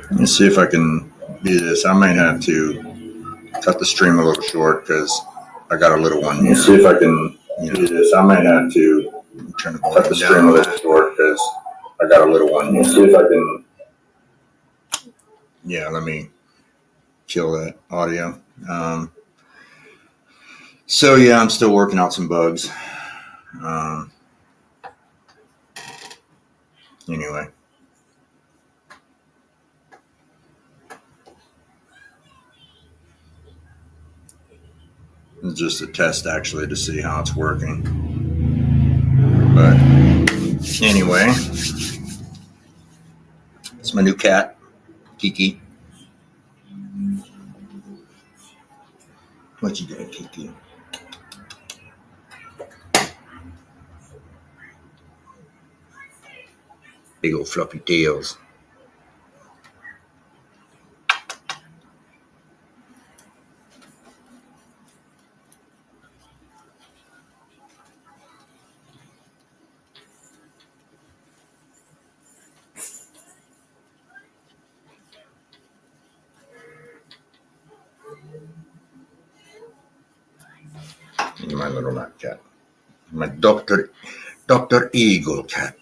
Let me see if I can do this. I might have to cut the stream a little short because I got a little one here. Let me see if I can do this. I might have to cut the stream a little short because I got a little one here. Let me see if I can. Yeah, let me kill that audio. So yeah, I'm still working out some bugs. Anyway. It's just a test actually to see how it's working. But anyway, it's my new cat, Kiki. What you doing, Kiki? Big old fluffy tails. My little nut cat. My Dr. Eagle cat.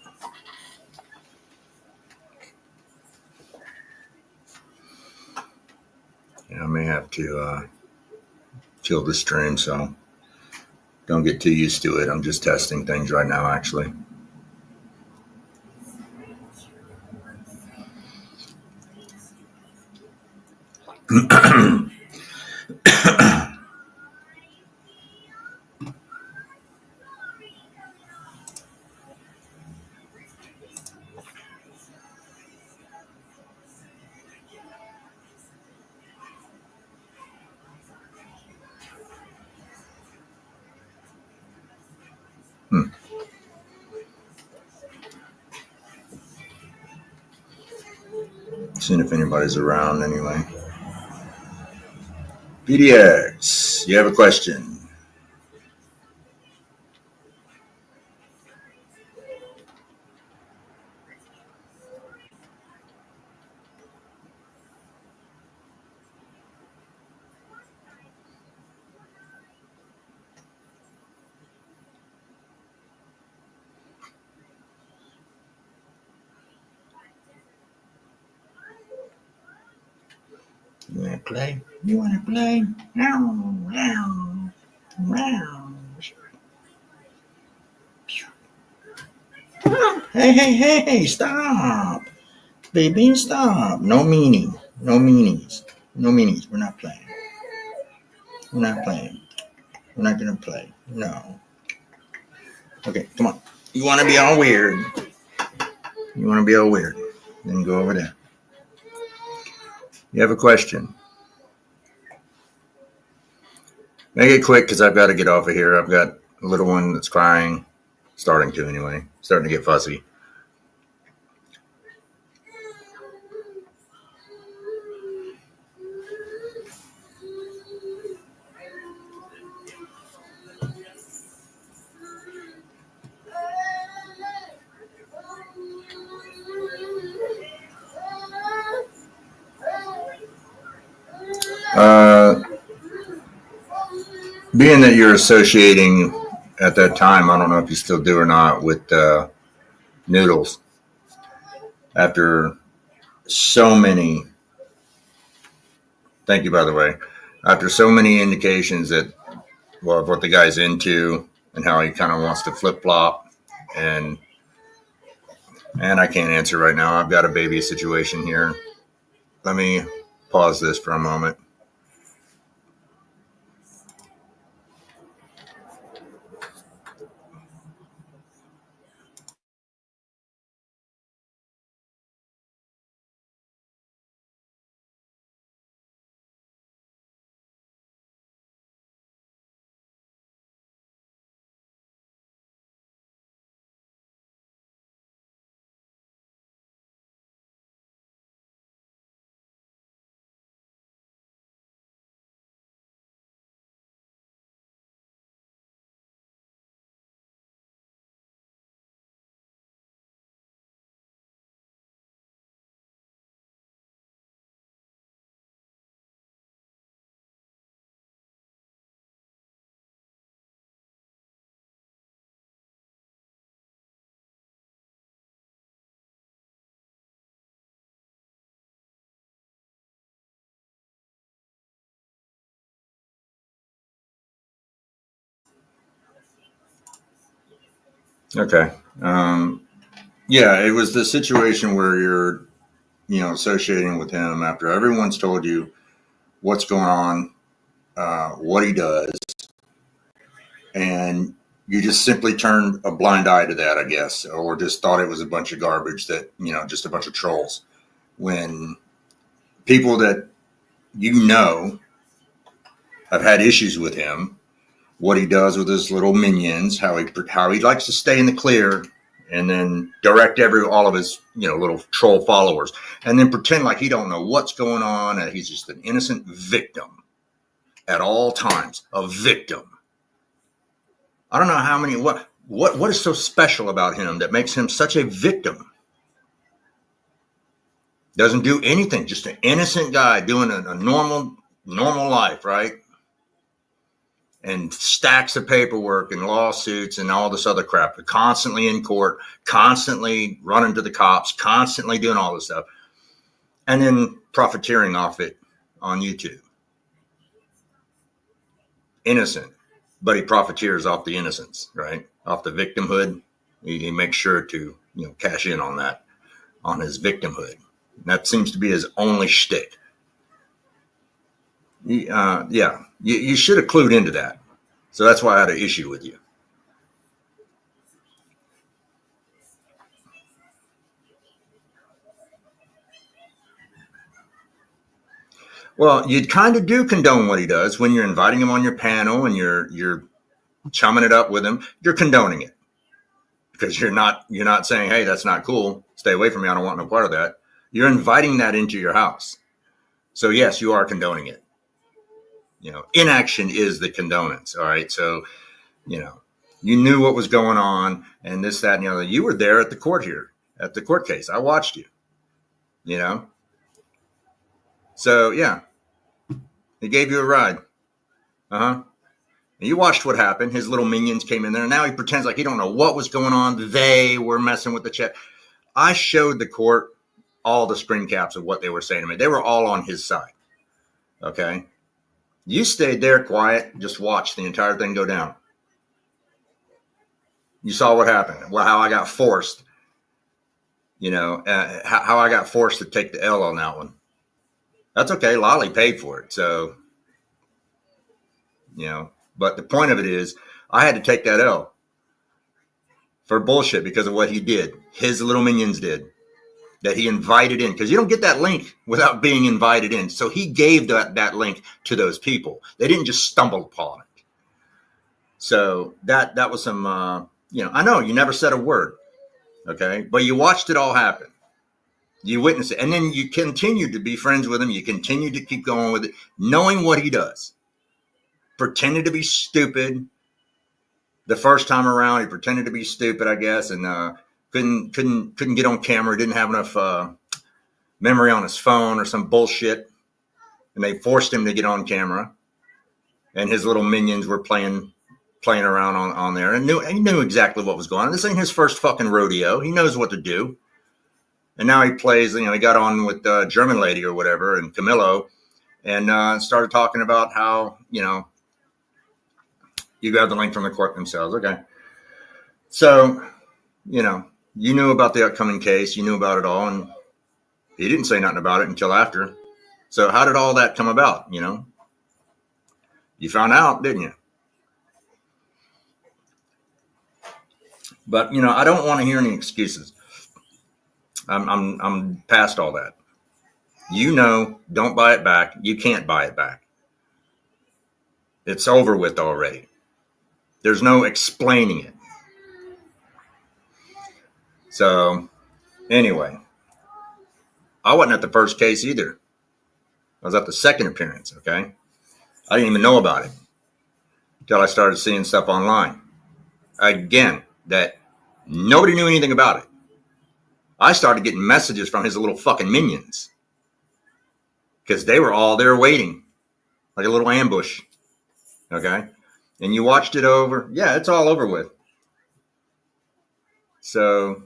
Yeah, I may have to kill the stream, so don't get too used to it. I'm just testing things right now, actually. Seeing if anybody's around anyway. PDX, you have a question? You want to play? You want to play? Meow, meow, meow. Hey, stop. Baby, stop. No meaning. No meanies. No meanies. We're not playing. We're not playing. We're not going to play. No. Okay, come on. You want to be all weird. You want to be all weird. Then go over there. You have a question? Make it quick because I've got to get off of here. I've got a little one that's crying. Starting to anyway. Starting to get fussy. Being that you're associating at that time, I don't know if you still do or not, with noodles. After so many, thank you by the way, after so many indications that, well, of what the guy's into and how he kind of wants to flip flop, and I can't answer right now. I've got a baby situation here. Let me pause this for a moment. Okay. Yeah, it was the situation where you're, associating with him after everyone's told you what's going on, what he does, and you just simply turned a blind eye to that, I guess, or just thought it was a bunch of garbage that, just a bunch of trolls. When people that have had issues with him, what he does with his little minions, how he likes to stay in the clear, and then direct all of his little troll followers, and then pretend like he don't know what's going on, and he's just an innocent victim at all times, a victim. I don't know how many what is so special about him that makes him such a victim. Doesn't do anything, just an innocent guy doing a normal life, right? And stacks of paperwork and lawsuits and all this other crap. But constantly in court, constantly running to the cops, constantly doing all this stuff. And then profiteering off it on YouTube. Innocent, but he profiteers off the innocence, right? Off the victimhood. He makes sure to, cash in on that, on his victimhood. And that seems to be his only shtick. Yeah, you should have clued into that. So that's why I had an issue with you. Well, you kind of do condone what he does when you're inviting him on your panel and you're chumming it up with him. You're condoning it because you're not saying, hey, that's not cool. Stay away from me. I don't want no part of that. You're inviting that into your house. So yes, you are condoning it. Inaction is the condonance. All right. So, you knew what was going on and this, that, and the other. You were there at the court case. I watched you, So yeah, he gave you a ride. And you watched what happened. His little minions came in there. And now he pretends like he don't know what was going on. They were messing with the chat. I showed the court all the screen caps of what they were saying to me. They were all on his side. Okay. You stayed there quiet, just watched the entire thing go down. You saw what happened. Well, how I got forced, how I got forced to take the L on that one. That's okay. Lolly paid for it. So, but the point of it is I had to take that L for bullshit because of what he did. His little minions did. That he invited in, because you don't get that link without being invited in. So he gave that link to those people. They didn't just stumble upon it. So that was some, I know you never said a word, okay, but you watched it all happen. You witnessed it, and then you continued to be friends with him. You continued to keep going with it, knowing what he does. Pretended to be stupid the first time around. He pretended to be stupid, I guess, and couldn't get on camera. Didn't have enough memory on his phone or some bullshit, and they forced him to get on camera. And his little minions were playing around on there, and he knew exactly what was going on. This ain't his first fucking rodeo. He knows what to do. And now he plays. He got on with German lady or whatever, and Camillo, and started talking about how you got the link from the court themselves. Okay, so you knew about the upcoming case. You knew about it all, and he didn't say nothing about it until after. So how did all that come about? You found out, didn't you? But I don't want to hear any excuses. I'm past all that. Don't buy it back. You can't buy it back. It's over with already. There's no explaining it. So anyway, I wasn't at the first case either. I was at the second appearance. Okay. I didn't even know about it until I started seeing stuff online. Again, that nobody knew anything about it. I started getting messages from his little fucking minions because they were all there waiting like a little ambush. Okay. And you watched it over. Yeah, it's all over with. So,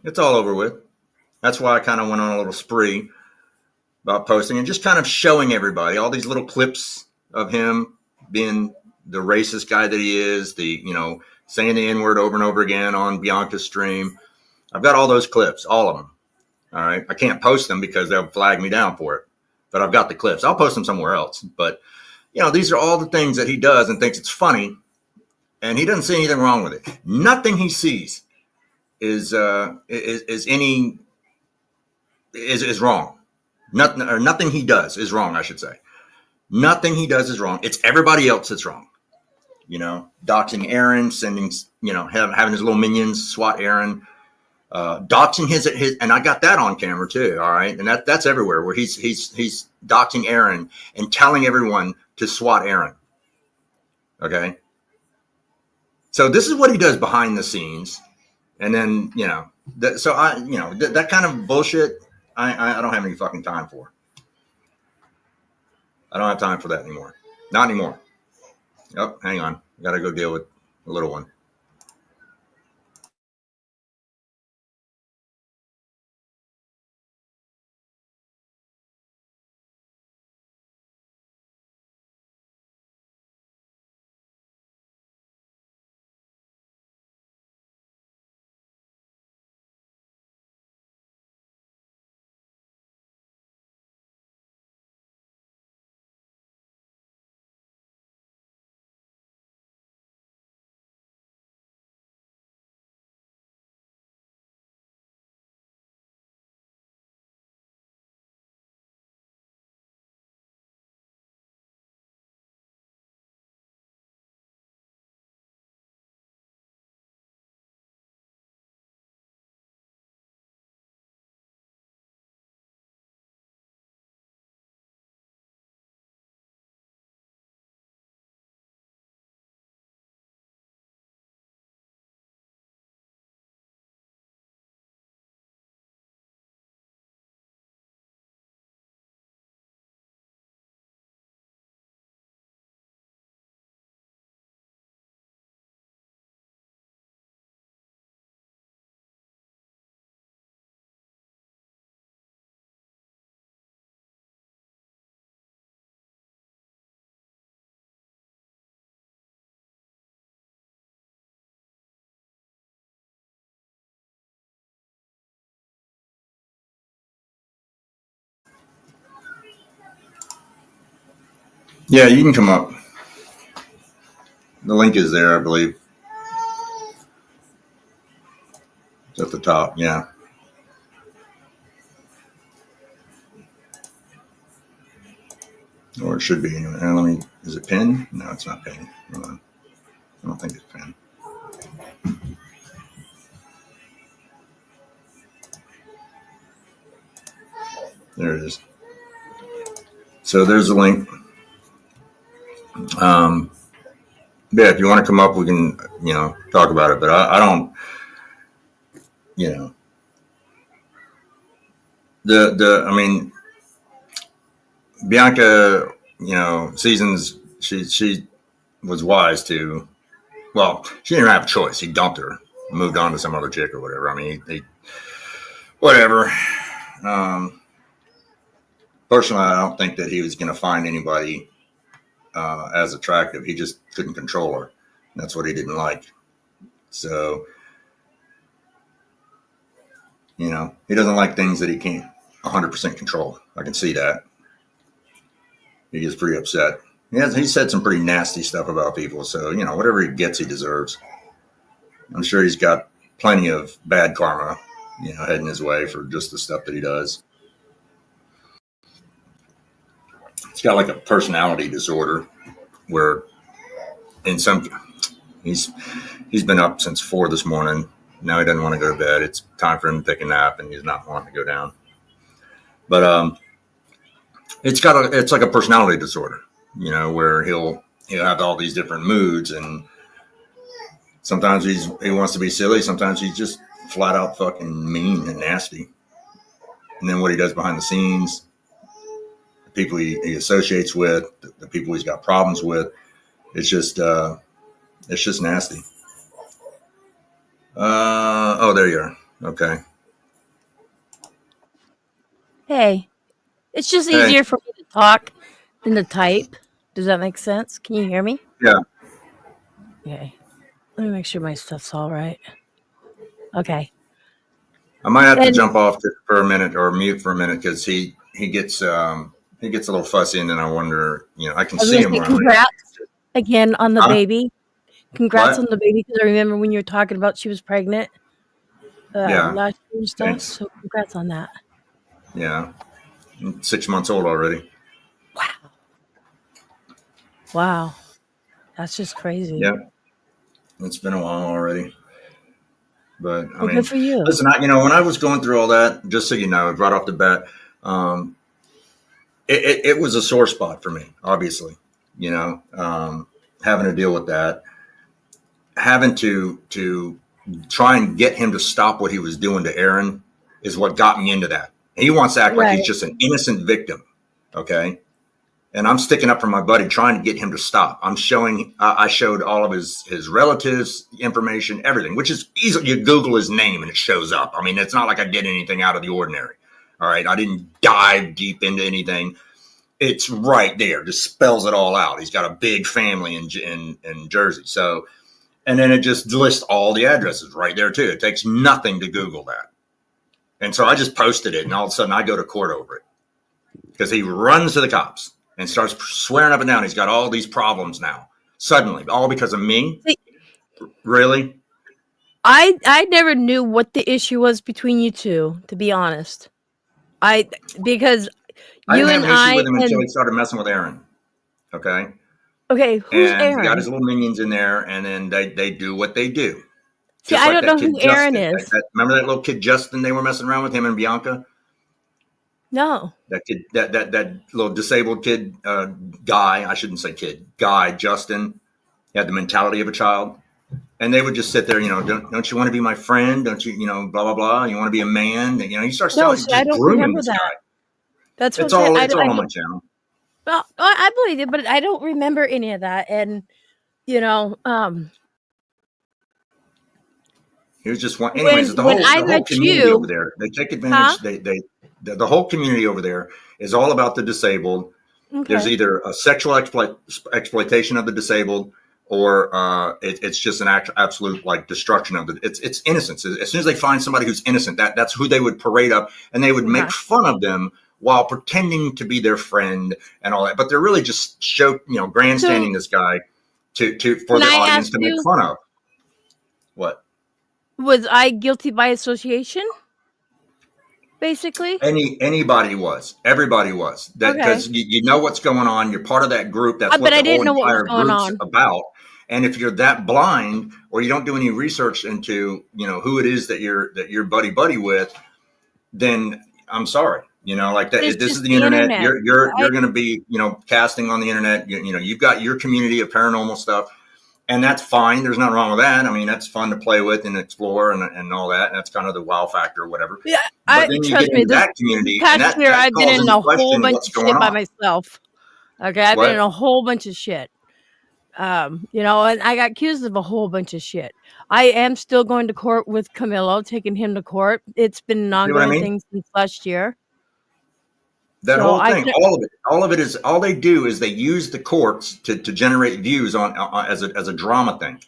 it's all over with. That's why I kind of went on a little spree about posting and just kind of showing everybody all these little clips of him being, the racist guy that he is, saying the N-word over and over again on Bianca's stream. I've got all those clips, all of them. All right. I can't post them because they'll flag me down for it, but I've got the clips. I'll post them somewhere else. But, these are all the things that he does and thinks it's funny, and he doesn't see anything wrong with it. Nothing he sees is wrong. Nothing he does is wrong, I should say. Nothing he does is wrong. It's everybody else that's wrong. Doxing Aaron, sending, having his little minions swat Aaron, doxing his, and I got that on camera too. All right. And that's everywhere, where he's doxing Aaron and telling everyone to swat Aaron. Okay. So this is what he does behind the scenes. And then, that kind of bullshit, I don't have any fucking time for. I don't have time for that anymore. Not anymore. Oh, hang on. I got to go deal with the little one. Yeah, you can come up. The link is there, I believe. It's at the top. Yeah. Or it should be anyway. Is it pinned? No, it's not pinned. Hold on. I don't think it's pinned. There it is. So there's the link. Yeah, if you want to come up, we can, talk about it. But I don't, I mean, Bianca, Seasons, she was wise to, well, she didn't have a choice. He dumped her, moved on to some other chick or whatever. I mean, whatever. Personally, I don't think that he was going to find anybody as attractive. He just couldn't control her. That's what he didn't like. So, he doesn't like things that he can't 100% control. I can see that. He gets pretty upset. He said some pretty nasty stuff about people. So, whatever he gets, he deserves. I'm sure he's got plenty of bad karma, heading his way for just the stuff that he does. He's got like a personality disorder where he's been up since 4 this morning. Now he doesn't want to go to bed. It's time for him to take a nap, and he's not wanting to go down. But it's like a personality disorder, where he'll have all these different moods, and sometimes he wants to be silly. Sometimes he's just flat out fucking mean and nasty. And then what he does behind the scenes, the people he associates with, the people he's got problems with, it's just nasty. Oh, there you are. Okay. Hey, it's just easier for me to talk than to type. Does that make sense? Can you hear me? Yeah. Okay. Let me make sure my stuff's all right. Okay. I might have to jump off for a minute or mute for a minute because he gets a little fussy, and then I wonder, I can see him. Congrats again on the baby. Congrats What? on the baby, because I remember when you were talking about she was pregnant. Yeah. Last year and stuff. Thanks. So congrats on that. Yeah. 6 months old already. Wow. That's just crazy. Yeah. It's been a while already. But I mean, good for you. Listen, when I was going through all that, just so you know, right off the bat, it was a sore spot for me, obviously, having to deal with that, having to try and get him to stop what he was doing to Aaron is what got me into that. He wants to act like he's just an innocent victim. Okay. And I'm sticking up for my buddy, trying to get him to stop. I showed all of his relatives information, everything, which is easy. You Google his name and it shows up. I mean, it's not like I did anything out of the ordinary. All right. I didn't dive deep into anything. It's right there. Just spells it all out. He's got a big family in Jersey. So, and then it just lists all the addresses right there too. It takes nothing to Google that. And so I just posted it, and all of a sudden I go to court over it because he runs to the cops and starts swearing up and down. He's got all these problems now. Suddenly, all because of me? Really? I never knew what the issue was between you two, to be honest. Because I you didn't and have an issue I with him until he started messing with Aaron. Okay. Okay, who's and Aaron? He got his little minions in there, and then they do what they do. See, I don't know who Aaron is. Remember that little kid Justin? They were messing around with him and Bianca. No. That kid, that little disabled kid, guy. I shouldn't say kid, guy. Justin. He had the mentality of a child, and they would just sit there. Don't you want to be my friend? Don't you, blah blah blah. You want to be a man? You start grooming this guy. That's it's all on my channel. Well, I believe it, but I don't remember any of that. And here's just one. Anyways, the whole community over there, they take advantage. Huh? The whole community over there is all about the disabled. Okay. There's either a sexual exploitation of the disabled, or it's just an absolute destruction of it. It's innocence. As soon as they find somebody who's innocent, that's who they would parade up, and they would make fun of them while pretending to be their friend and all that. But they're really just grandstanding this guy for the audience to make fun of. What? Was I guilty by association? Basically, anybody was. Everybody was. That because you know what's going on. You're part of that group. That's what the whole entire group's about. And if you're that blind, or you don't do any research into who it is that you're buddy with, then I'm sorry. That. This is the internet. You're going to be casting on the internet. You've got your community of paranormal stuff. And that's fine. There's nothing wrong with that. I mean, that's fun to play with and explore and all that. And that's kind of the wow factor or whatever. Yeah, but then you get into that community. Past year, I've been in a whole bunch of shit by myself. Okay, I've been in a whole bunch of shit. And I got accused of a whole bunch of shit. I am still going to court with Camilo, taking him to court. It's been an ongoing thing since last year. That whole thing, all of it is, all they do is they use the courts to generate views on as a drama thing.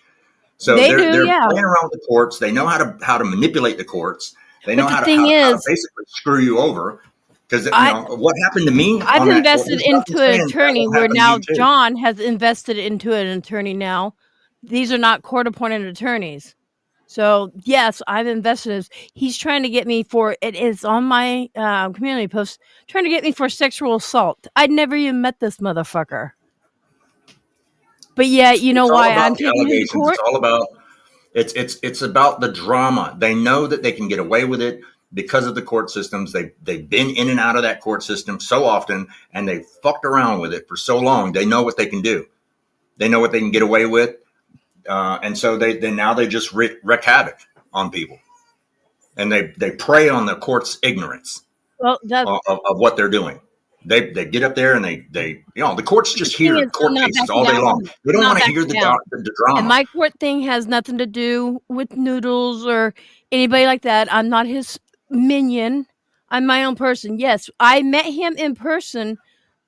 So they're playing around with the courts. They know how to manipulate the courts. They know how to basically screw you over. Because what happened to me? I've invested into an attorney where now John has invested into an attorney now. These are not court-appointed attorneys. So, yes, I've invested. He's trying to get me it is on my community post, trying to get me for sexual assault. I'd never even met this motherfucker. But yeah, why I'm taking him to court? It's all about, it's about the drama. They know that they can get away with it because of the court systems. They've been in and out of that court system so often, and they've fucked around with it for so long. They know what they can do. They know what they can get away with. And so they just wreak havoc on people, and they prey on the court's ignorance of what they're doing. They get up there and they the courts just hear court cases all day long. They don't want to hear the drama. And my court thing has nothing to do with Noodles or anybody like that. I'm not his minion. I'm my own person. Yes, I met him in person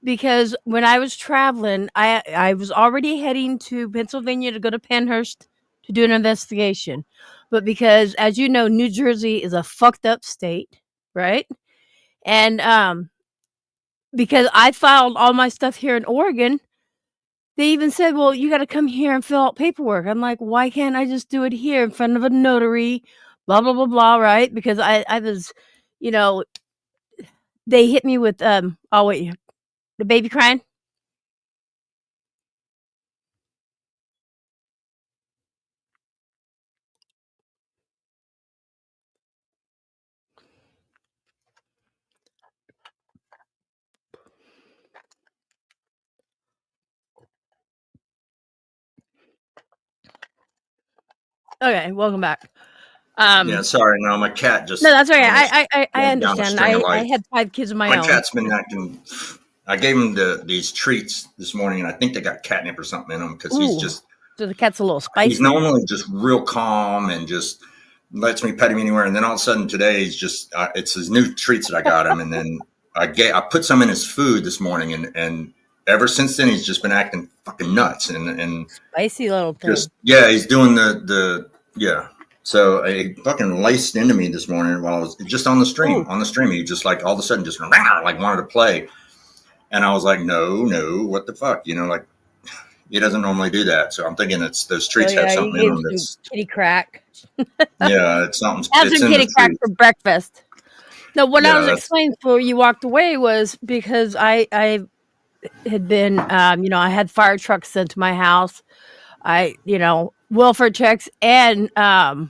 because when I was traveling, I was already heading to Pennsylvania to go to Penhurst to do an investigation. But because, as you know, New Jersey is a fucked up state, right? And because I filed all my stuff here in Oregon, they even said, well, you got to come here and fill out paperwork. I'm like, why can't I just do it here in front of a notary? Blah, blah, blah, blah, right? Because I was, they hit me with, oh, wait, the baby crying? Okay, welcome back. Yeah, sorry. No, my cat just. No, that's right. I went down a understand. string of I lights. had 5 kids of my My own. cat's been acting. I gave him these treats this morning, and I think they got catnip or something in them because he's just. So the cat's a little spicy. He's normally just real calm and just lets me pet him anywhere, and then all of a sudden today he's just. It's his new treats that I got him, and then I put some in his food this morning, and ever since then he's just been acting fucking nuts and spicy little thing. He's doing the. So he fucking laced into me this morning while I was just on the stream. Ooh. On the stream, he just like all of a sudden just like wanted to play, and I was like, no, what the fuck, like he doesn't normally do that. So I'm thinking it's those treats have something in them that's kitty crack. Yeah, it's something. Have some kitty crack for breakfast. No, what I was explaining before you walked away was because I had been, I had fire trucks sent to my house. Welfare checks and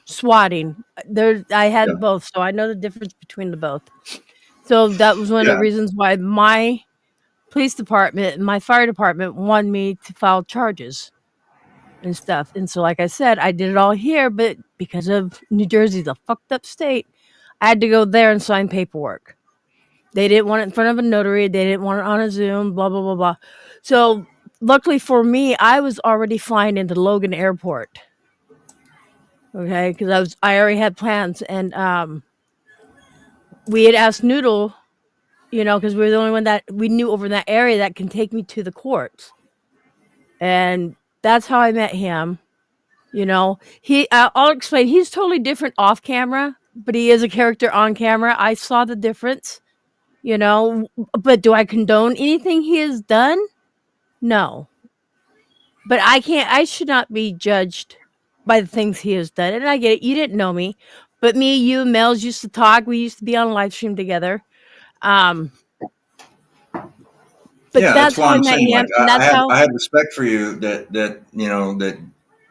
swatting. I had both, so I know the difference between the both. So that was one of the reasons why my police department and my fire department wanted me to file charges and stuff. And so, like I said, I did it all here, but because of New Jersey's a fucked up state, I had to go there and sign paperwork. They didn't want it in front of a notary. They didn't want it on a Zoom, blah, blah, blah, blah. So luckily for me, I was already flying into Logan Airport. Okay, because I already had plans, and we had asked Noodle, because we were the only one that we knew over in that area that can take me to the courts, and that's how I met him. I'll explain. He's totally different off camera, but he is a character on camera. I saw the difference, but do I condone anything he has done? No. But I should not be judged by the things he has done. And I get it. You didn't know me, but me, you, Mel's used to talk. We used to be on Livestream together. But that's why I'm saying, like, I had respect for you that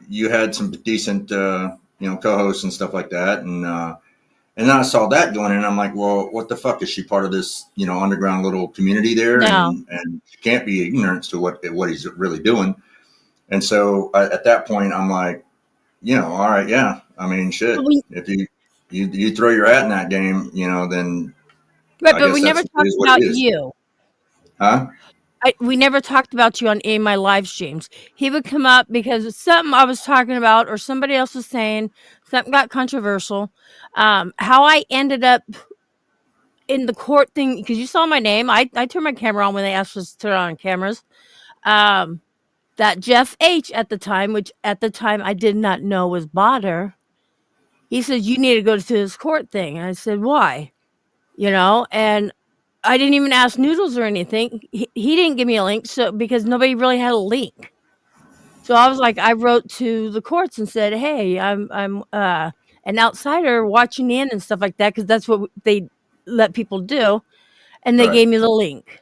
you had some decent, co-hosts and stuff like that. And then I saw that going in, and I'm like, well, what the fuck? Is she part of this, underground little community there? No. And she can't be ignorant to what he's really doing. And so at that point, I'm like, all right, yeah. I mean, shit. If you throw your hat in that game, then. Right, but we never talked about you. Huh? We never talked about you on any of my live streams. He would come up because something I was talking about or somebody else was saying, something got controversial. How I ended up in the court thing, because you saw my name. I turned my camera on when they asked us to turn on cameras. That Jeff H. at the time, which at the time I did not know was Botter, he said, you need to go to this court thing. And I said, why? And I didn't even ask Noodles or anything. He didn't give me a link, because nobody really had a link. So I was like, I wrote to the courts and said, hey, I'm an outsider watching in and stuff like that, because that's what they let people do. And they gave me the link.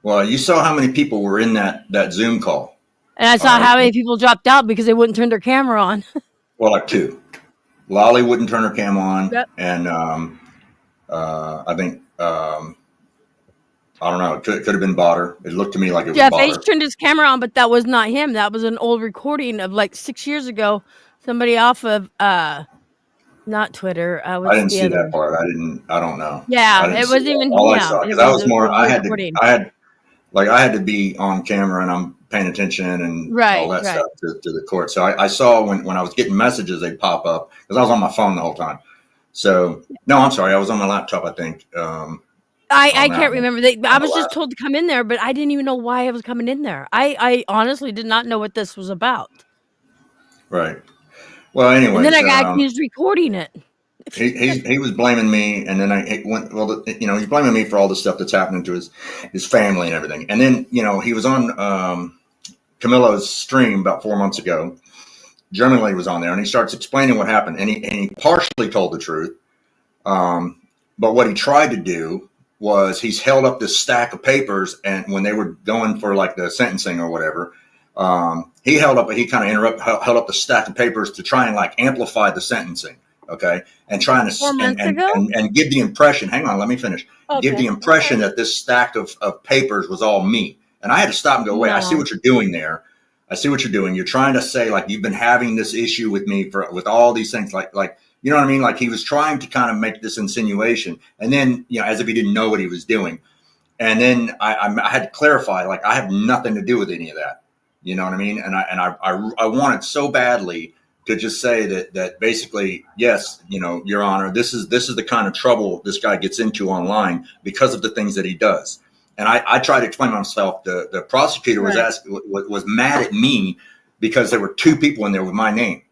Well, you saw how many people were in that Zoom call. And I saw how many people dropped out because they wouldn't turn their camera on. Well, like 2. Lolly wouldn't turn her cam on. Yep. And I think, I don't know, it could have been Botter. It looked to me like it was Botter. Jeff H turned his camera on, but that was not him. That was an old recording of like 6 years ago. Somebody off of, not Twitter. I didn't see that part. I don't know. Yeah, it wasn't even him. All I saw, because I was more, I had to be on camera and I'm paying attention and all that stuff to the court. So I saw when I was getting messages, they'd pop up, because I was on my phone the whole time. So, no, I'm sorry. I was on my laptop, I think. I can't remember. I was just told to come in there, but I didn't even know why I was coming in there. I honestly did not know what this was about. Right. Well, anyways, and then I got accused recording it. He was blaming me, and then I went. Well, he's blaming me for all the stuff that's happening to his family and everything. And then he was on Camilo's stream about 4 months ago. German lady was on there, and he starts explaining what happened, and he partially told the truth. But what he tried to do was he's held up this stack of papers, and when they were going for like the sentencing or whatever, he held up the stack of papers to try and like amplify the sentencing. Okay. And trying to 4 months ago? And give the impression, hang on, let me finish. Okay. Give the impression that this stack of papers was all me. And I had to stop and go, wait, I see what you're doing there. I see what you're doing. You're trying to say like you've been having this issue with me with all these things, like you know what I mean? Like he was trying to kind of make this insinuation, and then as if he didn't know what he was doing. And then I had to clarify, like I have nothing to do with any of that. You know what I mean? And I wanted so badly to just say that basically, yes, Your Honor, this is the kind of trouble this guy gets into online because of the things that he does. And I tried to explain myself. The prosecutor was mad at me because there were two people in there with my name,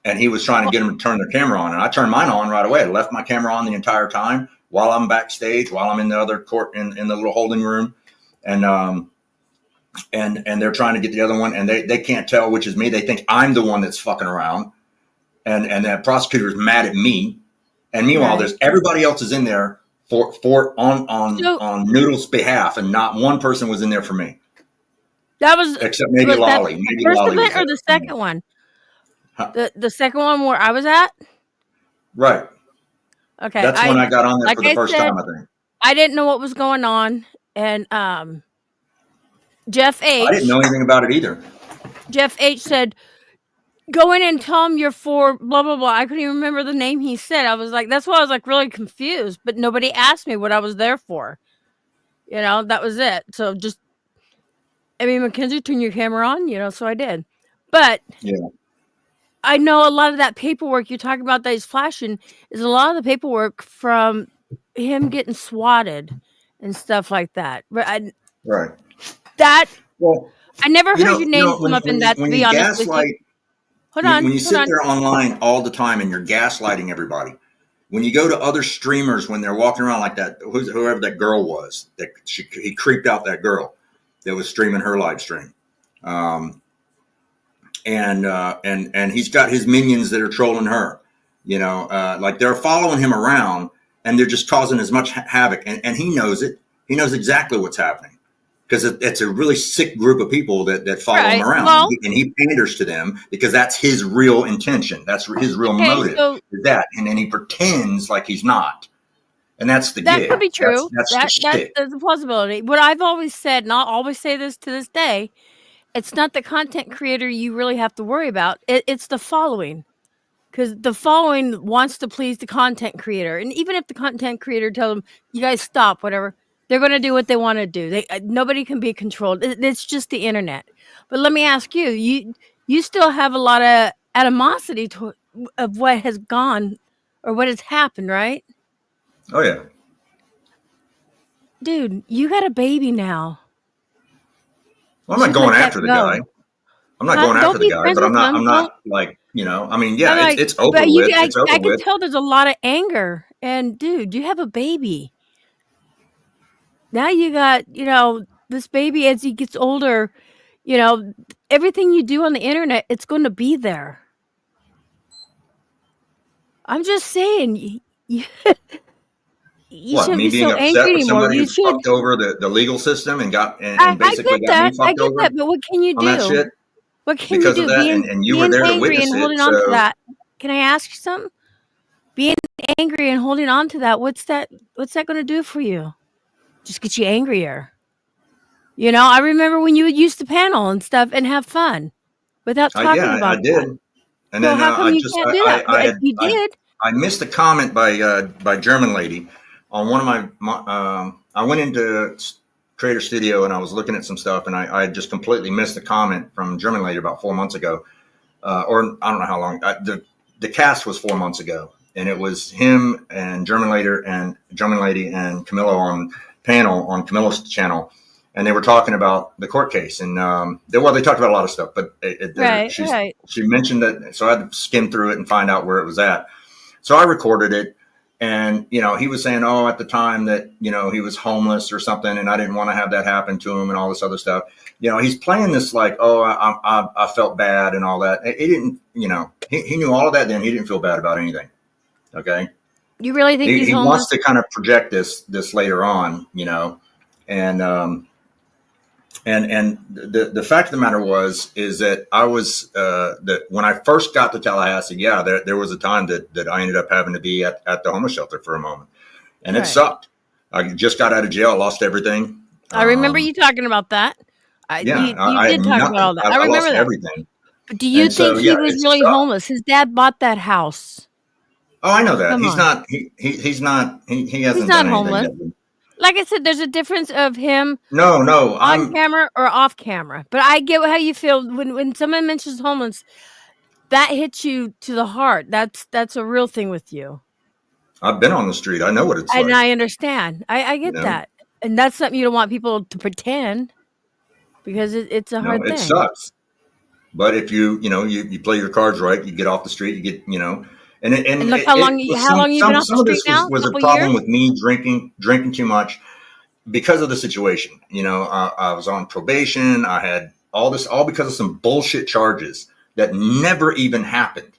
and he was trying to get them to turn their camera on. And I turned mine on right away. I left my camera on the entire time while I'm backstage, while I'm in the other court in the little holding room, and they're trying to get the other one, and they can't tell which is me. They think I'm the one that's fucking around, and that prosecutor is mad at me. And meanwhile, there's everybody else is in there on Noodle's behalf, and not one person was in there for me. That was except maybe Lolly. Maybe first Lolly event or the second one? Huh? The second one where I was at. Right. Okay. That's when I got on there for the first time. I think I didn't know what was going on, and Jeff H. I didn't know anything about it either. Jeff H. said, go in and tell him you're for blah, blah, blah. I couldn't even remember the name he said. I was like, that's why I was like really confused, but nobody asked me what I was there for. That was it. So just, Mackenzie, turn your camera on, so I did. But I know a lot of that paperwork you're talking about that he's flashing is a lot of the paperwork from him getting swatted and stuff like that. But I never heard your name come up in that, to be honest with you. Hold on. When you sit there online all the time and you're gaslighting everybody, when you go to other streamers when they're walking around like that, whoever that girl was, he creeped out that girl that was streaming her live stream, and he's got his minions that are trolling her, like they're following him around and they're just causing as much havoc, and he knows it. He knows exactly what's happening. Because it's a really sick group of people that follow him around, and he panders to them because that's his real intention. That's his real motive. Is that, and then he pretends like he's not, and that's the that gig. Could be true. That's a possibility. What I've always said, and I'll always say this to this day, it's not the content creator you really have to worry about. It's the following, because the following wants to please the content creator, and even if the content creator tells them, "You guys stop," whatever. They're going to do what they want to do. Nobody can be controlled. It's just the internet. But let me ask you, you still have a lot of animosity of what has gone or what has happened, right? Oh, yeah. Dude, you got a baby now. Well, I'm not going after the guy. I'm not going after the guy, but I'm not like, it's over with. I can tell there's a lot of anger. And, dude, you have a baby. Now you got, this baby as he gets older, everything you do on the internet, it's going to be there. I'm just saying, you shouldn't be so angry anymore. You should fucked over the legal system and basically got me fucked over. I get that, but what can you do? That shit? What can you do? And you were there to witness it. Holding on to that. Can I ask you something? Being angry and holding on to that, what's that going to do for you? Just get you angrier. I remember when you would use the panel and stuff and have fun without talking about it. I did. And then how come you can't do that? You did. I missed a comment by German lady on one of my I went into Creator Studio and I was looking at some stuff, and I just completely missed a comment from German lady about 4 months ago, or I don't know how long. The cast was 4 months ago, and it was him and German lady and Camilo on panel on Camilo's channel, and they were talking about the court case, and they talked about a lot of stuff, but she mentioned that, so I had to skim through it and find out where it was at. So I recorded it, and he was saying, oh, at the time that he was homeless or something, and I didn't want to have that happen to him, and all this other stuff. He's playing this like, oh, I felt bad and all that. He didn't, he knew all of that then. He didn't feel bad about anything. Okay. You really think he wants to kind of project this later on, and the fact of the matter is that I was that when I first got to Tallahassee, there was a time that I ended up having to be at the homeless shelter for a moment, and it sucked. I just got out of jail, lost everything. I remember you talking about that. You did talk about all that. I remember that. Everything. But do you think he was really homeless? His dad bought that house. Oh, I know that. He's not. He's not. He hasn't done homeless. Anything. Like I said, there's a difference of him. No, on camera or off camera. But I get how you feel when someone mentions homeless. That hits you to the heart. That's a real thing with you. I've been on the street. I know what it's like. And I understand. I get that. And that's something you don't want people to pretend, because it's a hard thing. It sucks. But if you play your cards right, you get off the street, you get, and look how long you've been off the street now? Was a problem with me drinking too much because of the situation. I was on probation. I had all because of some bullshit charges that never even happened.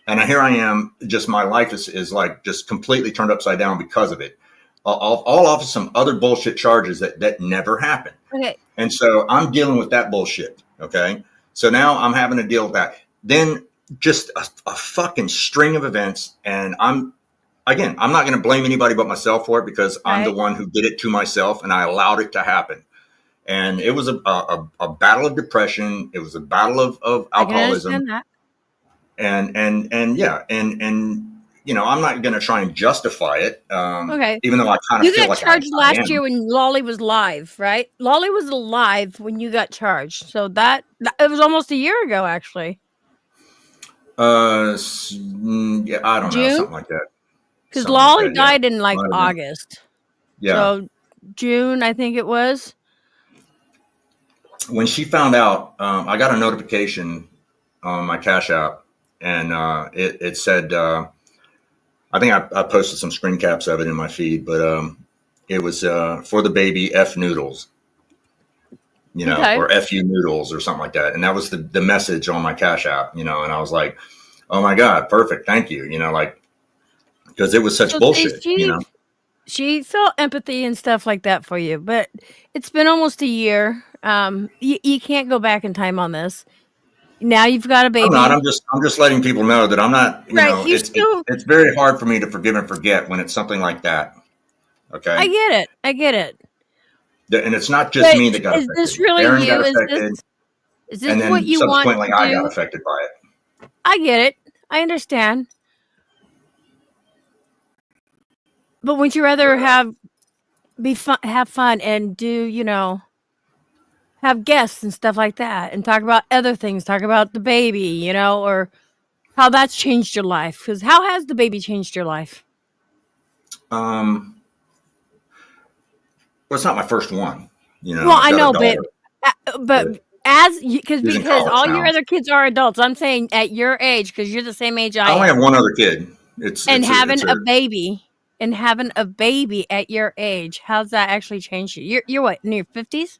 And here I am, just my life is like just completely turned upside down because of it. All off of some other bullshit charges that never happened. Okay. And so I'm dealing with that bullshit. Okay. So now I'm having to deal with that. Then just a fucking string of events. And I'm not going to blame anybody but myself for it, because I'm the one who did it to myself, and I allowed it to happen. And it was a battle of depression. It was a battle of alcoholism. I can understand that. And I'm not going to try and justify it. Even though I kind of feel like you got charged last year when Lolly was live, right? Lolly was alive when you got charged. So that it was almost a year ago, actually. I don't know, something like that. Because Lolly died in August. Yeah. So June, I think it was. When she found out, I got a notification on my Cash App, and it said, I think I posted some screen caps of it in my feed, but it was for the baby F noodles, or FU noodles or something like that. And that was the message on my Cash App, and I was like, oh my God, perfect. Thank you. Because it was such bullshit, She felt empathy and stuff like that for you, but it's been almost a year. You can't go back in time on this. Now you've got a baby. I'm not. I'm just letting people know that I'm not. It's very hard for me to forgive and forget when it's something like that. Okay. I get it. And it's not just me that got affected. Is this really Aaron you? got affected, is this what you want to do? I got affected by it. I get it. I understand. But wouldn't you rather have fun and do, have guests and stuff like that, and talk about other things, talk about the baby, or how that's changed your life? Because how has the baby changed your life? Well, it's not my first one, Well, I know, but because all your other kids are adults. I'm saying at your age, because you're the same age I am. I only have one other kid. Having a baby at your age, how's that actually changed you? You're what, in your 50s?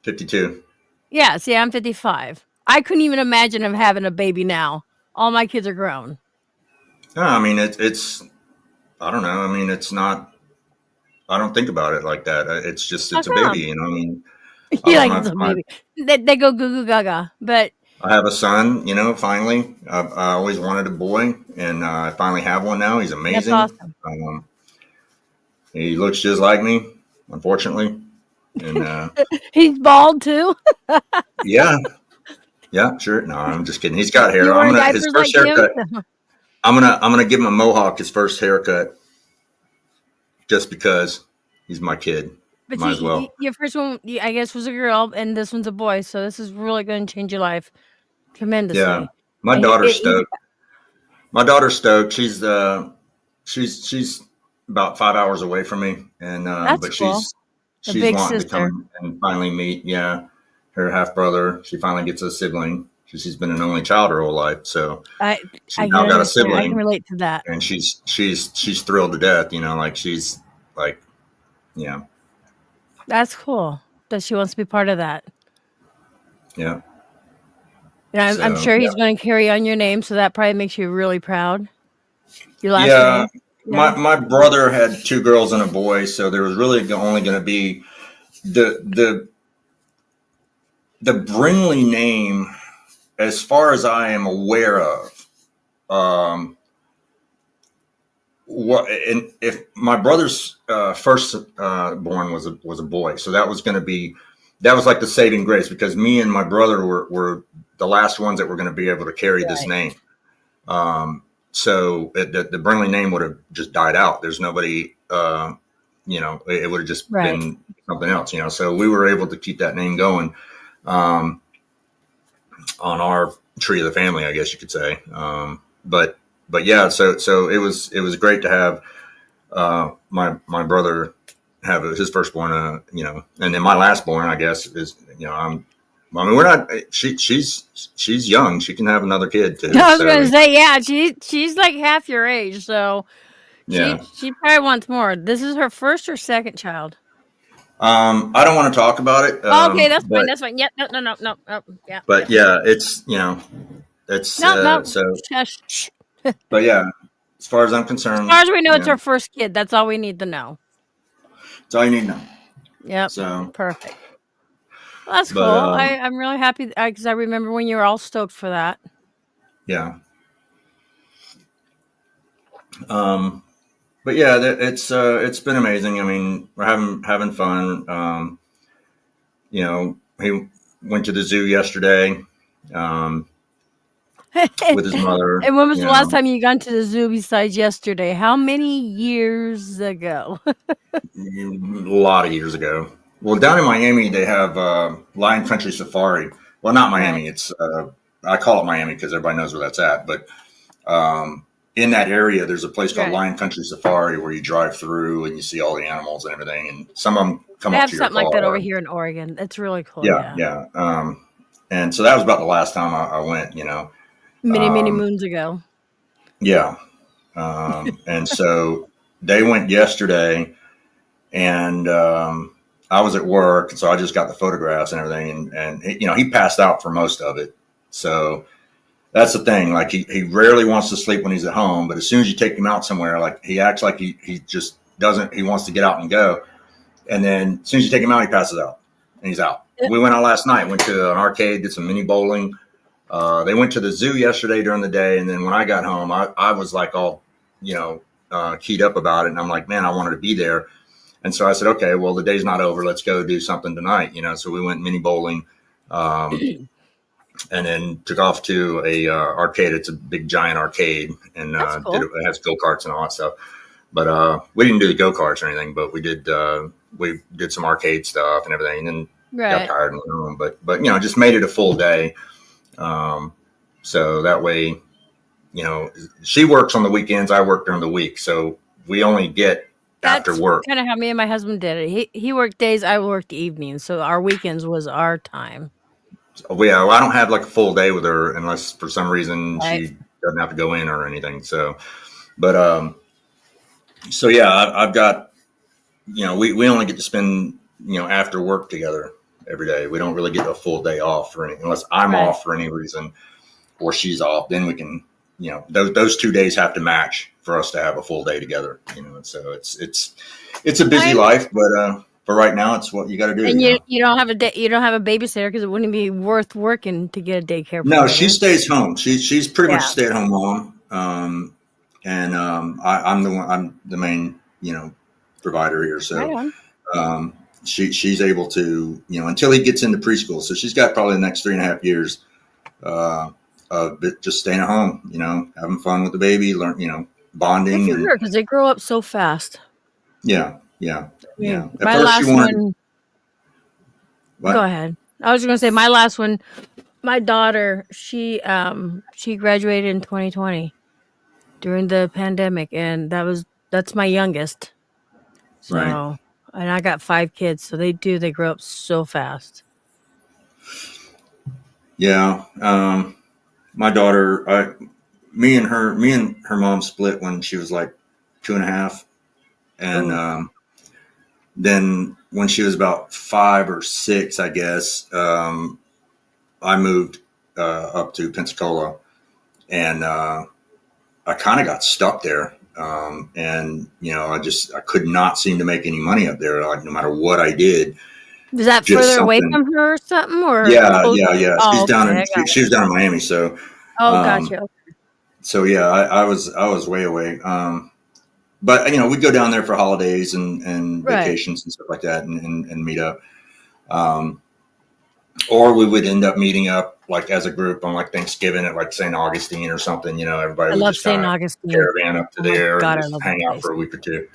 52. Yeah, see, I'm 55. I couldn't even imagine of having a baby now. All my kids are grown. No, I mean, it's I don't know. I mean, it's not, I don't think about it like that. It's just, it's a baby, I mean. It's a baby. They go goo goo gaga, but. I have a son, finally. I always wanted a boy, and I finally have one now. He's amazing. That's awesome. He looks just like me, unfortunately. And he's bald too. Yeah, sure. No, I'm just kidding. He's got hair. His first haircut. I'm gonna give him a mohawk, his first haircut, just because he's my kid. But might as well. Your first one, I guess, was a girl, and this one's a boy. So this is really going to change your life tremendously. Yeah, my daughter's stoked. my daughter's stoked. She's about 5 hours away from me, and That's but cool. A she's big wanting to sister. come and finally meet. Yeah, her half brother. She finally gets a sibling. She's been an only child her whole life, so I she's can now got a understand. I can sibling, relate to that. and she's thrilled to death. You know, like she's like, yeah, That's cool that she wants to be part of that. yeah. And I'm So sure he's going to carry on your name, so that probably makes you really proud. Your last yeah, name. Yeah. my brother had 2 girls and a boy, so there was really only going to be the Brinley name, as far as I am aware of. What and if my brother's first born was a boy, so that was going to be, that was like the saving grace, because me and my brother were the last ones that were going to be able to carry this Right. name. So the Brinley name would have just died out. There's nobody, it would have just Right. been something else, So we were able to keep that name going on our tree of the family, I guess you could say. But yeah, so it was great to have my brother have his firstborn, and then my lastborn, I guess, is, we're not. She's young. She can have another kid too. I was So going to say, yeah, she's like half your age, so yeah. she probably wants more. This is her first or second child. I don't want to talk about it. Okay, that's fine. But That's fine. Yeah, no. Yeah, but yeah, it's it's no. so. Shush. But yeah, as far as I'm As concerned, far as we know, it's her first kid. That's all we need to know. that's all you need to know. Yep. So Perfect. Well, that's cool. but I'm really happy because I remember when you were all stoked for that. yeah. But yeah, it's been amazing. I mean, we're having fun. He went to the zoo yesterday with his mother. And when was the last time you got to the zoo besides yesterday? How many years ago? A lot of years ago. Well, down in Miami, they have Lion Country Safari. Well, not Miami. Right. It's I call it Miami because everybody knows where that's at. But in that area, there's a place called Right. Lion Country Safari where you drive through and you see all the animals and everything. And some of them come I up have to your something like car. that over here in Oregon. It's really cool. Yeah, Yeah. yeah. And so that was about the last time I went. Many moons ago. Yeah. And so they went yesterday, and I was at work, so I just got the photographs and everything. And he passed out for most of it. So that's the thing. Like he rarely wants to sleep when he's at home, but as soon as you take him out somewhere, like he acts like he just doesn't. He wants to get out and go. And then as soon as you take him out, he passes out, and he's out. We went out last night. Went to an arcade, did some mini bowling. They went to the zoo yesterday during the day, and then when I got home, I was like all, keyed up about it, and I'm like, man, I wanted to be there, and so I said, okay, well, the day's not over. Let's go do something tonight, So we went mini bowling, and then took off to a arcade. It's a big giant arcade, and That's cool. it has go karts and all that stuff. But we didn't do the go karts or anything, but we did some arcade stuff and everything, and then got tired and went home. But just made it a full day. So that way, she works on the weekends. I work during the week. So we only get after work. Kind of how me and my husband did it. He worked days, I worked evenings. So our weekends was our time. Well, I don't have like a full day with her unless for some reason Right. she doesn't have to go in or anything. So, but, so yeah, I've got, we only get to spend, after work together every day. We don't really get a full day off for any, unless I'm off for any reason or she's off, then we can, those 2 days have to match for us to have a full day together, so it's a busy life, but right now it's what you got to do. And you don't have a babysitter because it wouldn't be worth working to get a daycare. No, she stays home. She's pretty much a stay-at-home mom. And I'm the main, provider here. So she's able to, until he gets into preschool. So she's got probably the next 3.5 years of just staying at home, having fun with the baby, bonding. Good for her because they grow up so fast. Yeah. At my last one. What? Go ahead. I was going to say my last one. My daughter, she graduated in 2020. during the pandemic, and that's my youngest. So, Right. and I got 5 kids, so they grow up so fast. Yeah. My daughter, me and her mom split when she was like 2.5, and Ooh. then when she was about 5 or 6, I guess, I moved up to Pensacola, and I kind of got stuck there. And I could not seem to make any money up there. Like no matter what I did, Was that just further away something. from her or something, or Yeah, close? yeah, yeah. Oh, okay, I got She was down in Miami, so Oh, um, gotcha. so yeah, I was way away. But we'd go down there for holidays and Right. vacations and stuff like that, and meet up. Um, or we would end up meeting up like as a group on like Thanksgiving at like St. Augustine or something. Everybody I would love just kind St. of Augustine. caravan up to Oh my there and god, I just love that hang out place. for a week or two,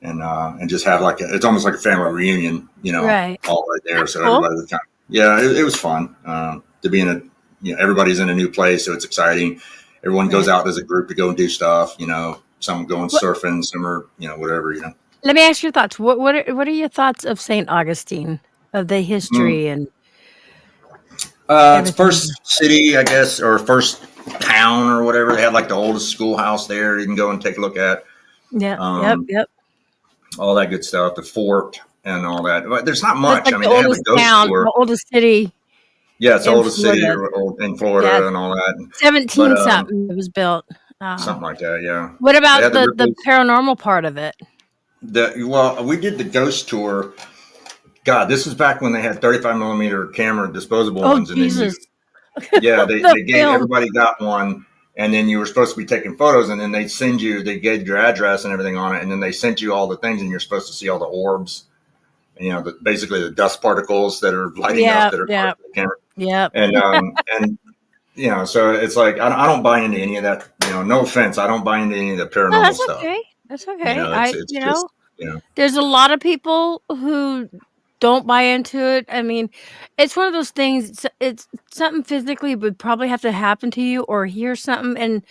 and just have it's almost like a family reunion, Right. all right there. That's So cool. everybody was yeah, it was fun to be in everybody's in a new place, so it's exciting. Everyone goes Right. out as a group to go and do stuff. Some going What surfing, some are whatever. Let me ask your thoughts. What are your thoughts of St. Augustine, of the Mm. history and It's everything? first city, I guess, or first town or whatever. They have like the oldest schoolhouse there. You can go and take a look at Yep, yep, um, yep. all that good stuff. The fort and all that. But there's not That's much. I like the mean, they have a oldest ghost town, tour. the oldest city Yeah, it's the in oldest city Florida. in Yeah, Florida and all that. But 17 something it was built. something like that. Yeah, What they about had the the Ripley's. paranormal part of it? Well, we did the ghost tour. God, this was back when they had 35 millimeter camera disposable Oh, ones, and then Jesus. yeah, The they gave film. everybody got one, and then you were supposed to be taking photos, and then they gave your address and everything on it, and then they sent you all the things, and you're supposed to see all the orbs, and, basically the dust particles that are lighting up Yeah, that are part yeah, of the camera, yeah. and so it's like I don't buy into any of that. No offense, I don't buy into any of the No, paranormal that's stuff. okay. That's okay. It's just There's a lot of people who don't buy into it. I mean, it's one of those things. It's something physically would probably have to happen to you or hear something. And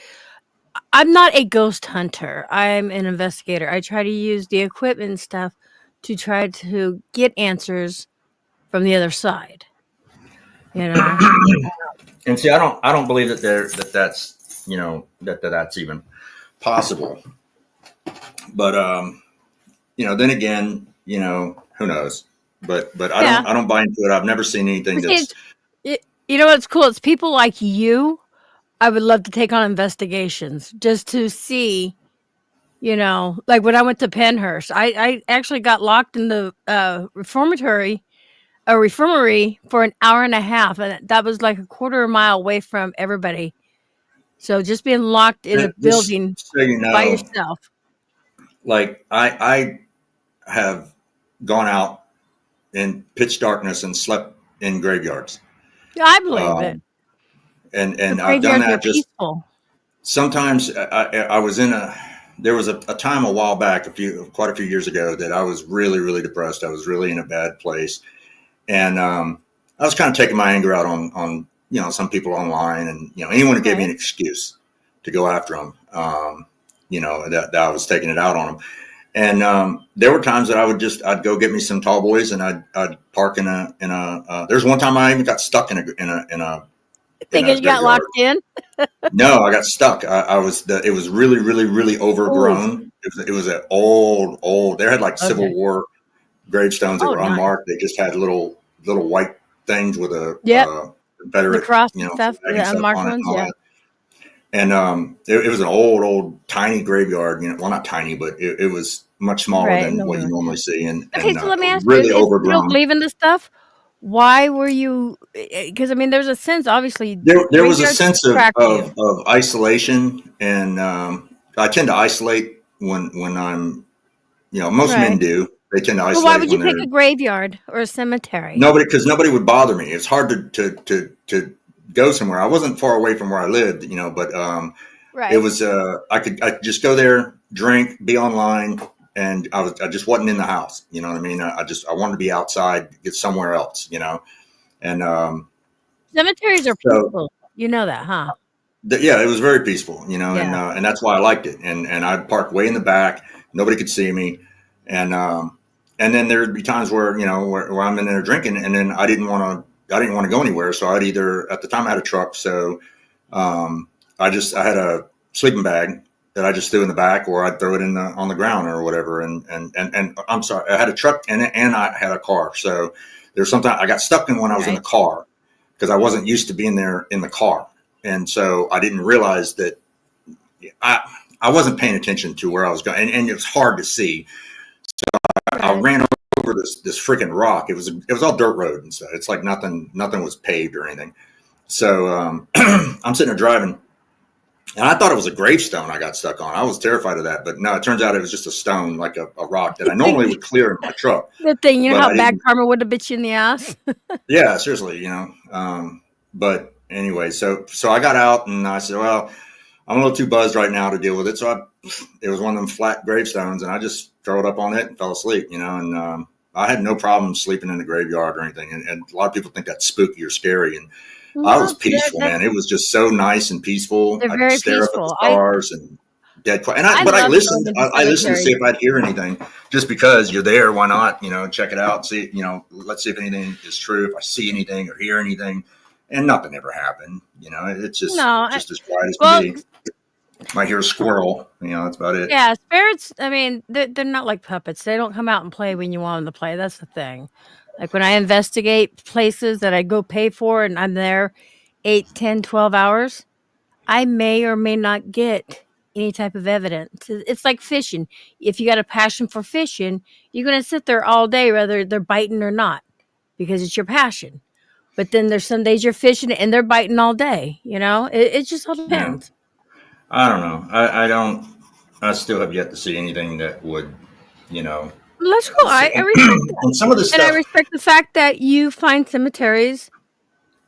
I'm not a ghost hunter. I'm an investigator. I try to use the equipment and stuff to try to get answers from the other side. You know, and see, I don't believe that's that's even possible. But then again, who knows? But yeah. I don't buy into it. I've never seen anything But see, that's you know what's cool? It's people like you. I would love to take on investigations just to see. Like when I went to Penhurst, I actually got locked in the reformatory for an hour and a half, and that was like a quarter of a mile away from everybody. So just being locked in a just building so you by know. yourself. Like I have gone out in pitch darkness and slept in graveyards, I believe it. um, and The I've done graveyards are that. Just peaceful. sometimes I was in a. There was a time a while back, quite a few years ago, that I was really, really depressed. I was really in a bad place, and I was kind of taking my anger out on some people online, and anyone who gave me Right. an excuse to go after them. That I was taking it out on them. And there were times that I'd go get me some tall boys, and I'd park in a. There's one time I even got stuck in a Thinking you got graveyard. locked in? No, I got stuck. It was really, really, really Oh, overgrown. It was an old. They had like Civil okay. War gravestones that Oh, were nice. unmarked. They just had little white things with a Yep. The Confederate cross and stuff, flag the and stuff unmarked on it ones. and all Yeah. that. And it was an old, tiny graveyard. Well, not tiny, but it was much smaller Right. than No, what you no. normally see, and Okay, so let me ask you: really if you don't overgrown. believe in this stuff, why were you? Because I mean, there's a sense, obviously, There was a graveyards sense attract you. of isolation, and I tend to isolate when I'm, most men Right. do. They tend to Well, why isolate would you when pick they're a graveyard or a cemetery? nobody, because nobody would bother me. It's hard to go somewhere. I wasn't far away from where I lived, but it Right. was I could just go there, drink, be online, and I just wasn't in the house. You know what I mean? I wanted to be outside, get somewhere else, and Cemeteries are so peaceful. You know that, huh? Yeah, it was very peaceful, Yeah. and that's why I liked it. And I parked way in the back, nobody could see me, and then there would be times where where I'm in there drinking, and then I didn't want to go anywhere, so I'd either at the time I had a truck, so I had a sleeping bag that I just threw in the back, or I'd throw it on the ground or whatever. And I'm sorry, I had a truck and I had a car, so there's sometimes I got stuck in when I was in the car because I wasn't used to being there in the car. And so I didn't realize that I wasn't paying attention to where I was going, and it was hard to see. So I ran over this freaking rock. It was all dirt road and stuff. It's like nothing was paved or anything. So I'm sitting there driving, and I thought it was a gravestone I got stuck on. I was terrified of that, but no, it turns out it was just a stone, like a rock that I normally would clear in my truck. Good thing, how bad karma would have bit you in the ass. Yeah, seriously, But anyway, so I got out and I said, well, I'm a little too buzzed right now to deal with it. So it was one of them flat gravestones, and I just threw it up on it and fell asleep, and I had no problem sleeping in the graveyard or anything. And a lot of people think that's spooky or scary. And I was peaceful, man. It was just so nice and peaceful. They're I very could stare peaceful. up at the stars and dead quiet. And but I listened. I listened to see if I'd hear anything. Just because you're there, why not? Check it out. See, let's see if anything is true. If I see anything or hear anything, and nothing ever happened. It's just as quiet as can be. Might hear a squirrel. That's about it. Yeah, spirits. I mean, they're not like puppets. They don't come out and play when you want them to play. That's the thing. Like when I investigate places that I go pay for and I'm there 8, 10, 12 hours, I may or may not get any type of evidence. It's like fishing. If you got a passion for fishing, you're going to sit there all day, whether they're biting or not, because it's your passion. But then there's some days you're fishing and they're biting all day. It just all depends. Yeah. I don't know. I still have yet to see anything that would, That's cool. I respect that. And some of the stuff. And I respect the fact that you find cemeteries.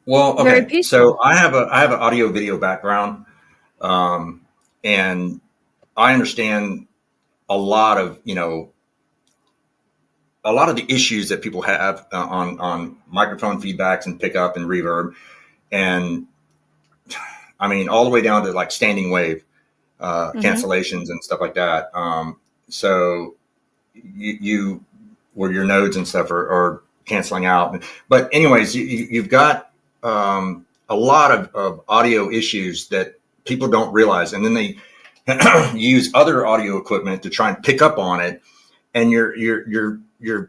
Well, okay. So I have an audio video background, and I understand a lot of the issues that people have on microphone feedbacks and pickup and reverb, and I mean all the way down to like standing wave cancellations and stuff like that. So you where your nodes and stuff are canceling out. But anyways, you've got a lot of audio issues that people don't realize, and then they use other audio equipment to try and pick up on it, and you're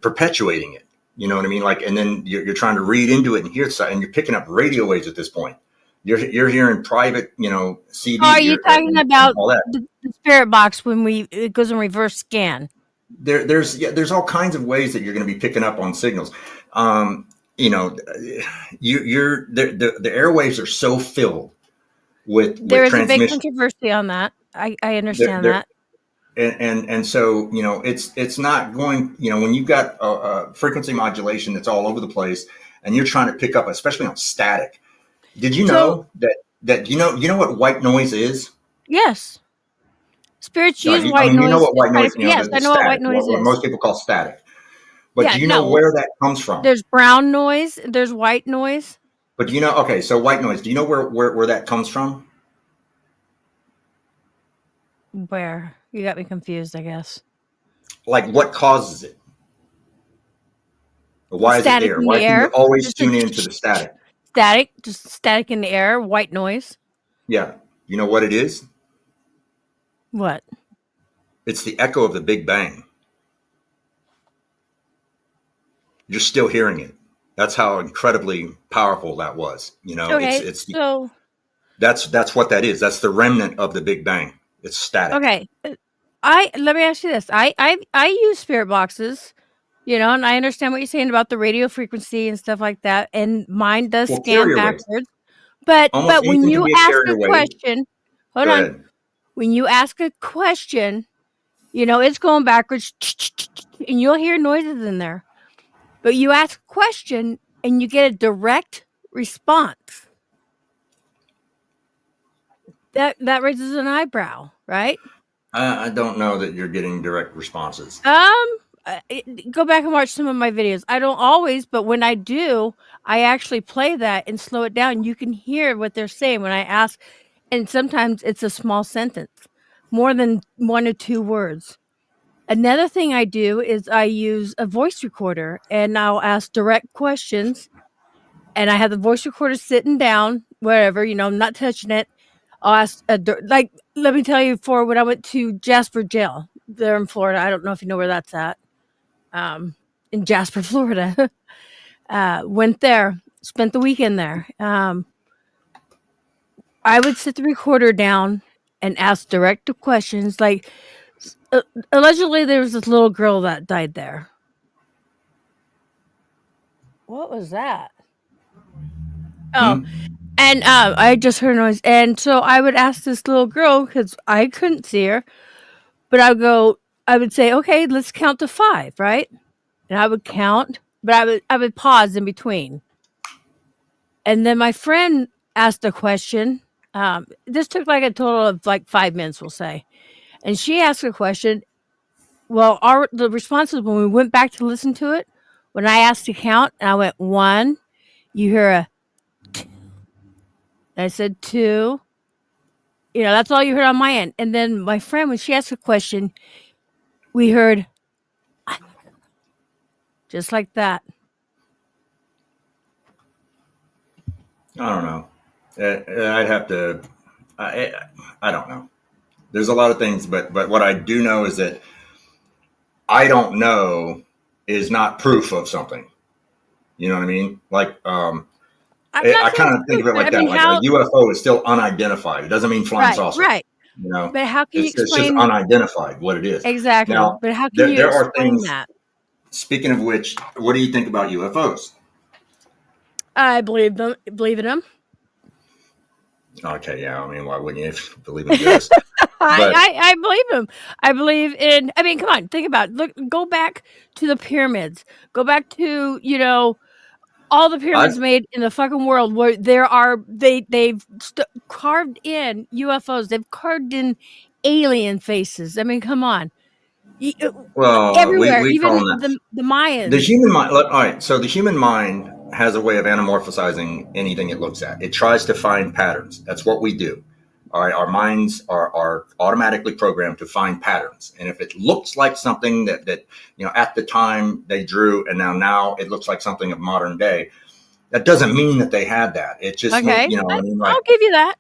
perpetuating it. You know what I mean? Like, and then you're trying to read into it and hear it, and you're picking up radio waves at this point. You're hearing private, CD. Are you talking about the spirit box when it goes in reverse scan? There's all kinds of ways that you're going to be picking up on signals. The airwaves are so filled with there is a transmission. big controversy on that. I understand that. And so it's not going. When you've got a frequency modulation that's all over the place, and you're trying to pick up, especially on static. Did you know that you know what white noise is? Yes. Spirits use white noise. You know what white noise is? Yes, I know what white noise is. What most people call static. But do you know where that comes from? There's brown noise. There's white noise. But okay, so white noise. Do you know where that comes from? Where? You got me confused, I guess. Like what causes it? Why is it there? Why can you always tune into the static? Static, just static in the air, white noise. Yeah. You know what it is? What? It's the echo of the Big Bang. You're still hearing it. That's how incredibly powerful that was. Okay, so that's what that is. That's the remnant of the Big Bang. It's static. Okay. Let me ask you this. I use spirit boxes, and I understand what you're saying about the radio frequency and stuff like that. And mine does scan backwards. But when you ask a question, hold on. When you ask a question, it's going backwards, and you'll hear noises in there. But you ask a question and you get a direct response. That raises an eyebrow, right? I don't know that you're getting direct responses. Go back and watch some of my videos. I don't always, but when I do, I actually play that and slow it down. You can hear what they're saying when I ask. And sometimes it's a small sentence, more than 1 or 2 words. Another thing I do is I use a voice recorder, and I'll ask direct questions, and I have the voice recorder sitting down, wherever, I'm not touching it. I'll ask, like, let me tell you, for when I went to Jasper Jail, there in Florida, I don't know if you know where that's at, in Jasper, Florida. Went there, spent the weekend there. I would sit the recorder down and ask direct questions. Like, allegedly, there was this little girl that died there. What was that? Oh, and I just heard a noise. And so I would ask this little girl, because I couldn't see her, but I would say, okay, let's count to 5, right? And I would count, but I would pause in between. And then my friend asked a question. This took like a total of like 5 minutes, we'll say. And she asked a question. Well, the responses, when we went back to listen to it, when I asked to count, and I went 1, you hear a 2. And I said 2. That's all you heard on my end. And then my friend, when she asked a question, we heard just like that. I don't know. I'd have to. I don't know. There's a lot of things, but what I do know is that I don't know is not proof of something. You know what I mean? Like, I kind of think of it like that. Like a UFO is still unidentified. It doesn't mean flying saucer. Right. But how can you explain? It's just unidentified what it is. Exactly. Now, but how can you there explain are things, that? Speaking of which, what do you think about UFOs? I believe in them. Okay, yeah. I mean, why wouldn't you believe in this? I believe him. I believe in. I mean, come on, think about it. Look, go back to the pyramids. Go back to all the pyramids made in the fucking world, where they've carved in UFOs. They've carved in alien faces. I mean, come on. Well, everywhere, we even call that the Mayans. The human mind. All right, so the human mind has a way of anamorphizing anything it looks at. It tries to find patterns. That's what we do. All right, our minds are automatically programmed to find patterns, and if it looks like something that at the time they drew, and now it looks like something of modern day, that doesn't mean that they had that. It just okay. I mean, like, I'll give you that.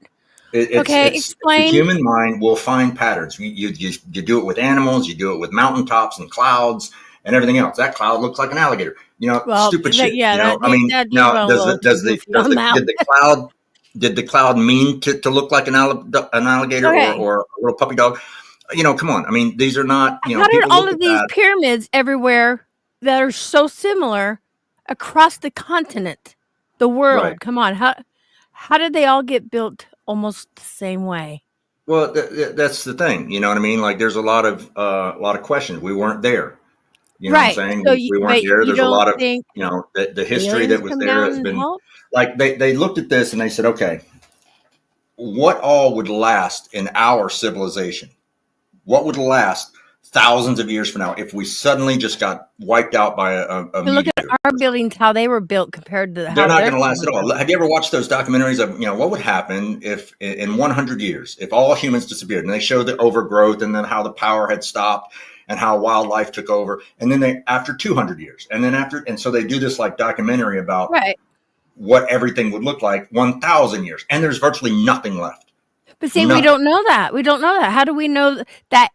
Explain. The human mind will find patterns. You do it with animals. You do it with mountaintops and clouds and everything else. That cloud looks like an alligator. Stupid shit. Yeah, did the cloud mean to look like an alligator or a little puppy dog? Come on. I mean, these are not. How did all of these pyramids everywhere that are so similar across the continent, the world? Right. Come on, how did they all get built almost the same way? Well, that's the thing. You know what I mean? Like, there's a lot of questions. We weren't there. You know what I'm saying? So we weren't there. There's a lot of the history that was there has been like they looked at this and they said, okay, what all would last in our civilization? What would last thousands of years from now if we suddenly just got wiped out by a meteor? Look at our buildings, how they were built compared to how they're not going to last at all. Have you ever watched those documentaries of what would happen if in 100 years if all humans disappeared? And they show the overgrowth and then how the power had stopped and how wildlife took over. And then after 200 years and so they do this like documentary about what everything would look like 1,000 years, and there's virtually nothing left. But see, we don't know that. We don't know that. How do we know that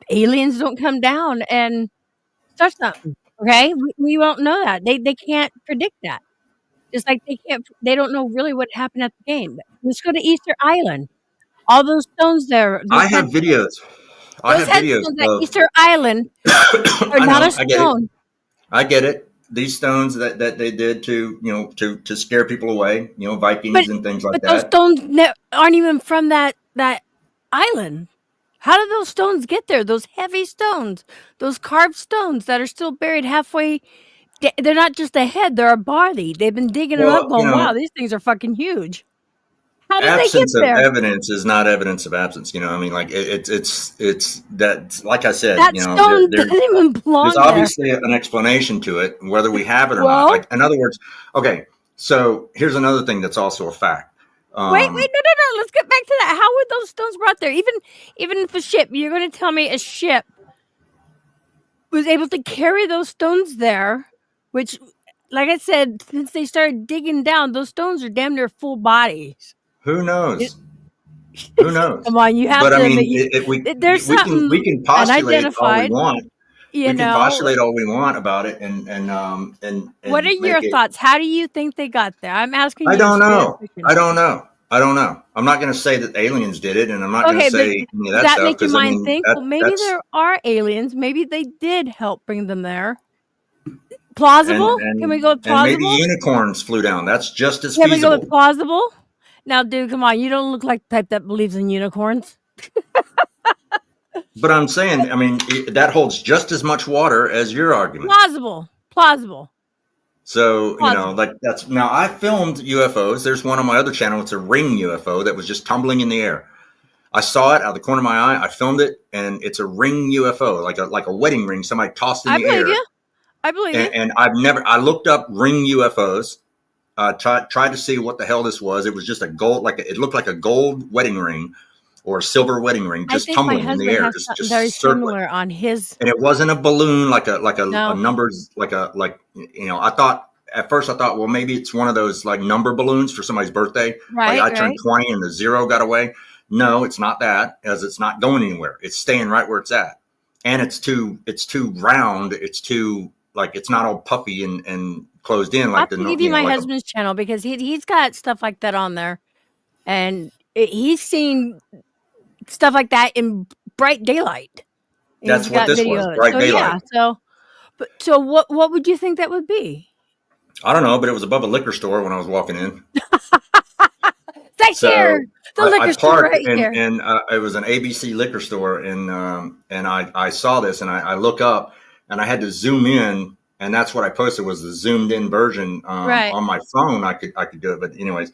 aliens don't come down and start something? Okay, we won't know that. They can't predict that. Just like they don't know really what happened at the game. Let's go to Easter Island. All those stones there. I have videos. At Easter Island are not a stone. I get it. These stones that they did to scare people away, Vikings and things like that. But those stones aren't even from that island. How did those stones get there? Those heavy stones, those carved stones that are still buried halfway. They're not just a head; they're a body. They've been digging them up. Going, wow, these things are fucking huge. How did they get there? Absence of evidence is not evidence of absence. I mean, like it's that. Like I said, that stone doesn't even belong there's obviously an explanation to it, whether we have it or not. Like, in other words, okay. So here's another thing that's also a fact. Wait, no. let's get back to that. How were those stones brought there? Even if a ship, you're going to tell me a ship was able to carry those stones there, which, like I said, since they started digging down, those stones are damn near full bodies. Who knows? Who knows? Come on, you have but to I mean, admit, there's something we can postulate all we unidentified. want. You We know, can postulate all we want about it, and what are your thoughts? How do you think they got there? I'm asking you. I don't know. I don't know. I'm not going to say that aliens did it, and I'm not going to say any of that that stuff. make your mind think? Well, maybe there are aliens. Maybe they did help bring them there. Plausible? Can we go with plausible? And maybe unicorns flew down. That's just as Can feasible. we go with plausible? Now, dude, come on. You don't look like the type that believes in unicorns. But I'm saying, I mean, that holds just as much water as your argument. Plausible. So, you know, like that's now I filmed UFOs. There's one on my other channel. It's a ring UFO that was just tumbling in the air. I saw it out of the corner of my eye. I filmed it, and it's a ring UFO, like a wedding ring somebody tossed in the air. I believe you. And I looked up ring UFOs, tried to see what the hell this was. It was just a gold, it looked like a gold wedding ring or a silver wedding ring, just tumbling in the air, just very circling. similar on his. And it wasn't a balloon, like a numbers, I thought at first, well, maybe it's one of those like number balloons for somebody's birthday. Right. Like I turned 20 and the 0 got away. No, it's not that, as it's not going anywhere. It's staying right where it's at. And it's too round. It's too, it's not all puffy and closed in like I'll give you my husband's channel, because he's got stuff like that on there, and he's seen stuff like that in bright daylight. That's what this was, bright daylight. Yeah, so what would you think that would be? I don't know, but it was above a liquor store when I was walking in. Here, the liquor store right here. And it was an ABC liquor store, and I saw this, and I look up, and I had to zoom in, and that's what I posted was the zoomed in version on my phone. I could do it, but anyways.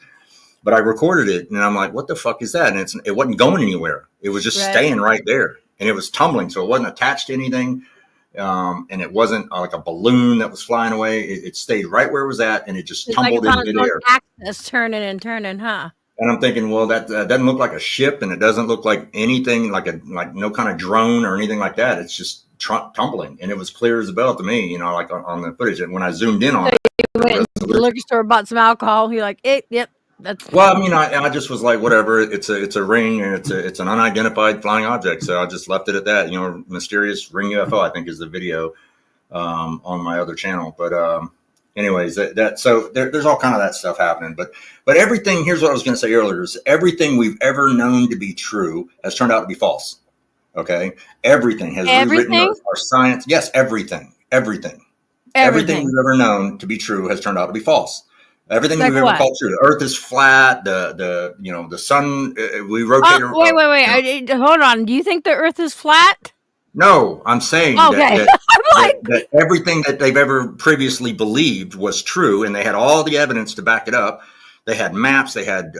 But I recorded it, and I'm like, what the fuck is that? And it wasn't going anywhere. It was just staying right there. And it was tumbling, so it wasn't attached to anything. And it wasn't like a balloon that was flying away. It stayed right where it was at, and it just tumbled in midair. Axis turning and turning, huh? And I'm thinking, well, that doesn't look like a ship, and it doesn't look like anything, like no kind of drone or anything like that. It's just tumbling, and it was clear as a bell to me, like on the footage. And when I zoomed in on it, you went to the liquor store, bought some alcohol. You're like, yep. Well, I mean, I just was like, whatever. It's a ring, and it's an unidentified flying object. So I just left it at that. Mysterious ring UFO, I think, is the video on my other channel. But anyways, so there's all kind of that stuff happening. But everything. Here's what I was going to say earlier: is everything we've ever known to be true has turned out to be false. Okay, everything has rewritten our science. Yes, everything we've ever known to be true has turned out to be false. Everything we've ever called true. The Earth is flat. The sun. We rotate. Wait. Hold on. Do you think the Earth is flat? No, I'm saying that everything that they've ever previously believed was true, and they had all the evidence to back it up. They had maps. They had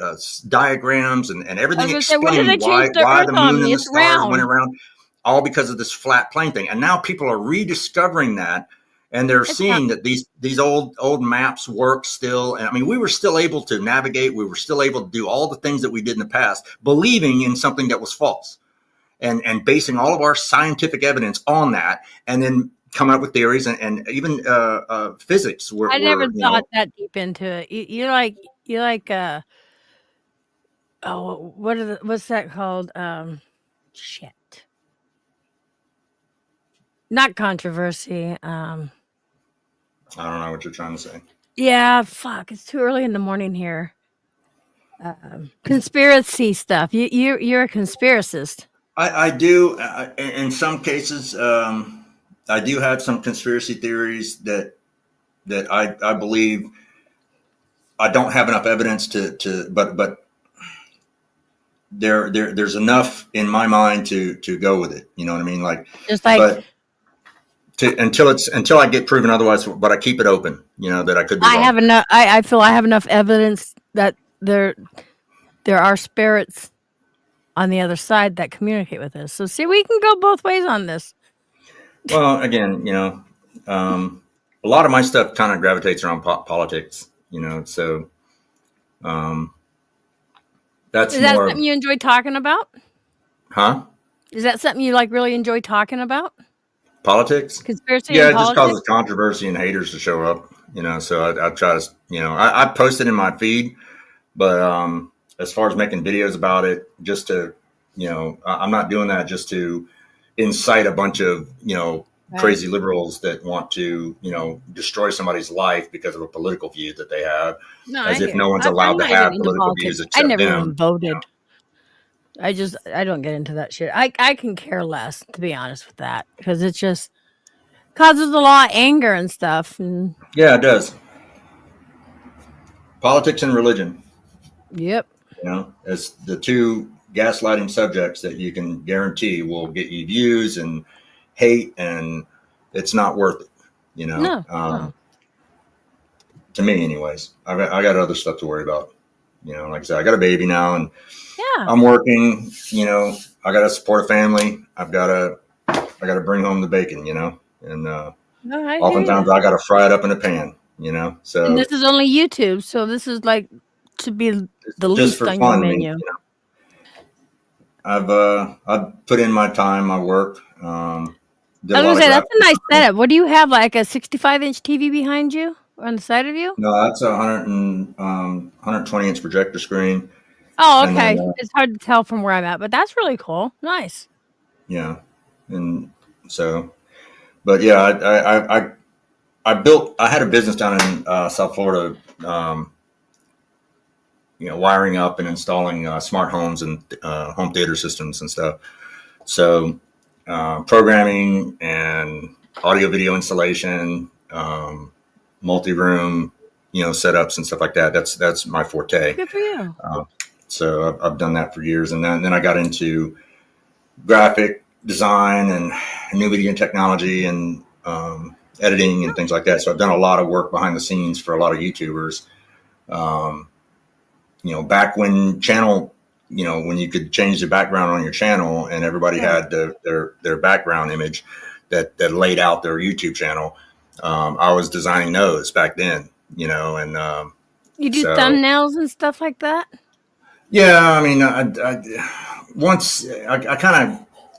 diagrams, and everything explaining why the moon and the stars went around. All because of this flat plane thing. And now people are rediscovering that. And they're seeing that these old maps work still. And I mean, we were still able to navigate. We were still able to do all the things that we did in the past, believing in something that was false, and basing all of our scientific evidence on that, and then come up with theories and even physics. I never thought that deep into it. You like what's that called? Shit. Not controversy. I don't know what you're trying to say. Yeah, fuck. It's too early in the morning here. Conspiracy stuff. You're a conspiracist. I do. In some cases, I do have some conspiracy theories that I believe. I don't have enough evidence but there's enough in my mind to go with it. You know what I mean? Until I get proven otherwise, but I keep it open. That I could be wrong. have enough. I feel I have enough evidence that there are spirits on the other side that communicate with us. So see, we can go both ways on this. Well, again, a lot of my stuff kind of gravitates around politics. So that's that's Is that more. something you enjoy talking about? Huh? Is that something you like really enjoy talking about? Politics? Conspiracy Yeah, and it just politics? causes controversy and haters to show up. So I try to, I post it in my feed, but as far as making videos about it, just to, I'm not doing that just to incite a bunch of, crazy liberals that want to, destroy somebody's life because of a political view that they have, No, as I if hear no you. one's I'm allowed to not even have into political views politics. I except never them. even voted. I don't get into that shit. I can care less, to be honest with that, because it just causes a lot of anger and stuff. And Yeah, it does. Politics and religion, yep. as the two gaslighting subjects that you can guarantee will get you views and hate, and it's not worth it. No. No. To me, anyways. I got other stuff to worry about. Like I said, I got a baby now, and Yeah. I'm working. I got to support a family. I got to bring home the bacon. And No, I hear oftentimes you. I got to fry it up in a pan. So And this is only YouTube, so this is like to be the just least for on your fun. menu. I've put in my time, my work. Did I a was lot gonna of say that's graphic a nice design. setup. What do you have? Like a 65-inch TV behind you or on the side of you? No, that's a 120-inch projector screen, Oh, and then okay. It's hard to tell from where I'm at, but that's really cool. Nice. yeah, and so, but yeah, I had a business down in South Florida, wiring up and installing smart homes and home theater systems and stuff. So, programming and audio video installation, multi-room, setups and stuff like that. That's my forte. Good for you. So I've done that for years, and then I got into graphic design and new media technology and editing and things like that. So I've done a lot of work behind the scenes for a lot of YouTubers. Um, back when when you could change the background on your channel and everybody Right. had their background image that laid out their YouTube channel. I was designing those back then, and You do so thumbnails and stuff like that? yeah, I mean, once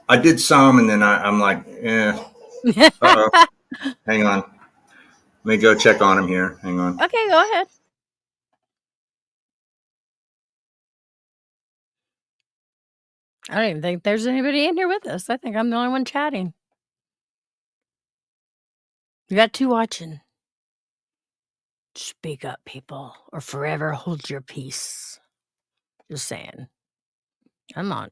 I did some, and then I'm like, uh-oh, hang on, let me go check on him here. Hang on. Okay, go ahead. I don't even think there's anybody in here with us. I think I'm the only one chatting. You got two watching. Speak up, people, or forever hold your peace. Just saying. I'm on.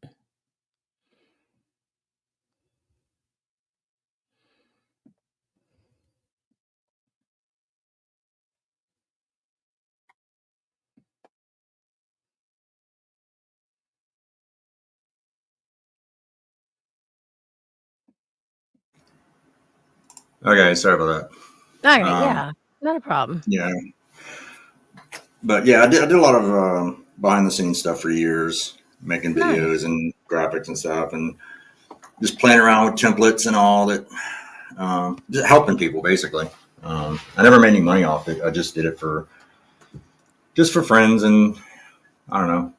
Okay, sorry about that. Okay, yeah, not a problem. Yeah, but yeah, I did a lot of behind the scenes stuff for years, making Nice. videos and graphics and stuff, and just playing around with templates and all that, just helping people basically. I never made any money off it. I just did it for friends, and I don't know,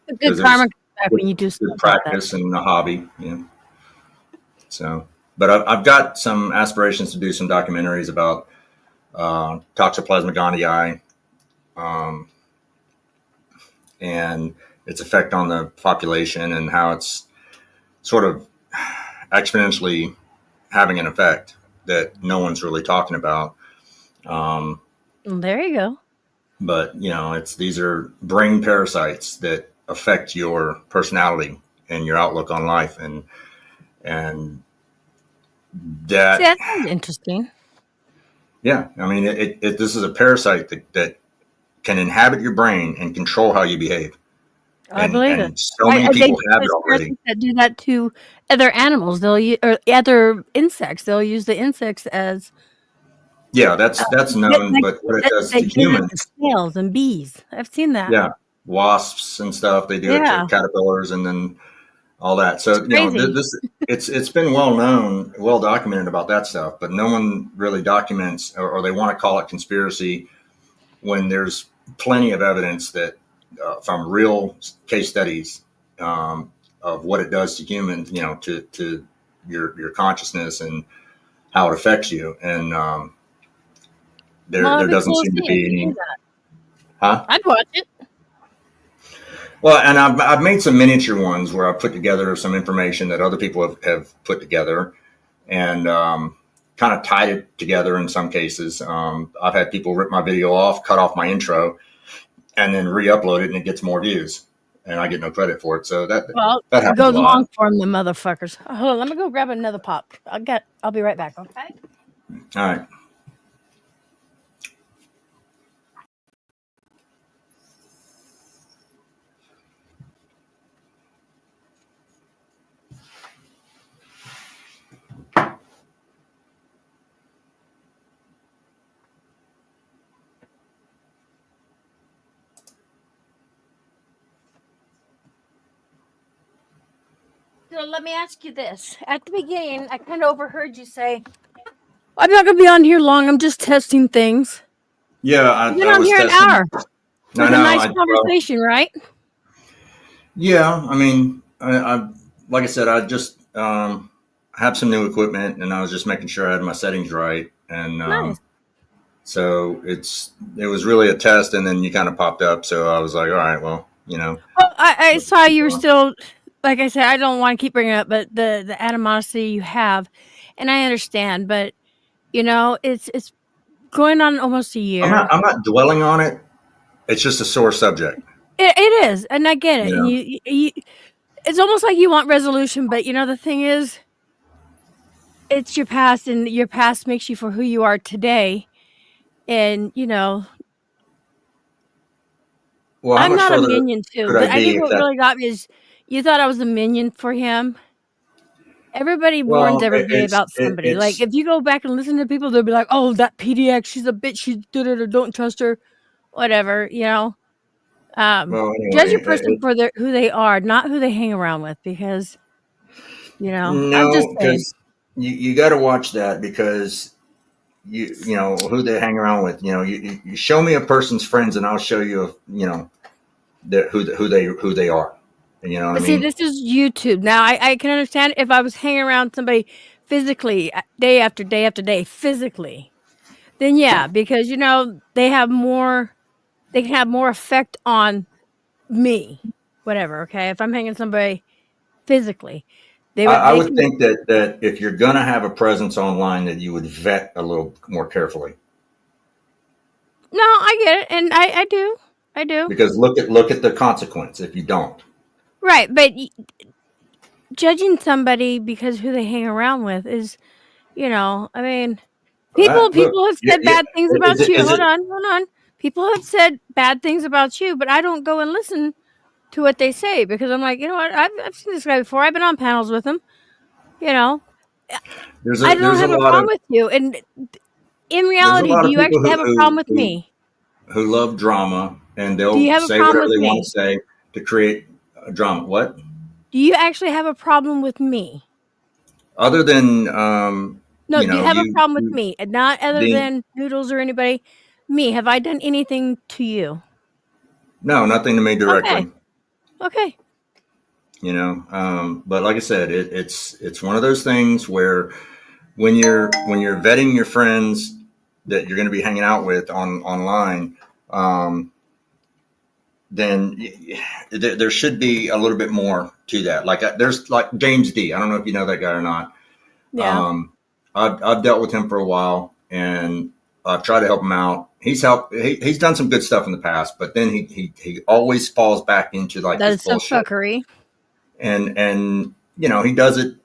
Good because it karma was comes back when you do good stuff like that. practice and a hobby. So, but I've got some aspirations to do some documentaries about Toxoplasma gondii, and its effect on the population and how it's sort of exponentially having an effect that no one's really talking about. Well, there you go. But these are brain parasites that affect your personality and your outlook on life, and that. See, that sounds interesting. Yeah, I mean, this is a parasite that can inhabit your brain and control how you behave. I believe it. And so many people have it already. Parasites that do that to other animals. They'll use, or other insects. They'll use the insects as Yeah, that's known, but what it does they to do that humans, to snails and bees. I've seen that. yeah, wasps and stuff, they do it Yeah, to caterpillars and then all that. So it's crazy. it's been well known, well documented about that stuff, but no one really documents, or they want to call it conspiracy when there's plenty of evidence that from real case studies of what it does to humans, to your consciousness and how it affects you. And there doesn't cool seem to be any. Huh? I'd watch it. Well, and I've made some miniature ones where I put together some information that other people have put together, and kind of tied it together in some cases. I've had people rip my video off, cut off my intro, and then re-upload it, and it gets more views, and I get no credit for it. So that happens goes a lot. long for them, the motherfuckers. Hold on, let me go grab another pop. I'll be right back. Okay. All right. So let me ask you this. At the beginning, I kind of overheard you say, I'm not going to be on here long. I'm just testing things. Yeah, I You've been on was here testing. an hour. It was a nice conversation, right? Yeah, I mean, I like I said, I just have some new equipment, and I was just making sure I had my settings right, and Nice. so it was really a test, and then you kind of popped up, so I was like, all right, well, Well, I saw you were still, like I said, I don't want to keep bringing it up, but the animosity you have, and I understand, but it's going on almost a year. I'm not dwelling on it. It's just a sore subject. It is, and I get it. And you, it's almost like you want resolution, but the thing is, it's your past, and your past makes you for who you are today. And well, I'm not a minion too. could I I think be what really got me is you thought I was a minion for him. Everybody warns everybody about somebody. Like if you go back and listen to people, they'll be like, "Oh, that PDX, she's a bitch. She did it, or don't trust her." Whatever, well, anyway, judge a person for who they are, not who they hang around with, because I'm just saying. because you got to watch that, because you know who they hang around with. You show me a person's friends, and I'll show you who they are. You know what I mean? See, this is YouTube. Now, I can understand if I was hanging around somebody physically, day after day after day, physically, then yeah, because they have more. They can have more effect on me, whatever. Okay, if I'm hanging somebody physically, I would think that if you're gonna have a presence online, that you would vet a little more carefully. No, I get it, and I do. Because look at the consequence if you don't. Right, but judging somebody because who they hang around with is, I mean, people have said bad things about you. Hold on. People have said bad things about you, but I don't go and listen to what they say, because I'm like, you know what? I've seen this guy before. I've been on panels with him. I don't have a problem with you. And in reality, do you actually have a problem with me? Who love drama, and they'll say whatever they want to say to create a drama. What? Do you actually have a problem with me? Other than no, do you have a problem with me, and not other than Noodles or anybody? Me, have I done anything to you? No, nothing to me directly. Okay. But like I said, it's one of those things where when you're vetting your friends that you're going to be hanging out with online, then there should be a little bit more to that. Like there's like James D. I don't know if you know that guy or not. Yeah. I've dealt with him for a while, and I've tried to help him out. He's done some good stuff in the past, but then he always falls back into like this bullshit. Fuckery. And he does it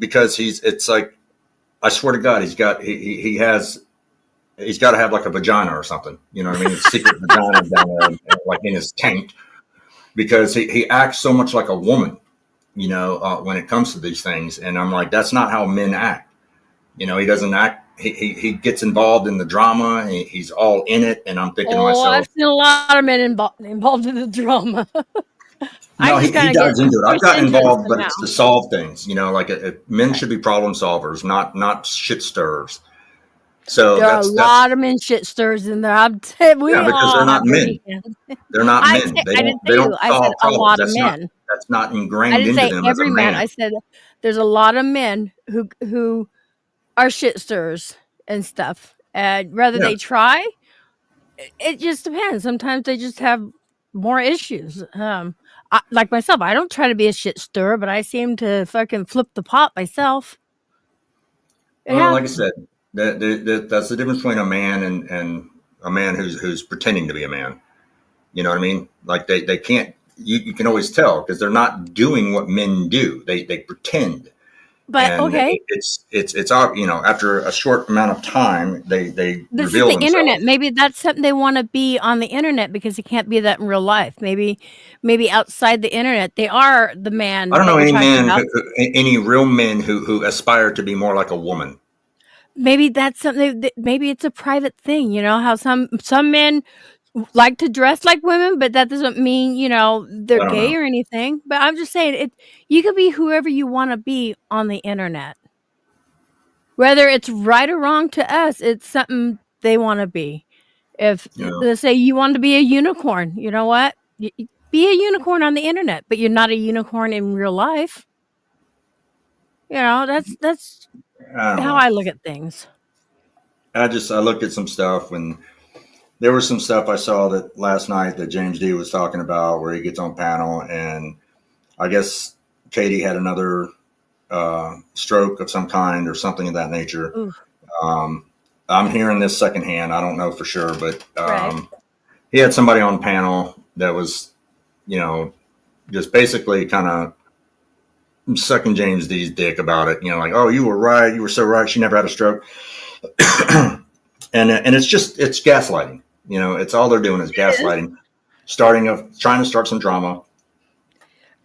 because it's like, I swear to God, he's got to have like a vagina or something. You know what I mean? A secret vagina down there, like in his tank, because he acts so much like a woman, when it comes to these things. And I'm like, that's not how men act. He doesn't act. He gets involved in the drama. He's all in it. And I'm thinking to myself, I've seen a lot of men involved in the drama. No, he dives into it. I've gotten involved, but it's to solve things. Men should be problem solvers, not shit stirrers. So there are a lot of men shit stirs in there. We because they're all not have men. dirty hands. They're not men. I didn't They say you. don't I said solve a problems. lot of men. That's not I ingrained didn't into say them as a every man. man. I said there's a lot of men who are shit stirrers and stuff. And whether Yeah. they try, it just depends. Sometimes they just have more issues. Like myself, I don't try to be a shit stirrer, but I seem to fucking flip the pot myself. Well, like I said, that's the difference between a man and a man who's pretending to be a man. You know what I mean? Like they can't. You can always tell because they're not doing what men do. They pretend. But And okay, it's after a short amount of time they this is reveal the internet. themselves. Maybe that's something they want to be on the internet because they can't be that in real life. Maybe outside the internet they are the I man don't that know you're any talking men about. any real men who aspire to be more like a woman. Maybe that's something. Maybe it's a private thing. You know how some men like to dress like women, but that doesn't mean they're I don't gay know. or anything. But I'm just saying it. You can be whoever you want to be on the internet. Whether it's right or wrong to us, it's something they want to be. If Yeah. let's say you want to be a unicorn, you know what? Be a unicorn on the internet, but you're not a unicorn in real life. That's I don't how know. I look at things. I looked at some stuff when there was some stuff I saw that last night that James D was talking about where he gets on panel and I guess Katie had another stroke of some kind or something of that nature. Ooh, Um, I'm hearing this secondhand. I don't know for sure, but right. he had somebody on panel that was, just basically kind of sucking James D's dick about it. Like, oh, you were right. You were so right. She never had a stroke. and it's gaslighting. It's all they're doing is gaslighting, trying to start some drama.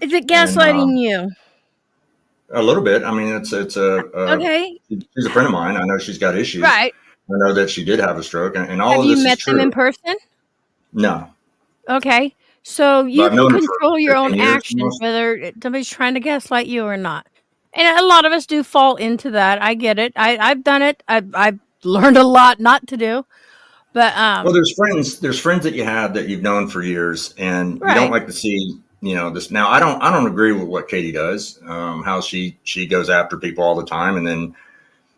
Is it And gaslighting you? a little bit. I mean, Okay, she's a friend of mine. I know she's got issues. right. I know that she did have a stroke, and all Have of you this is met them in true. person? No, Okay. So but you I've can known her for control your own 15 years actions, almost. whether somebody's trying to gaslight you or not. And a lot of us do fall into that. I get it. I've done it. I've learned a lot not to do. But Well, there's friends that you have that you've known for years, and you don't right. like to see, this. Now, I don't agree with what Katie does, how she goes after people all the time, and then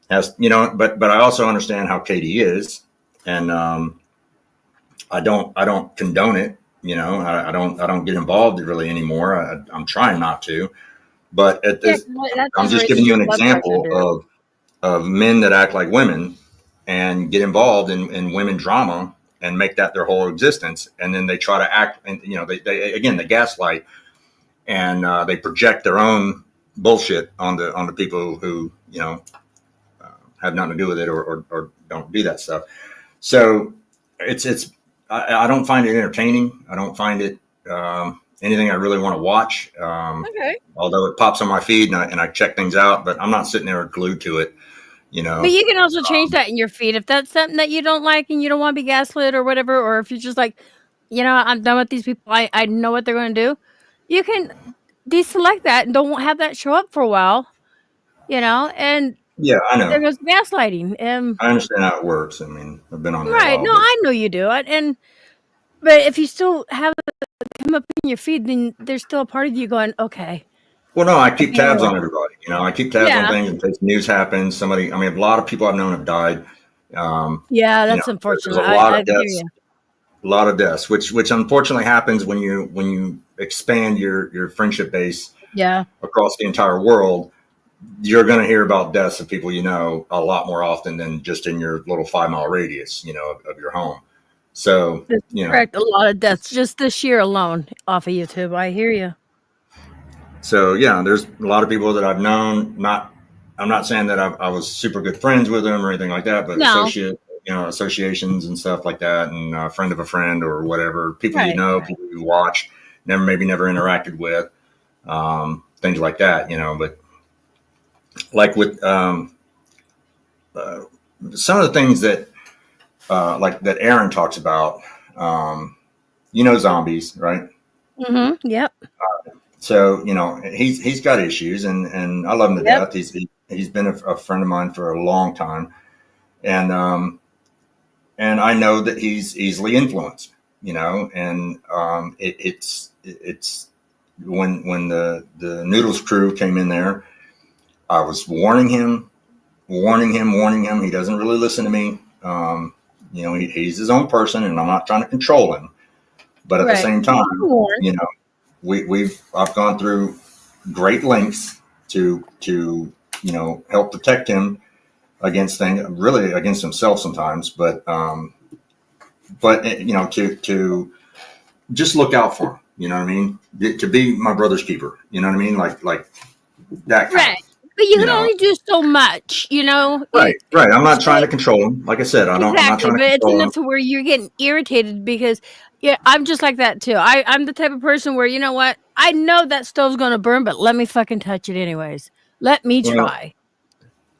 but I also understand how Katie is, and I don't condone it. I don't get involved really anymore. I'm trying not to, but Yeah, that I'm does just raise giving you your an blood pressure, example dude. of men that act like women and get involved in women drama and make that their whole existence, and then they try to act, and they gaslight and they project their own bullshit on the people who have nothing to do with it or don't do that stuff. So it's I don't find it entertaining. I don't find it anything I really want to watch. Okay. Although it pops on my feed and I check things out, but I'm not sitting there glued to it. But you can also change that in your feed if that's something that you don't like and you don't want to be gaslit or whatever, or if you're just like, I'm done with these people. I know what they're going to do. You can deselect that and don't have that show up for a while, and Yeah, I there know. goes gaslighting. I understand how it works. I mean, I've been on there a Right. while, No, but I know you do it. But if you still have it come up in your feed, then there's still a part of you going, okay. well, no, I keep tabs Anyway. on everybody. I keep tabs on Yeah. things in case news happens. Somebody, I mean, a lot of people I've known have died. Yeah, that's There's unfortunate. a lot I of hear deaths, you. a lot of deaths, which unfortunately happens when you expand your friendship base Yeah. across the entire world. You're going to hear about deaths of people a lot more often than just in your little 5 mile radius, of your home. So, That's correct. A lot of deaths just this year alone off of YouTube. I hear you. so yeah, there's a lot of people that I've known. I'm not saying that I was super good friends with them or anything like that, but No. associations and stuff like that, and a friend of a friend or whatever, people Right. people you watch, never interacted with, things like that, But like with some of the things that like that Aaron talks about, zombies, right? Mm-hmm. Yep. So he's got issues, and I love him to Yep. death. He's been a friend of mine for a long time, and I know that he's easily influenced, and it's when the Noodles crew came in there, I was warning him. He doesn't really listen to me. He's his own person, and I'm not trying to control him. But at the same time, I've gone through great lengths to help protect him against things, really against himself sometimes. But to just look out for him. You know what I mean? To be my brother's keeper. You know what I mean? Like that. Right. But you can only do so much, Right. I'm not trying to control him. Like I said, I'm not trying to control him. But it's enough to where you're getting irritated because, I'm just like that too. I'm the type of person where, you know what? I know that stove's going to burn, but let me fucking touch it anyways. Let me try.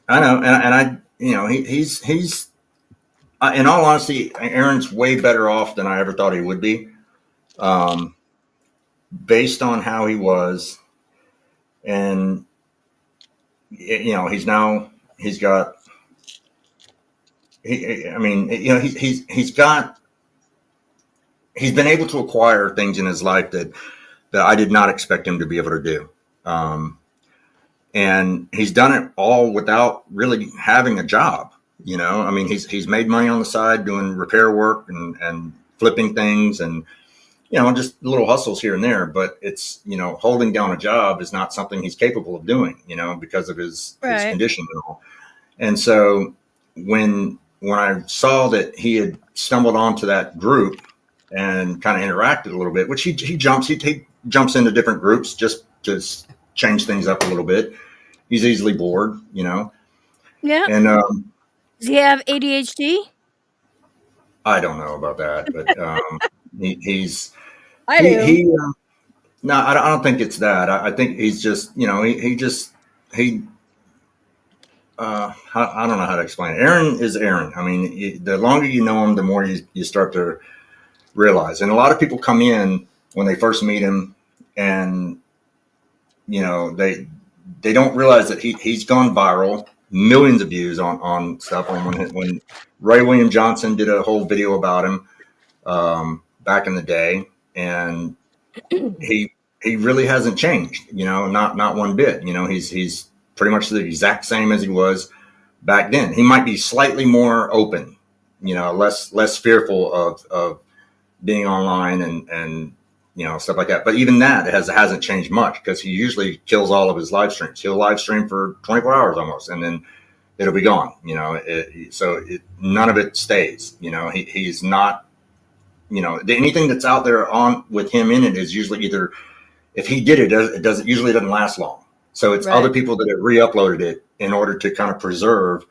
I know. And I, he's in all honesty, Aaron's way better off than I ever thought he would be. Based on how he was. And, he's got, he's been able to acquire things in his life that I did not expect him to be able to do. And he's done it all without really having a job. He's made money on the side doing repair work and flipping things and, just little hustles here and there. But it's, holding down a job is not something he's capable of doing, because of his condition and all. And so when I saw that he had stumbled onto that group and kind of interacted a little bit, which he jumps into different groups just to change things up a little bit. He's easily bored, Yeah. And does he have ADHD? I don't know about that, but he's. I do. No, I don't think it's that. I think he's just, I don't know how to explain it. Aaron is Aaron. The longer you know him, the more you start to realize. And a lot of people come in when they first meet him, and they don't realize that he's gone viral, millions of views on stuff. When Ray William Johnson did a whole video about him back in the day, and he really hasn't changed. Not one bit. He's pretty much the exact same as he was back then. He might be slightly more open, less fearful of being online and stuff like that. But even that hasn't changed much, because he usually kills all of his live streams. He'll live stream for 24 hours almost, and then it'll be gone. None of it stays. He's not. Anything that's out there on with him in it is usually either, if he did it, it doesn't last long. So it's other people that have re-uploaded it in order to kind of preserve,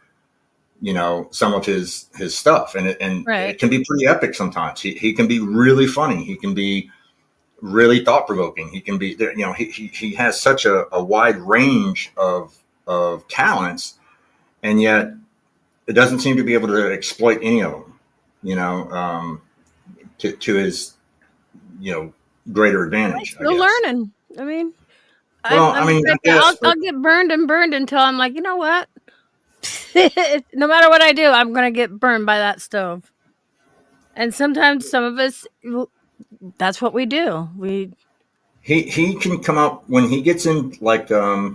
some of his stuff. And it can be pretty epic sometimes. He can be really funny. He can be really thought provoking. He can be, he has such a wide range of talents, and yet it doesn't seem to be able to exploit any of them, to his, greater advantage. Still learning. I'll get burned until I'm like, you know what? No matter what I do, I'm going to get burned by that stove. And sometimes some of us, that's what we do. He can come up when he gets in, like, I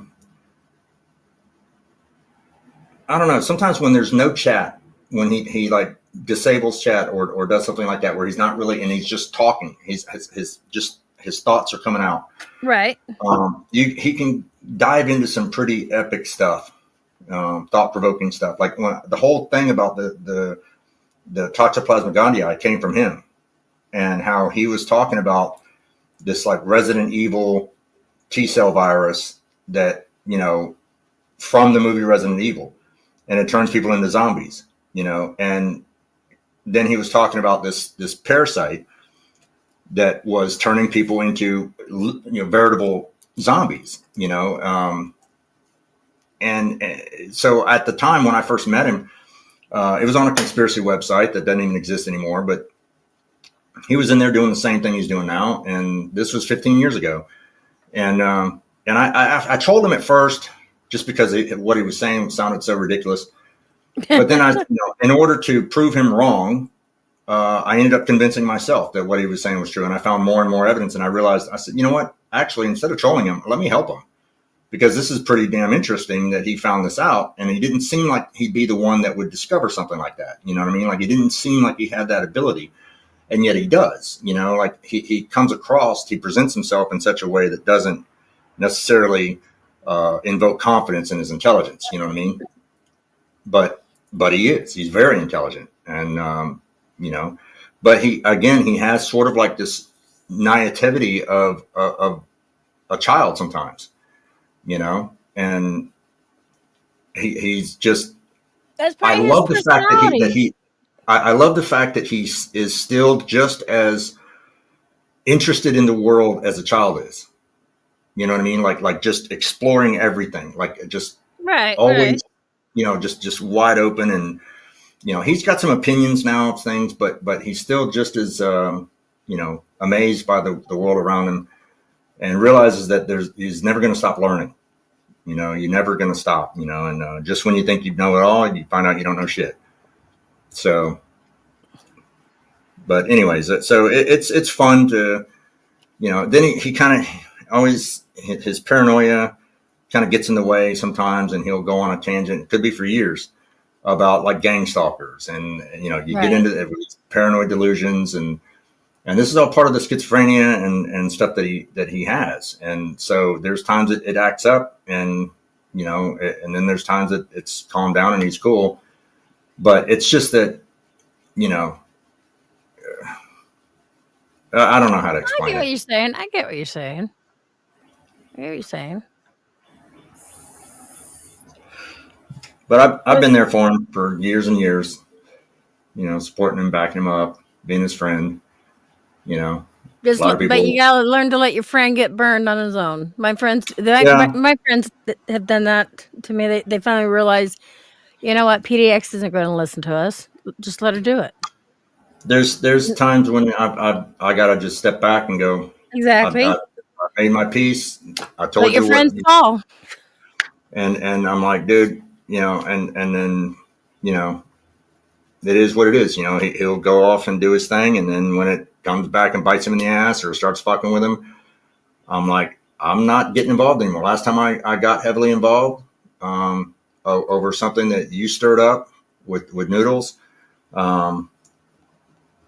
don't know. Sometimes when there's no chat, when he like disables chat or does something like that, where he's not really, and he's just talking, his thoughts are coming out. Right. He can dive into some pretty epic stuff, thought provoking stuff. Like the whole thing about the Toxoplasma gondii came from him, and how he was talking about this like Resident Evil T-cell virus that, from the movie Resident Evil, and it turns people into zombies, and then he was talking about this parasite that was turning people into, veritable zombies, and so at the time when I first met him, it was on a conspiracy website that doesn't even exist anymore, but he was in there doing the same thing he's doing now. And this was 15 years ago. And I told him at first, just because what he was saying sounded so ridiculous. But then in order to prove him wrong, I ended up convincing myself that what he was saying was true. And I found more and more evidence. And I realized, I said, you know what? Actually, instead of trolling him, let me help him, because this is pretty damn interesting that he found this out. And he didn't seem like he'd be the one that would discover something like that. You know what I mean? Like, he didn't seem like he had that ability. And yet he does, like he comes across, he presents himself in such a way that doesn't necessarily invoke confidence in his intelligence. You know what I mean? But he's very intelligent. And, you know, but he has sort of like this naivety of a child sometimes, and he's just, That's I probably his love the fact personality. I love the fact that he is still just as interested in the world as a child is. You know what I mean? Like just exploring everything, like just Right, always, right. just wide open. And he's got some opinions now of things, but he's still just as amazed by the world around him, and realizes that he's never going to stop learning. You're never going to stop. And just when you think you know it all, you find out you don't know shit. So, but anyways, so it's fun to Then he kind of always, his paranoia kind of gets in the way sometimes, and he'll go on a tangent. It could be for years about like gang stalkers, and you get Right. into paranoid delusions, and this is all part of the schizophrenia and stuff that he has. And so there's times it acts up, and and then there's times that it's calmed down and he's cool. But it's just that you know I don't know how to I explain get what it. you're saying. I get what you're saying. I get what you're saying. But I've But been there for him for years and years, supporting him, backing him up, being his friend. A just lot of but people, you gotta learn to let your friend get burned on his own. My friends, yeah. my friends that have done that to me. They finally realized, you know what, PDX isn't going to listen to us. Just let her do it. There's times when I gotta just step back and go. I Exactly. made my peace. I Let told your you what, friends fall. and I'm like, dude, and then you know, it is what it is. He'll go off and do his thing, and then when it comes back and bites him in the ass or starts fucking with him, I'm like, I'm not getting involved anymore. Last time I got heavily involved over something that you stirred up with Noodles. Um,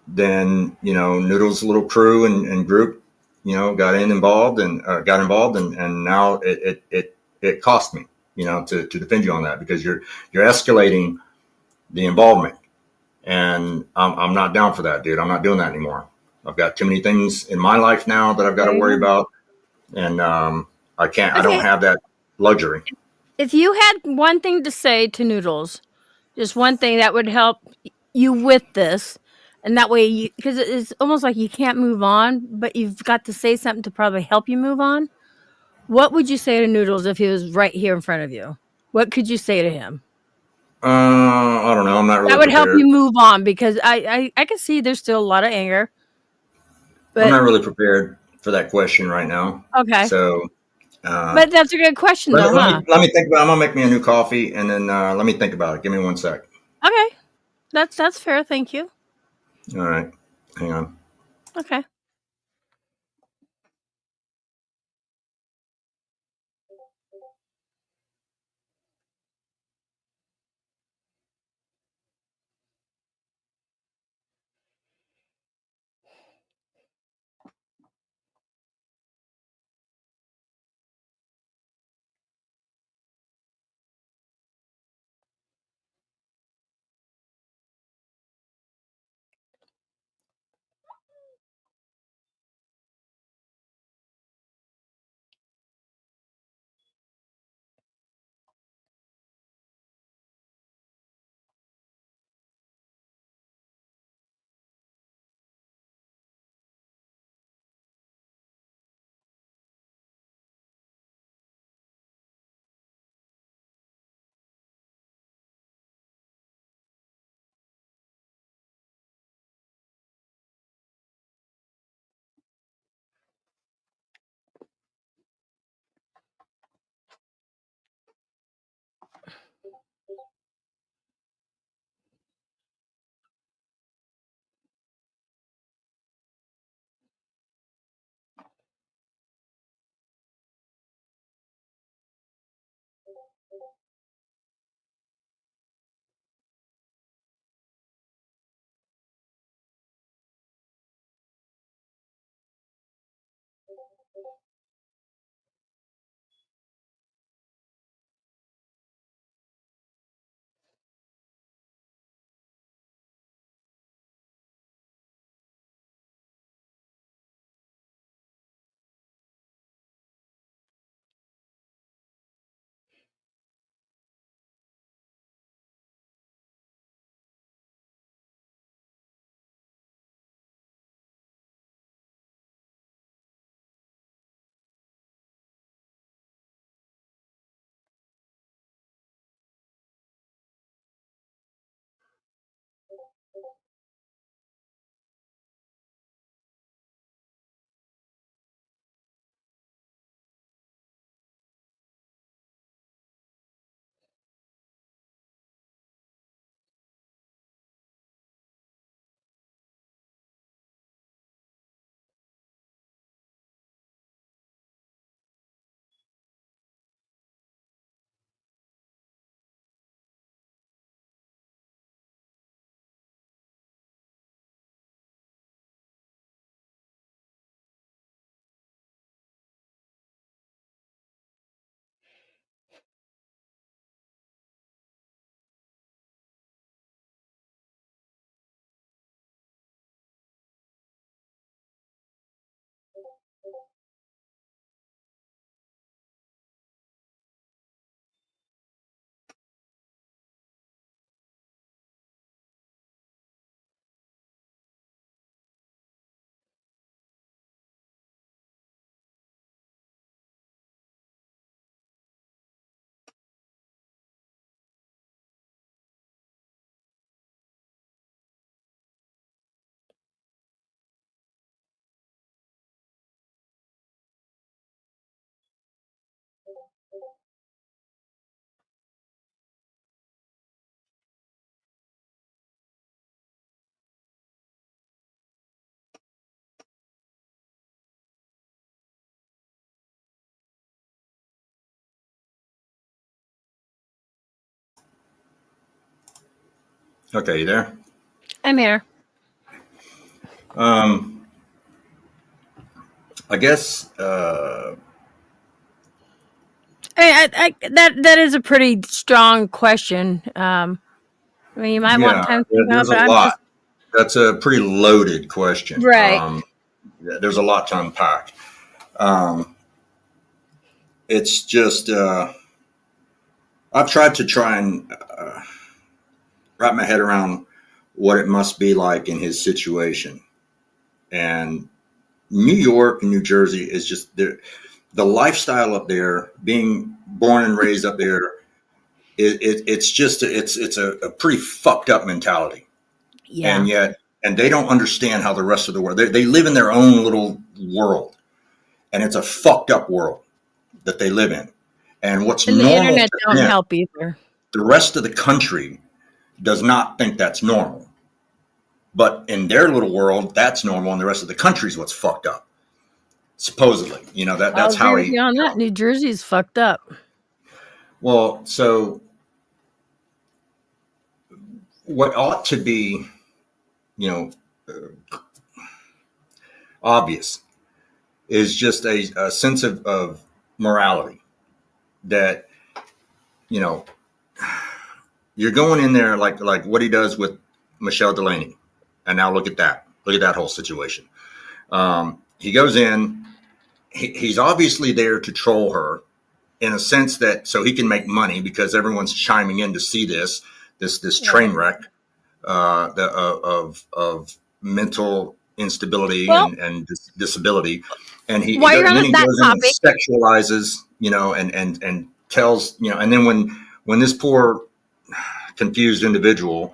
then Noodles' little crew and group, got involved, and now it cost me, to defend you on that, because you're escalating the involvement, and I'm not down for that, dude. I'm not doing that anymore. I've got too many things in my life now that I've got to There you worry go. about, and I don't Okay, have that luxury. if you had one thing to say to Noodles, just one thing that would help you with this, and that way you, because it's almost like you can't move on, but you've got to say something to probably help you move on. What would you say to Noodles if he was right here in front of you? What could you say to him I don't know. I'm not that really would help prepared. you move on? Because I can see there's still a lot of anger, I'm but not really prepared for that question right now. okay. So, uh, But that's a good question, though, huh? let me think about. I'm gonna make me a new coffee, and then let me think about it. Give me 1 sec. Okay, that's fair. Thank you. All right, hang on. Okay. Okay, you there? I'm here. I guess That is a pretty strong question. I mean, you might want time to think about it, there's a but I'm lot. just That's a pretty loaded question. right. There's a lot to unpack. It's just I've tried to try and wrap my head around what it must be like in his situation. And New York and New Jersey is just the lifestyle up there. Being born and raised up there, it's just it's a pretty fucked up mentality. Yeah. And they don't understand how the rest of the world. They live in their own little world, and it's a fucked up world that they live in. And what's And the normal internet to don't them, help either. the rest of the country does not think that's normal. But in their little world, that's normal, and the rest of the country is what's fucked up. Supposedly, I'll that's agree how with he. you on that. New Jersey's fucked up. Well, so what ought to be, you know, obvious is just a sense of morality that, you know, you're going in there like what he does with Michelle Delaney, and now look at that. Look at that whole situation. He goes in. He's obviously there to troll her in a sense that so he can make money because everyone's chiming in to see this train wreck of mental instability Well, and disability, and while you're and then on he that goes in and topic, sexualizes, and tells, and then when this poor confused individual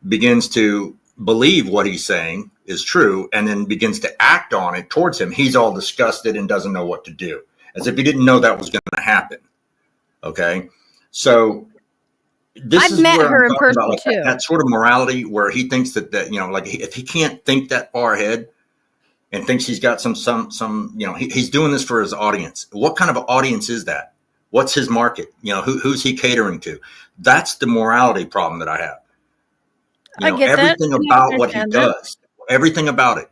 begins to believe what he's saying is true and then begins to act on it towards him, he's all disgusted and doesn't know what to do, as if he didn't know that was going to happen. Okay, so this I've is met where I'm her in talking person about, like too. that sort of morality where he thinks that like if he can't think that far ahead and thinks he's got some he's doing this for his audience. What kind of audience is that? What's his market? Who's he catering to? That's the morality problem that I have. I get that. Everything And I about what he understand that. does, everything about it.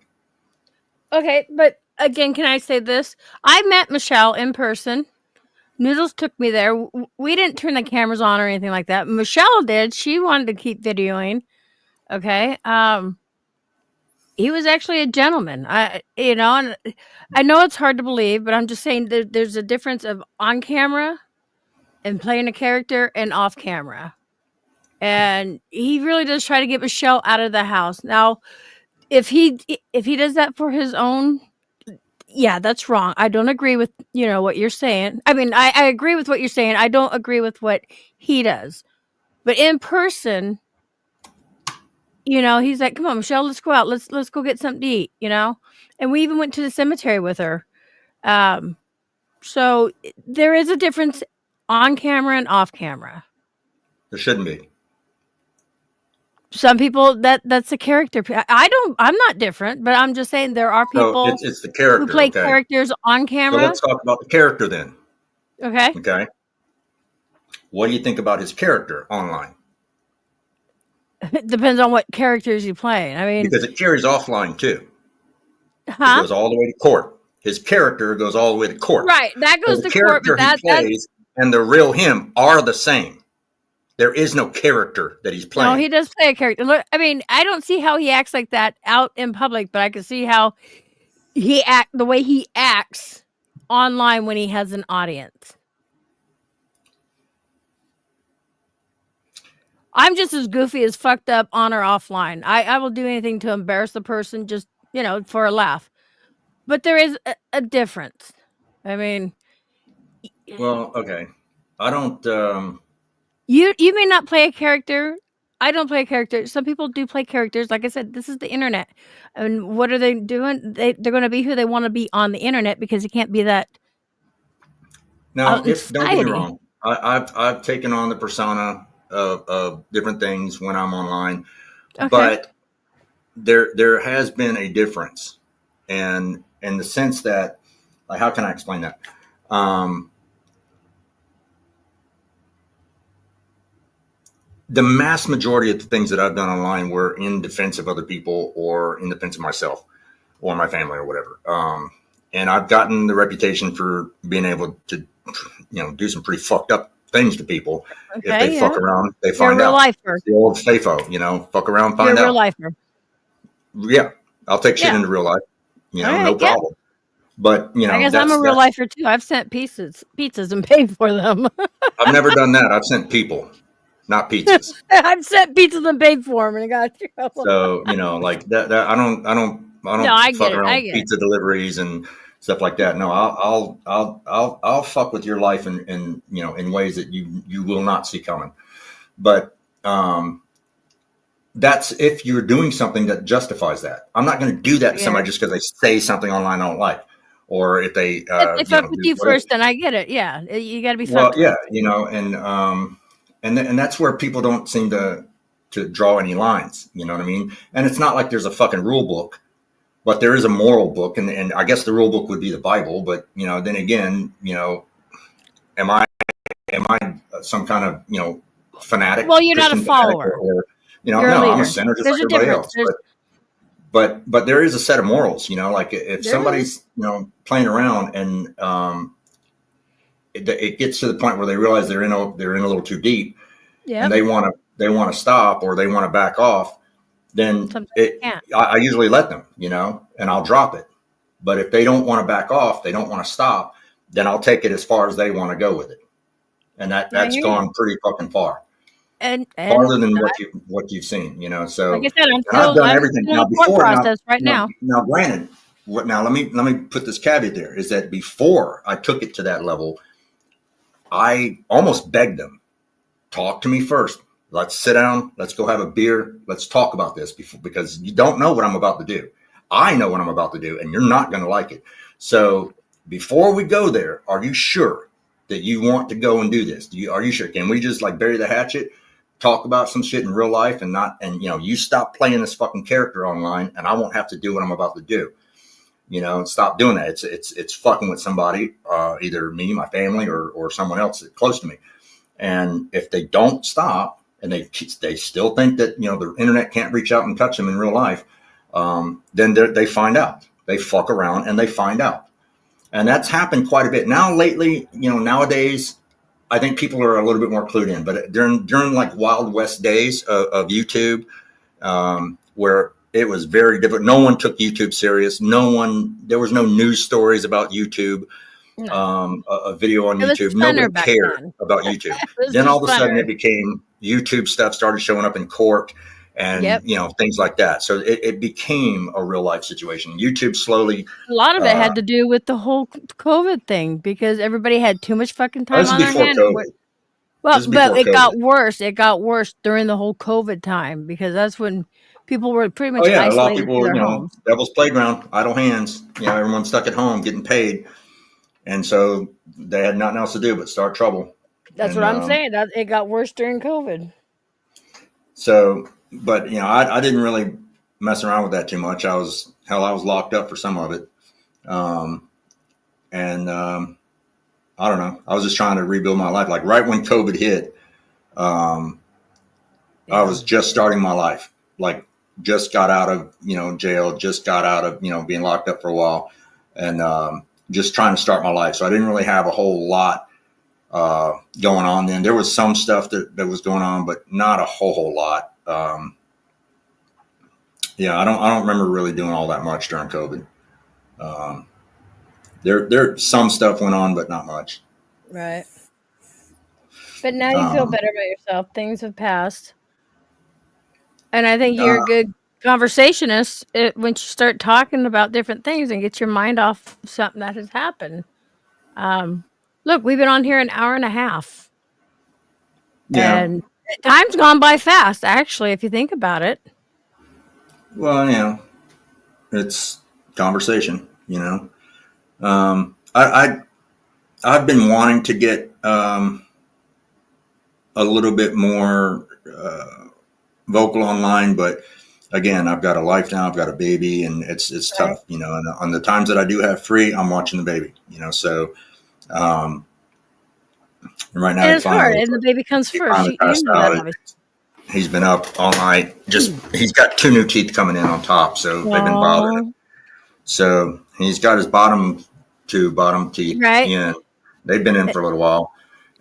Okay, but again, can I say this? I met Michelle in person. Noodles took me there. We didn't turn the cameras on or anything like that. Michelle did. She wanted to keep videoing. Okay. He was actually a gentleman. And I know it's hard to believe, but I'm just saying there's a difference of on camera and playing a character and off camera. And he really does try to get Michelle out of the house. Now, if he does that for his own, yeah, that's wrong. I don't agree with what you're saying. I mean, I agree with what you're saying. I don't agree with what he does. But in person, he's like, "Come on, Michelle, let's go out. Let's go get something to eat." And we even went to the cemetery with her. So there is a difference on camera and off camera. There shouldn't be. Some people that's a character. I'm not different, but I'm just saying there are So people it's the who character. play Okay. characters on So camera. let's talk about the character then. Okay. Okay. What do you think about his character online? It depends on what characters you play. I mean, Because it carries offline too. It huh? goes all the way to court. His character goes all the way to court. Right. That So goes the to court, but character he plays and the real him are the same. There is no character that he's playing. No, he does play a character. Look, I mean, I don't see how he acts like that out in public, but I can see how the way he acts online when he has an audience. I'm just as goofy as fucked up on or offline. I will do anything to embarrass the person just, for a laugh. But there is a difference. I mean, Well, okay. I don't you may not play a character. I don't play a character. Some people do play characters. Like I said, this is the internet. And what are they doing? They're going to be who they want to be on the internet because you can't be that now out in don't get me society. wrong. I've taken on the persona of different things when I'm online. Okay. But there has been a difference, and in the sense that, like, how can I explain that? the mass majority of the things that I've done online were in defense of other people or in defense of myself or my family or whatever. And I've gotten the reputation for being able to, do some pretty fucked up things to people. Okay, If they fuck around, they You're a find real out. lifer. It's the old FAFO, fuck around, You're find a real out. lifer. Yeah, I'll take shit Yeah. into real life, All right, no problem. But I guess I'm a real lifer too. I've sent pizzas and paid for them. I've never done that. I've sent people, not pizzas. I've sent pizzas and paid for them, and I got you. So like that. I don't No, I fuck get it. around I with get pizza deliveries and stuff like that. No, I'll fuck with your life in in ways that you will not see coming. But that's if you're doing something that justifies that. I'm not going to do that to somebody just because they say something online I don't like, or if they If they fuck with you whatever. first, then I get it. Yeah, you got to be Well, fucked. yeah, and that's where people don't seem to draw any lines. You know what I mean? And it's not like there's a fucking rule book, but there is a moral book, and I guess the rule book would be the Bible. But then again, am I some kind of fanatic? Well, you're not a Christian follower. Or You're no, I'm a sinner just like everybody else. But there is a set of morals. Like if somebody's playing around and it gets to the point where they realize they're in a little too deep, and they want to stop or they want to back off, then I usually let them, and I'll drop it. But if they don't want to back off, they don't want to stop, then I'll take it as far as they want to go with it, and that's gone pretty fucking far, and farther than what you've seen, So like I said, I've done everything now before. Now, granted, now let me put this caveat there: is that before I took it to that level, I almost begged them, talk to me first. Let's sit down. Let's go have a beer. Let's talk about this because you don't know what I'm about to do. I know what I'm about to do, and you're not going to like it. So before we go there, are you sure that you want to go and do this? Are you sure? Can we just bury the hatchet, talk about some shit in real life and you stop playing this fucking character online and I won't have to do what I'm about to do. Stop doing that. It's fucking with somebody, either me, my family, or someone else that's close to me. And if they don't stop and they still think that, the internet can't reach out and touch them in real life, then they find out. They fuck around and they find out. And that's happened quite a bit. Now lately, nowadays, I think people are a little bit more clued in. But during Wild West days of YouTube, where it was very different. No one took YouTube serious. There was no news stories about YouTube, a video on YouTube. Nobody cared about YouTube. Then all of a sudden it became YouTube stuff started showing up in court and, things like that. So it became a real life situation. YouTube slowly. A lot of it had to do with the whole COVID thing because everybody had too much fucking time on their hands. Well, but it got worse. It got worse during the whole COVID time because that's when people were pretty much isolated. A lot of people, in their homes. Devil's playground, idle hands. Everyone's stuck at home getting paid, and so they had nothing else to do but start trouble. That's what I'm saying. That it got worse during COVID. So, but I didn't really mess around with that too much. I was locked up for some of it, and I don't know. I was just trying to rebuild my life. Like right when COVID hit, I was just starting my life. Like just got out of, jail, just got out of, being locked up for a while and just trying to start my life. So I didn't really have a whole lot going on then. There was some stuff that was going on, but not a whole lot. I don't remember really doing all that much during COVID. There some stuff went on, but not much. Right. But now you feel better about yourself. Things have passed. And I think you're a good conversationist when you start talking about different things and get your mind off something that has happened. Look, we've been on here an hour and a half. Yeah. And time's gone by fast, actually, if you think about it. Well, it's conversation, I've been wanting to get a little bit more vocal online, but again, I've got a life now. I've got a baby, and it's right. Tough, And on the times that I do have free, I'm watching the baby, So right now, and it's hard, and the baby comes first. You know that, obviously. He's been up all night. He's got 2 new teeth coming in on top, so they've been bothering him. So he's got his bottom teeth in. They've been in for a little while,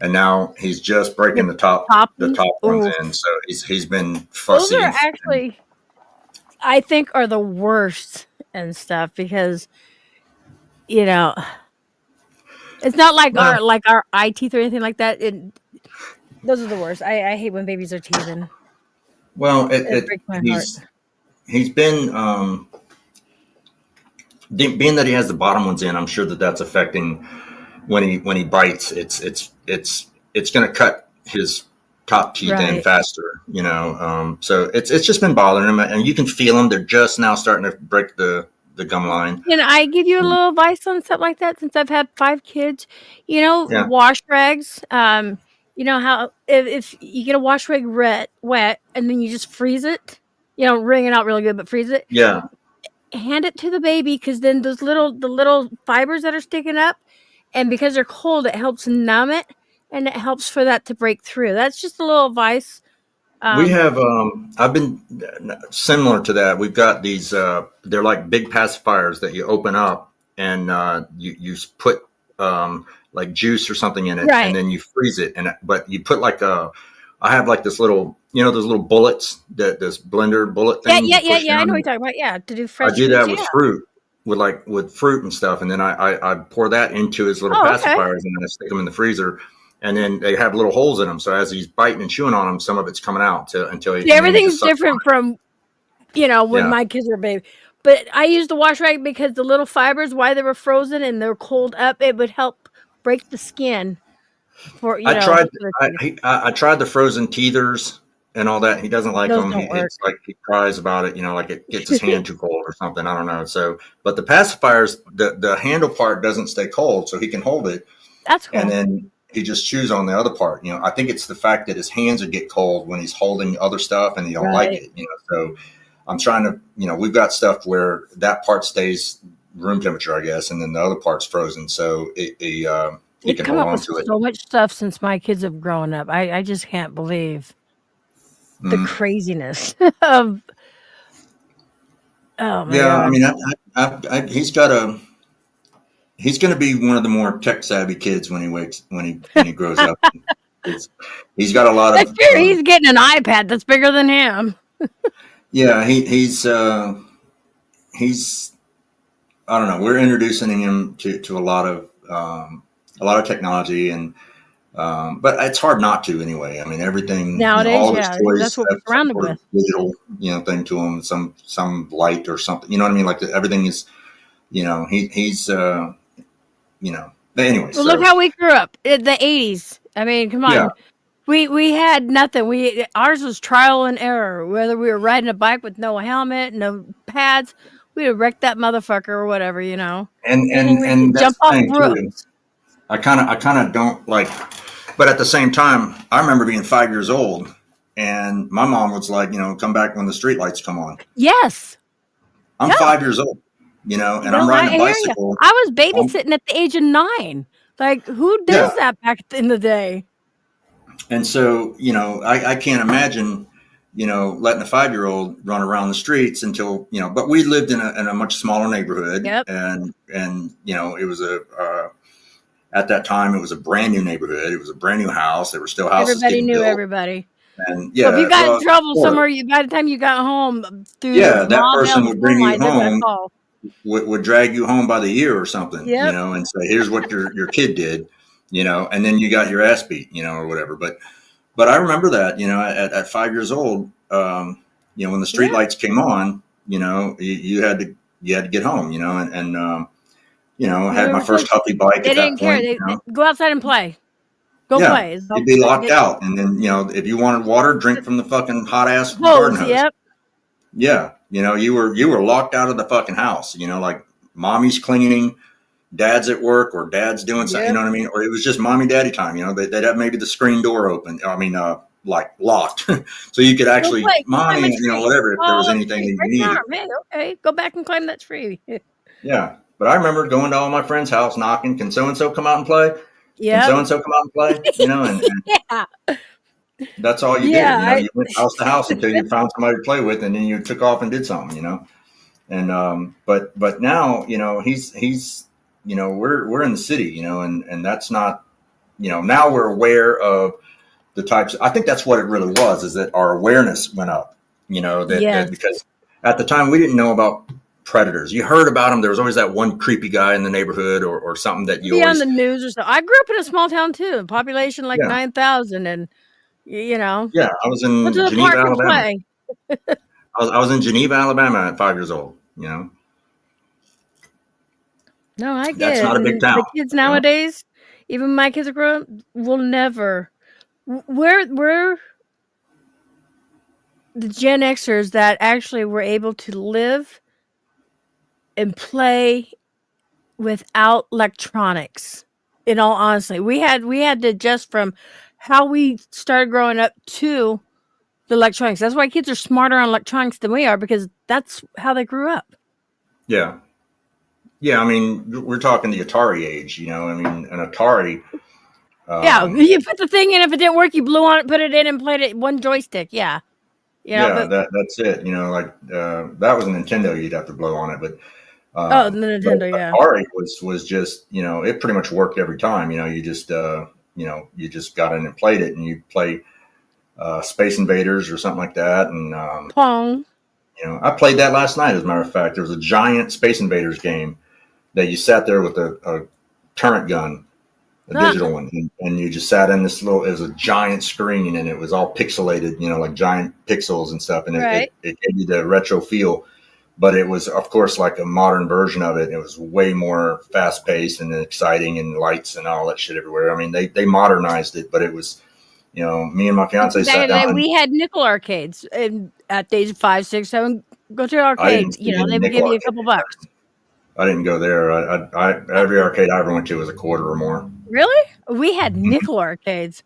and now he's just breaking the top ones in. So he's been fussy. Those are actually, I think, are the worst and stuff because, you know, it's not like our eye teeth or anything like that. Those are the worst. I hate when babies are teething. Well, it breaks my heart. He's been being that he has the bottom ones in. I'm sure that's affecting when he bites. It's going to cut his top teeth in faster. You know, so it's just been bothering him, and you can feel them. They're just now starting to break the gum line. Can I give you a little advice on something like that? Since I've had 5 kids, you know, wash rags. You know how if you get a wash rag wet and then you just freeze it, you know, wring it out really good, but freeze it. Yeah. Hand it to the baby because then the little fibers that are sticking up, and because they're cold, it helps numb it and it helps for that to break through. That's just a little advice. We have I've been similar to that. We've got these they're like big pacifiers that you open up and you put like juice or something in it, and then you freeze it. But you put like I have like this little, you know, those little bullets, this blender bullet thing. Yeah. I know what you're talking about. Yeah, to do fresh. I do that with fruit, with fruit and stuff, and then I pour that into his little pacifiers, and then I stick them in the freezer. And then they have little holes in them, so as he's biting and chewing on them, some of it's coming out until he. Everything's different from, you know, when my kids were baby. But I used the wash rag because the little fibers, why they were frozen and they're cold up, it would help break the skin. I tried the frozen teethers and all that. He doesn't like them. It's like he cries about it. You know, like it gets his hand too cold or something. I don't know. So, but the pacifiers, the handle part doesn't stay cold, so he can hold it. That's cool. And then he just chews on the other part. You know, I think it's the fact that his hands would get cold when he's holding other stuff and he don't like it. You know, so I'm trying to, you know, we've got stuff where that part stays room temperature, I guess, and then the other part's frozen. So he can hold on to it. So much stuff since my kids have grown up. I just can't believe the craziness of. Oh my God. I mean, he's going to be one of the more tech savvy kids when he grows up. He's got a lot of. He's getting an iPad that's bigger than him. Yeah, he's. I don't know. We're introducing him to a lot of technology, and but it's hard not to anyway. I mean, everything nowadays, all his toys that's what we're surrounded with. Digital, you know, thing to him, some light or something. You know what I mean? Like everything is, you know, he's. You know, but anyway. Well, look how we grew up in the 80s. I mean, come on. Yeah. We had nothing. Ours was trial and error. Whether we were riding a bike with no helmet, no pads, we would wreck that motherfucker or whatever, you know. And that's jump the off thing roofs. Too. I kind of don't like, but at the same time, I remember being 5 years old, and my mom was like, you know, come back when the street lights come on. Yes. I'm 5 years old. You know, and I'm riding a bicycle. I was babysitting at the age of 9. Like, who does that back in the day? And so, you know, I can't imagine, you know, letting a 5-year-old run around the streets until, you know, but we lived in a much smaller neighborhood. Yep. And you know, it was at that time, it was a brand new neighborhood. It was a brand new house. There were still houses. Everybody knew everybody. And so if you got in trouble somewhere, by the time you got home, that person would bring you home. Would drag you home by the ear or something, you know, and say, here's what your kid did, you know, and then you got your ass beat, you know, or whatever. But I remember that, you know, at 5 years old, you know, when the street lights came on, you know, you had to get home, you know, and you know, I had my first Huffy bike at that point. They go outside and play. Play. You'd be locked out. And then, you know, if you wanted water, drink from the fucking hot ass garden hose. Yep. Yeah. You know, you were locked out of the fucking house, you know, like mommy's cleaning, dad's at work, or dad's doing something, you know what I mean? Or it was just mommy, daddy time, you know, they'd have maybe the screen door open. I mean, like locked. So you could actually, mommy, you know, whatever, if there was anything that you needed. Man, okay, go back and claim that's free. Yeah. But I remember going to all my friends' house knocking, can so-and-so come out and play? Yeah. Can so-and-so come out and play? You know, and That's all you did. Yeah, You went house to house until you found somebody to play with, and then you took off and did something. And but now, he's we're in the city, and that's not, now we're aware of the types. I think that's what it really was, is that our awareness went up, that yes. because at the time we didn't know about predators. You heard about them. There was always that one creepy guy in the neighborhood or something that you Be on always, the news or so. I grew up in a small town too, population like yeah. 9,000, and you know, Yeah. I was went in to the Geneva, park and Alabama. play. I was in Geneva, Alabama at 5 years old. No, I get That's it. not a big And town. the kids nowadays, even my kids are grown, will never. We're the Gen Xers that actually were able to live and play without electronics. In all honesty, we had to adjust from how we started growing up to the electronics. That's why kids are smarter on electronics than we are, because that's how they grew up. Yeah. Yeah. I mean, we're talking the Atari age, I mean, an Atari. Yeah, you put the thing in. If it didn't work, you blew on it, put it in, and played it one joystick. Yeah, Yeah, but that's it. That was a Nintendo. You'd have to blow on it, but oh, the Nintendo, yeah, Atari was just, it pretty much worked every time. You just got in and played it, and you play Space Invaders or something like that. And Pong. I played that last night. As a matter of fact, there was a giant Space Invaders game that you sat there with a turret gun, a digital one, and you just sat in this little. It was a giant screen, and it was all pixelated, like giant pixels and stuff, and Right. it gave you the retro feel. But it was, of course, like a modern version of it. It was way more fast paced and exciting, and lights and all that shit everywhere. I mean, they modernized it, but it was, me and my fiance sat down. We had nickel arcades, and at the age of 5, 6, 7, go to an I arcade. didn't see any They would nickel give you a arcade. couple bucks. I didn't go there. Every arcade I ever went to was a quarter or more. Really? We had nickel arcades.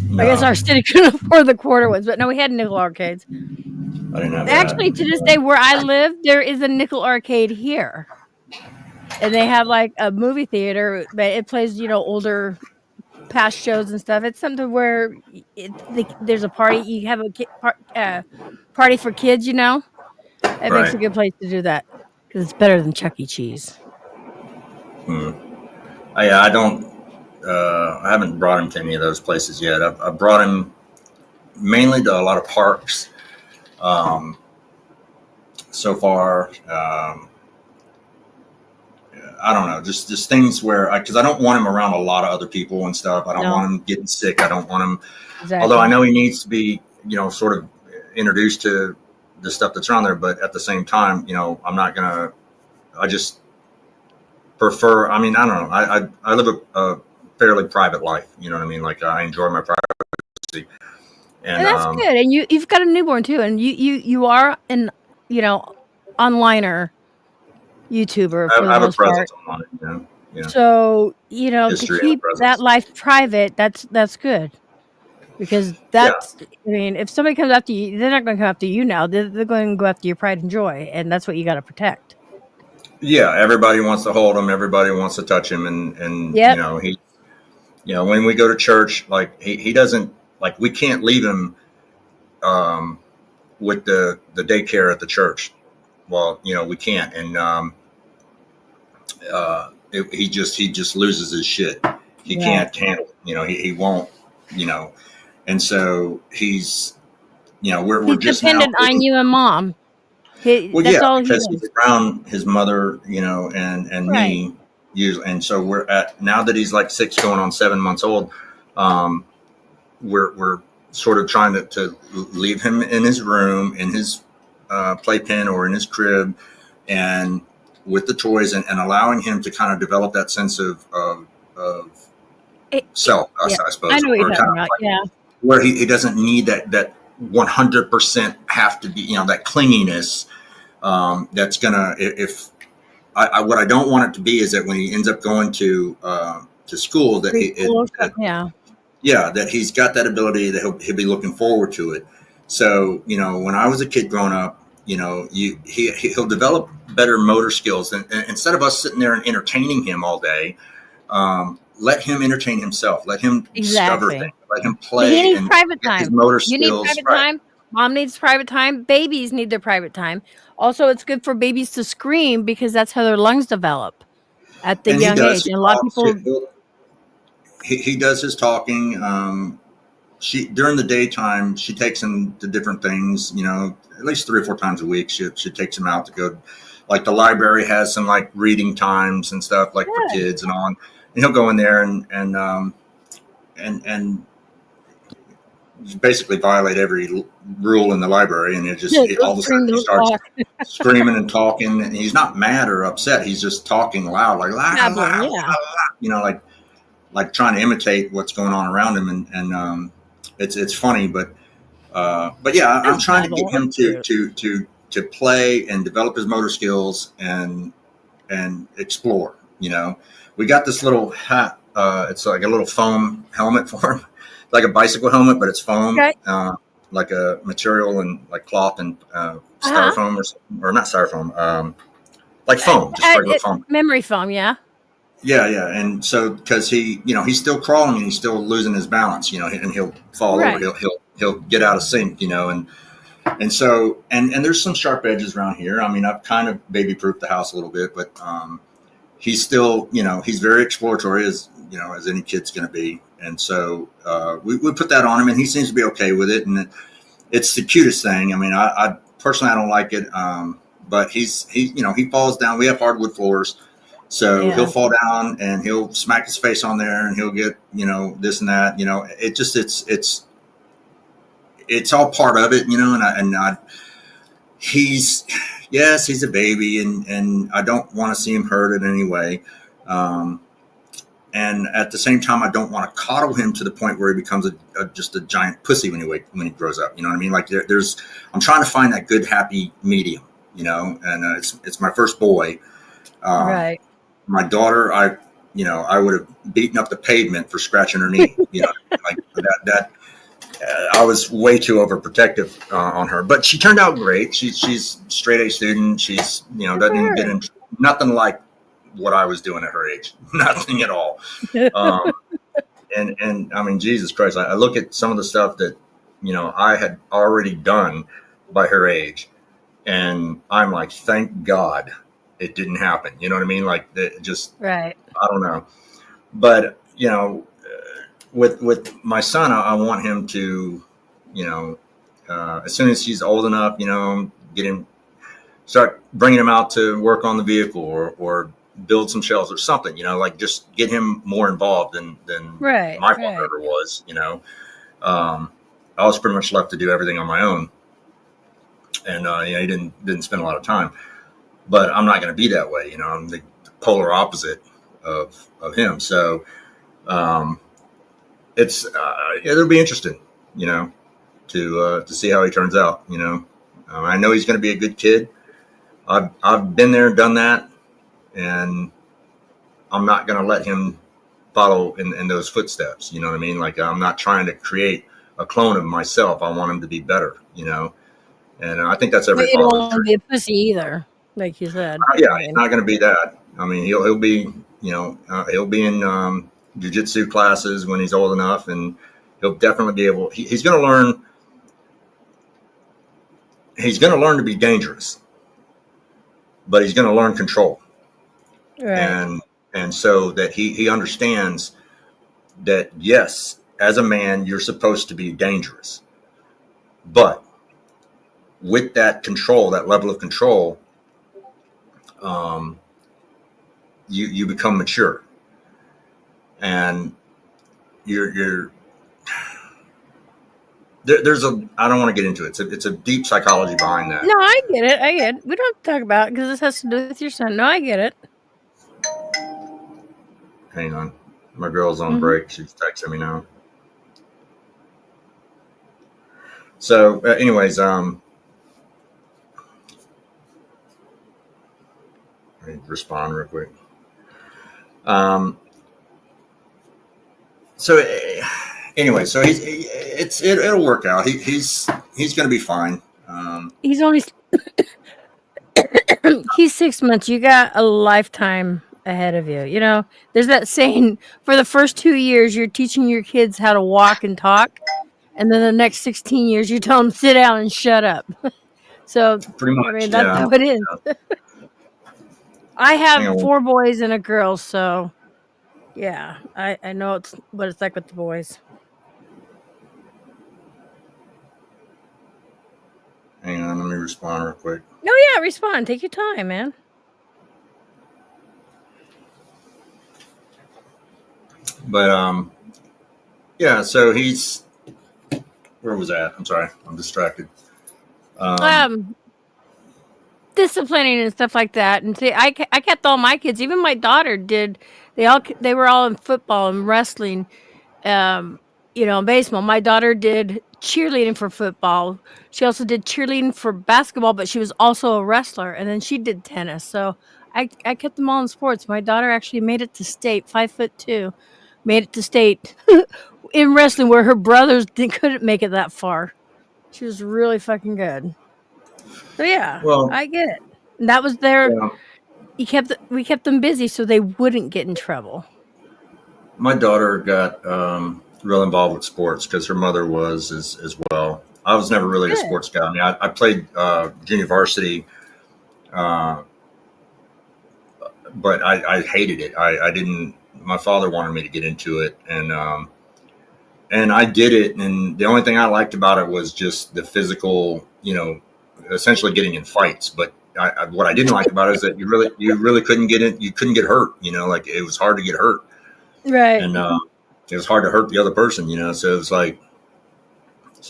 No, I guess our city couldn't afford the quarter ones, but no, we had nickel arcades. I didn't have Actually, that. to this day, where I live, there is a nickel arcade here, and they have like a movie theater, but it plays older past shows and stuff. It's something where there's a party. You have a party for kids. It makes a good place to do that, because it's better than Chuck E. Cheese. I don't. I haven't brought him to any of those places yet. I've brought him mainly to a lot of parks. So far, I don't know, just things where, because I don't want him around a lot of other people and stuff. I don't want him getting sick. I don't want him. Exactly. Although I know he needs to be, sort of introduced to the stuff that's around there, but at the same time, I'm not gonna. I just prefer. I mean, I don't know. I live a fairly private life. You know what I mean? Like, I enjoy my privacy. And that's good. And you've got a newborn too, and you are an onliner YouTuber for the most part. Online, yeah. So to keep that life private, that's good, because that's. I mean, if somebody comes after you, they're not going to come after you now. They're going to go after your pride and joy, and that's what you got to protect. Yeah, everybody wants to hold him. Everybody wants to touch him, and yep. He, when we go to church, like he doesn't, like, we can't leave him with the daycare at the church. Well, we can't, and he just loses his shit. He can't handle it. He won't. And so he's we're just dependent on you and mom. That's all because he's around his mother, and right. me usually, and so we're at, now that he's like 6 going on 7 months old, we're sort of trying to leave him in his room, in his playpen or in his crib, and with the toys, and allowing him to kind of develop that sense of self, I suppose. I know what you're talking about. Like, where he doesn't need that 100% have to be, that clinginess. That's gonna, what I don't want it to be is that when he ends up going to school, that that he's got that ability, that he'll be looking forward to it. So when I was a kid growing up, he'll develop better motor skills, and instead of us sitting there and entertaining him all day, let him entertain himself. Let him discover things. Let him play. He needs and private get his time. motor You need skills. private time. Mom needs private time. Babies need their private time. Also, it's good for babies to scream because that's how their lungs develop at the And he young does. age. He And a lot of talks. people. He does his talking. She during the daytime she takes him to different things. At least 3 or 4 times a week. She takes him out to go. Like the library has some like reading times and stuff like for kids and on. And he'll go in there and basically violate every rule in the library, and all of a sudden he starts screaming and talking. And he's not mad or upset. He's just talking loud, like like trying to imitate what's going on around him. And it's funny, but yeah, I'm trying to get him to play and develop his motor skills and explore. We got this little hat. It's like a little foam helmet for him, like a bicycle helmet, but it's foam, like a material and like cloth and styrofoam or not styrofoam, like foam, just regular foam. Memory foam, yeah. Yeah. And so, because he's still crawling and he's still losing his balance, and he'll fall over, he'll get out of sync, and so, and there's some sharp edges around here. I mean, I've kind of baby-proofed the house a little bit, but he's still, he's very exploratory as any kid's going to be. And so we put that on him, and he seems to be okay with it. And it's the cutest thing. I mean, I personally, I don't like it. But he falls down. We have hardwood floors. So he'll fall down and he'll smack his face on there and he'll get, this and that, it's all part of it, he's a baby and I don't want to see him hurt in any way. And at the same time, I don't want to coddle him to the point where he becomes just a giant pussy when he grows up. You know what I mean? Like I'm trying to find that good, happy medium, and it's my first boy. Right. My daughter, I would have beaten up the pavement for scratching her knee. Like that. I was way too overprotective on her, but she turned out great. She's straight A student. She's doesn't even get in nothing like what I was doing at her age. Nothing at all. And I mean, Jesus Christ, I look at some of the stuff that I had already done by her age, and I'm like, thank God it didn't happen. You know what I mean? Like just right. I don't know, but with my son, I want him to, as soon as he's old enough, start bringing him out to work on the vehicle or build some shells or something, like just get him more involved than my father ever was. I was pretty much left to do everything on my own, and he didn't spend a lot of time. But I'm not going to be that way. I'm the polar opposite of him. So it'll be interesting, to see how he turns out. I know he's going to be a good kid. I've been there, done that, and I'm not going to let him follow in those footsteps. You know what I mean? Like I'm not trying to create a clone of myself. I want him to be better. And I think that's every father. You don't want to be a pussy either. Like you said. He's not going to be that. I mean, he'll be, he'll be in jiu-jitsu classes when he's old enough, and he'll definitely be able. He's going to learn. He's going to learn to be dangerous, but he's going to learn control, and so that he understands that yes, as a man, you're supposed to be dangerous, but with that control, that level of control. You become mature, and you're there's I don't want to get into it. It's a deep psychology behind that. No, I get it. We don't talk about it because this has to do with your son. No, I get it. Hang on, my girl's on break. She's texting me now. So, anyways, respond real quick. So anyway, so it'll work out. He's going to be fine. He's only he's 6 months. You got a lifetime ahead of you. You know, there's that saying, for the first 2 years, you're teaching your kids how to walk and talk. And then the next 16 years, you tell them, sit down and shut up. So, Pretty I much, mean, that's yeah. how it is. I Hang have on. 4 boys and a girl. So, yeah, I know it's what it's like with the boys. Hang on, let me respond real quick. Oh, yeah, respond. Take your time, man. But, yeah, so he's, where was that? I'm sorry, I'm distracted. Disciplining and stuff like that. And see, I kept all my kids, even my daughter did. They were all in football and wrestling, baseball. My daughter did cheerleading for football. She also did cheerleading for basketball, but she was also a wrestler. And then she did tennis. So I kept them all in sports. My daughter actually made it to state, 5'2", made it to state in wrestling, where her brothers couldn't make it that far. She was really fucking good. So yeah, Well, I get it. And that was their. yeah, We kept them busy so they wouldn't get in trouble. my daughter got real involved with sports because her mother was as well. I was never really a Good. sports guy. I mean, I played junior varsity, uh, but I hated it. I didn't. My father wanted me to get into it, and I did it. And the only thing I liked about it was just the physical, essentially getting in fights. But what I didn't like about it is that you really couldn't get in. You couldn't get hurt. Like it was hard to get hurt, Right. and it was hard to hurt the other person. So it was like,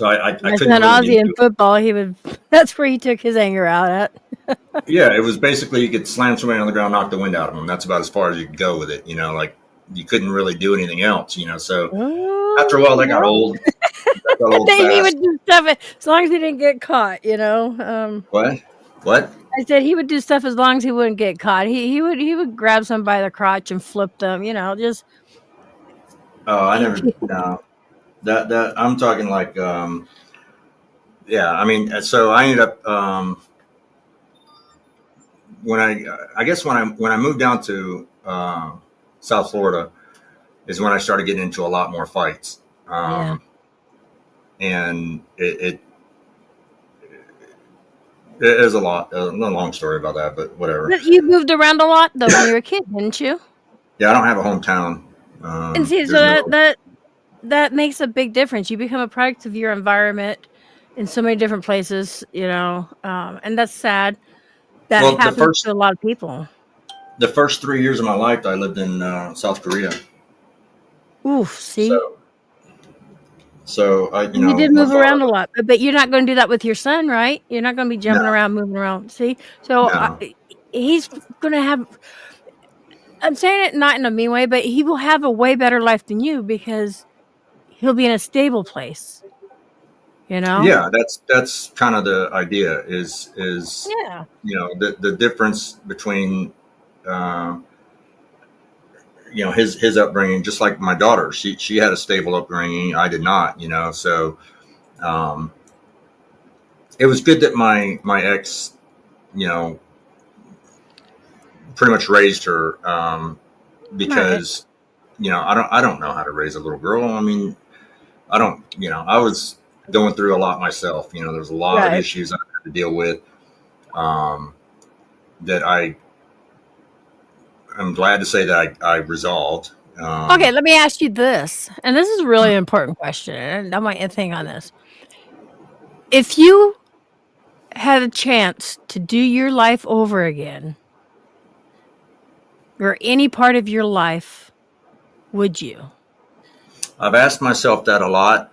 I My couldn't son really get Ozzy in into it. football, he would. That's where he took his anger out at. Yeah, it was basically you could slam somebody on the ground, knock the wind out of them. That's about as far as you could go with it. Like you couldn't really do anything else. So after a while, they got old. He would do stuff as long as he didn't get caught. What? I said he would do stuff as long as he wouldn't get caught. He would grab somebody by the crotch and flip them. Just. Oh, I never. No, that I'm talking like. Yeah, I mean, so I ended up when I guess when I moved down to South Florida is when I started getting into a lot more fights. And it is a long story about that, but whatever. But you moved around a lot though when you were a kid, didn't you? Yeah, I don't have a hometown. And see, so that makes a big difference. You become a product of your environment in so many different places, and that's sad. That happens to a lot of people. The first 3 years of my life, I lived in South Korea. Oof, see? So you did move around a lot, but you're not going to do that with your son, right? You're not going to be jumping around, moving around. See? So he's going to have, I'm saying it not in a mean way, but he will have a way better life than you because he'll be in a stable place. Yeah, that's kind of the idea is the difference between his upbringing, just like my daughter. She had a stable upbringing. I did not. So it was good that my ex, pretty much raised her because I don't know how to raise a little girl. I mean, I don't. I was going through a lot myself. There's a lot of issues I had to deal with that I'm glad to say that I resolved. Okay, let me ask you this, and this is a really important question, and I want you to think on this. If you had a chance to do your life over again, or any part of your life, would you? I've asked myself that a lot,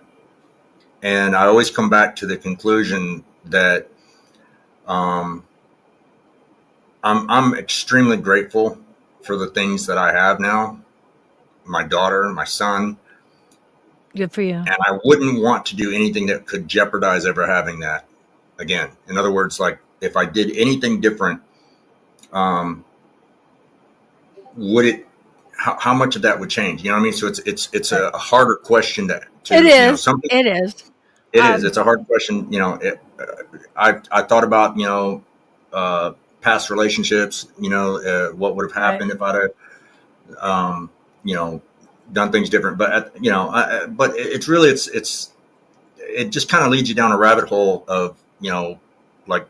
and I always come back to the conclusion that I'm extremely grateful for the things that I have now. My daughter, my son. Good for you. And I wouldn't want to do anything that could jeopardize ever having that again. In other words, like if I did anything different, would it? How much of that would change? You know what I mean? So it's a harder question to it is. It is. It is. It's a hard question. I thought about past relationships, what would have happened if I'd have, done things different. But, but it's really, it just kind of leads you down a rabbit hole of, like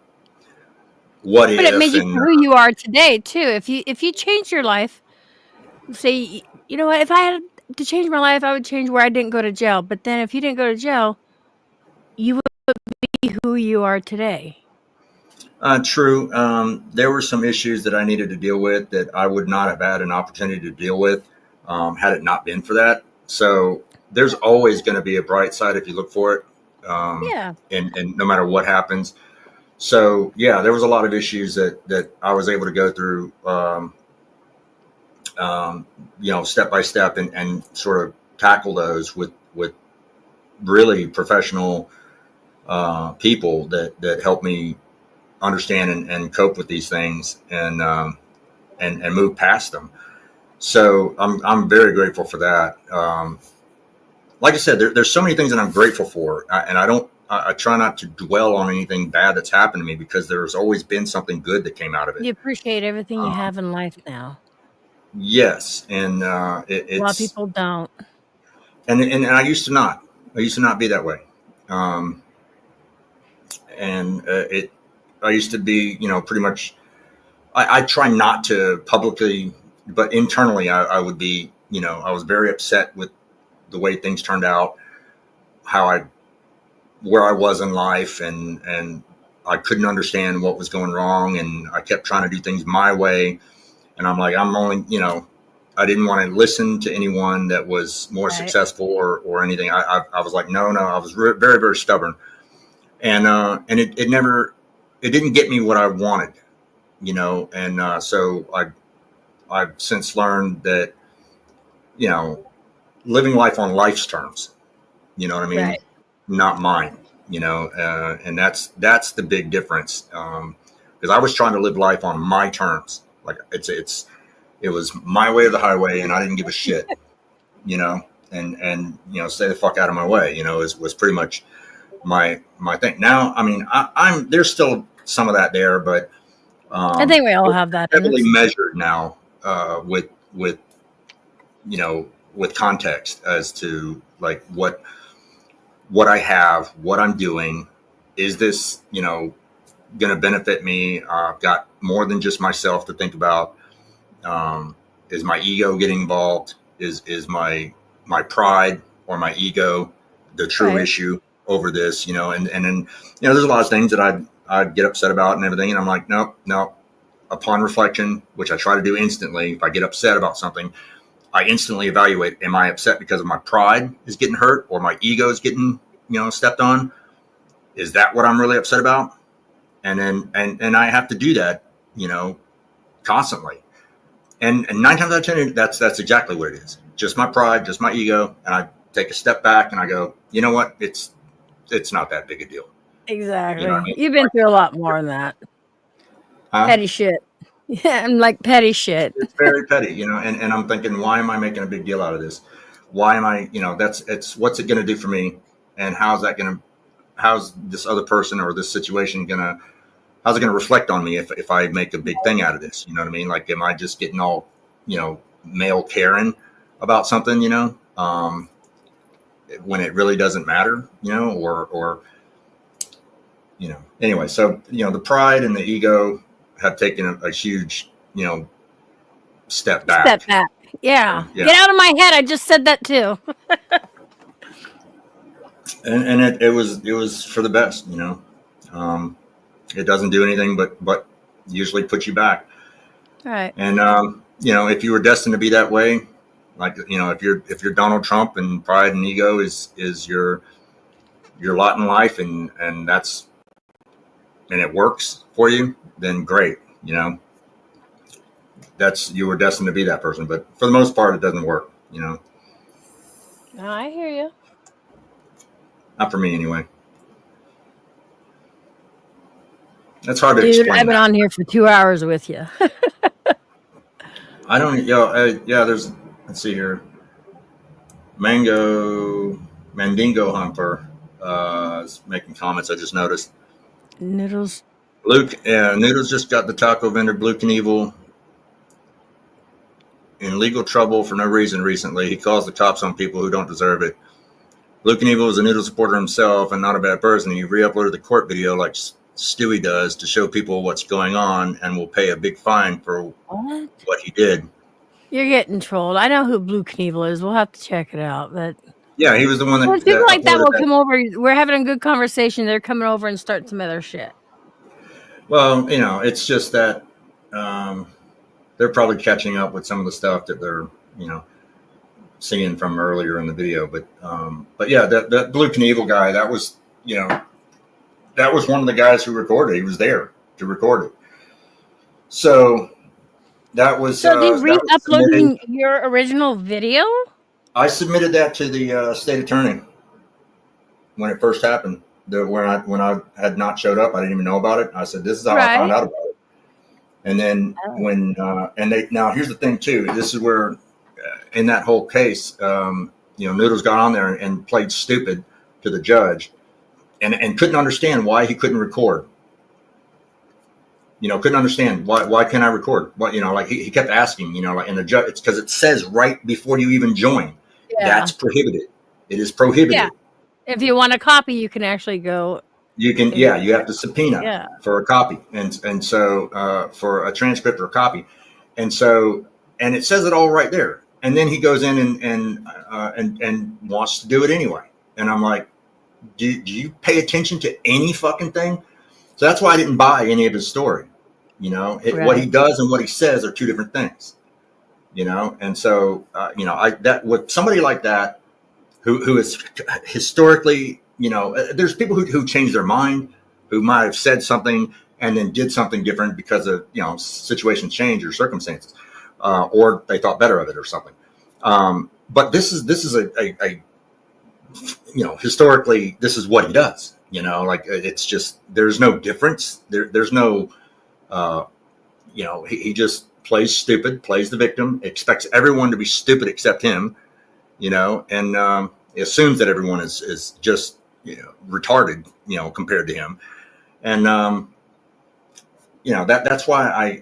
what if. But it made you and who you are today too. If you change your life, say, you know what, if I had to change my life, I would change where I didn't go to jail. But then if you didn't go to jail, you would be who you are today. True. There were some issues that I needed to deal with that I would not have had an opportunity to deal with had it not been for that. So there's always going to be a bright side if you look for it. And no matter what happens. So yeah, there was a lot of issues that I was able to go through, step by step and sort of tackle those with really professional people that helped me understand and cope with these things and move past them. So I'm very grateful for that. Like I said, there's so many things that I'm grateful for, and I try not to dwell on anything bad that's happened to me because there's always been something good that came out of it. You appreciate everything you have in life now. Yes, and it's a lot of people don't. And I used to not. I used to not be that way. I used to be, pretty much. I try not to publicly, but internally, I would be. I was very upset with the way things turned out, where I was in life, and I couldn't understand what was going wrong, and I kept trying to do things my way, and I'm like, I'm only, I didn't want to listen to anyone that was more successful or anything. I was like, no, I was very, very stubborn, and it didn't get me what I wanted, and so I've since learned that, living life on life's terms, you know what I mean? Right. Not mine, and that's the big difference. Because I was trying to live life on my terms. Like it was my way or the highway, and I didn't give a shit, and stay the fuck out of my way, was pretty much my thing. Now, I mean, I'm there's still some of that there, but I think we all have that. Heavily measured now, with context as to like what I have, what I'm doing. Is this, going to benefit me? I've got more than just myself to think about. Is my ego getting involved? Is my pride or my ego the true issue over this? And then, there's a lot of things that I'd get upset about and everything. And I'm like, nope. Upon reflection, which I try to do instantly, if I get upset about something, I instantly evaluate, am I upset because of my pride is getting hurt or my ego is getting, stepped on? Is that what I'm really upset about? And then, and I have to do that, constantly. And 9 times out of 10, that's exactly what it is. Just my pride, just my ego. And I take a step back and I go, you know what? It's not that big a deal. Exactly. You know what I mean? You've been through a lot more than that. Huh? Petty shit. Yeah, I'm like petty shit. It's very petty, and I'm thinking, why am I making a big deal out of this? Why am I, it's what's it going to do for me? And how's this other person or this situation how's it going to reflect on me if I make a big thing out of this? You know what I mean? Like, am I just getting all, male Karen about something, when it really doesn't matter, or anyway, so, the pride and the ego have taken a huge, step back. Yeah. Get out of my head. I just said that too. and it was for the best, it doesn't do anything but usually put you back. Right. And, if you were destined to be that way, like, if you're Donald Trump and pride and ego is your lot in life and it works for you, then great. You were destined to be that person, but for the most part, it doesn't work. No, I hear you. Not for me, anyway. That's hard to explain. I've been on here for 2 hours with you. I don't. There's. Let's see here. Mandingo Humper is making comments. I just noticed. Noodles. Luke, Noodles just got the taco vendor Blue Knievel in legal trouble for no reason recently. He calls the cops on people who don't deserve it. Blue Knievel is a Noodle supporter himself and not a bad person. He re-uploaded the court video like Stewie does to show people what's going on and will pay a big fine for what he did. You're getting trolled. I know who Blue Knievel is. We'll have to check it out. But yeah, he was the one that. Well, people like that will come over. We're having a good conversation. They're coming over and start some other shit. Well, it's just that they're probably catching up with some of the stuff that they're, seeing from earlier in the video. But yeah, that Blue Knievel guy, that was one of the guys who recorded. He was there to record it. So that was. So they re-uploading your original video? I submitted that to the state attorney when it first happened. When I had not showed up, I didn't even know about it. I said, "This is how I found out about it." And then now here's the thing too. This is where, in that whole case, Noodles got on there and played stupid to the judge, and couldn't understand why he couldn't record. Couldn't understand why can't I record? Like he kept asking, and the judge, it's because it says right before you even join, that's prohibited. It is prohibited. Yeah. If you want a copy, you can actually go. You can, you have to subpoena for a copy, and so for a transcript or a copy, and it says it all right there. And then he goes in and wants to do it anyway. And I'm like, do you pay attention to any fucking thing? So that's why I didn't buy any of his story. What he does and what he says are two different things. And so with somebody like that, who is historically, there's people who change their mind, who might have said something and then did something different because of, situations change or circumstances, or they thought better of it or something. But this is a historically, this is what he does, it's just, there's no difference. There's no, he just plays stupid, plays the victim, expects everyone to be stupid except him. And assumes that everyone is just, retarded, compared to him. And, that's why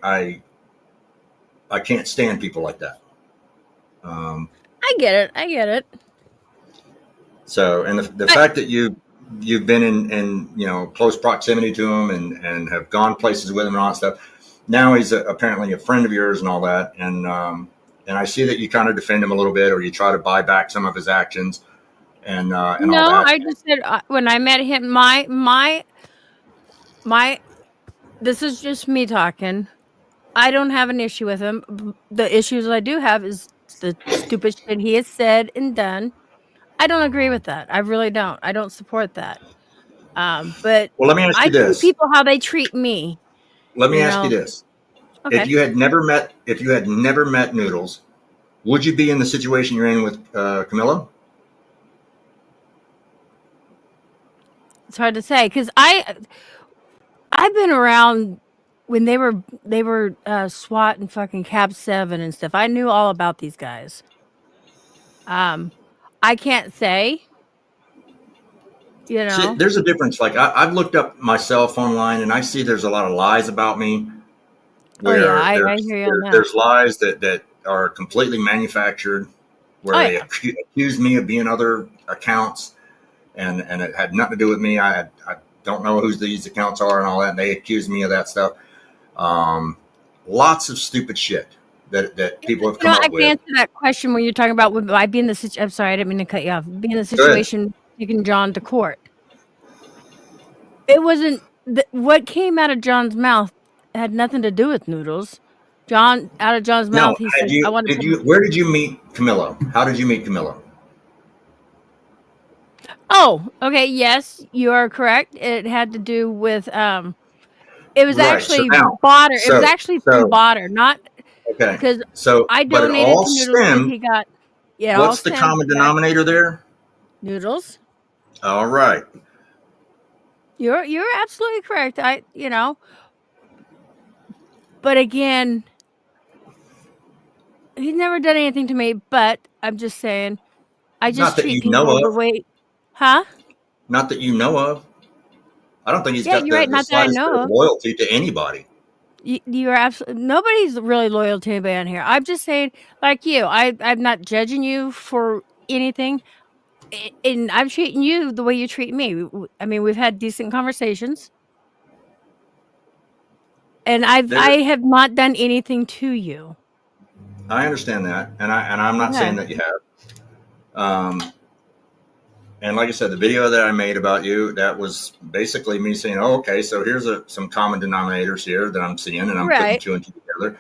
I can't stand people like that. I get it. So, and the fact that you've been in close proximity to him and have gone places with him and all that stuff. Now he's apparently a friend of yours and all that. And I see that you kind of defend him a little bit, or you try to buy back some of his actions, and all that. No, I just said when I met him, my. This is just me talking. I don't have an issue with him. The issues I do have is the stupid shit he has said and done. I don't agree with that. I really don't. I don't support that. But let me ask you this: treat people how they treat me. Let me ask you this. Okay. If you had never met Noodles, would you be in the situation you're in with Camilo? It's hard to say, because I've been around when they were SWAT and fucking Cab 7 and stuff. I knew all about these guys. I can't say. See, there's a difference. Like I've looked up myself online, and I see there's a lot of lies about me. I hear you on that. There's lies that are completely manufactured, where they accuse me of being other accounts, and it had nothing to do with me. I don't know who these accounts are and all that, and they accuse me of that stuff. Lots of stupid shit that people have come up with. I can answer that question when you're talking about would I be in the situation. I'm sorry, I didn't mean to cut you off. Be in the situation taking John to court. It wasn't what came out of John's mouth. Had nothing to do with Noodles. Out of John's mouth, he said, "I want to." Where did you meet Camilo? How did you meet Camilo? Oh, okay. Yes, you are correct. It had to do with it was actually Botter. It was actually through Botter, not because I donated to Noodles and he got. Yeah. What's the common denominator there? Noodles. All right. You're absolutely correct. But again, he's never done anything to me. But I'm just saying, I just treat people the way, huh? Not that you know of. I don't think he's Yeah, got you're right. the Not that I slightest bit know of of. loyalty to anybody. You're absolutely nobody's really loyal to anybody on here. I'm just saying, like you, I'm not judging you for anything, and I'm treating you the way you treat me. I mean, we've had decent conversations, and I have not done anything to you. I understand that, and I'm not saying that you have. And like I said, the video that I made about you, that was basically me saying, "Oh, okay, so here's some common denominators here that I'm seeing, and I'm putting Right. 2 and 2 together."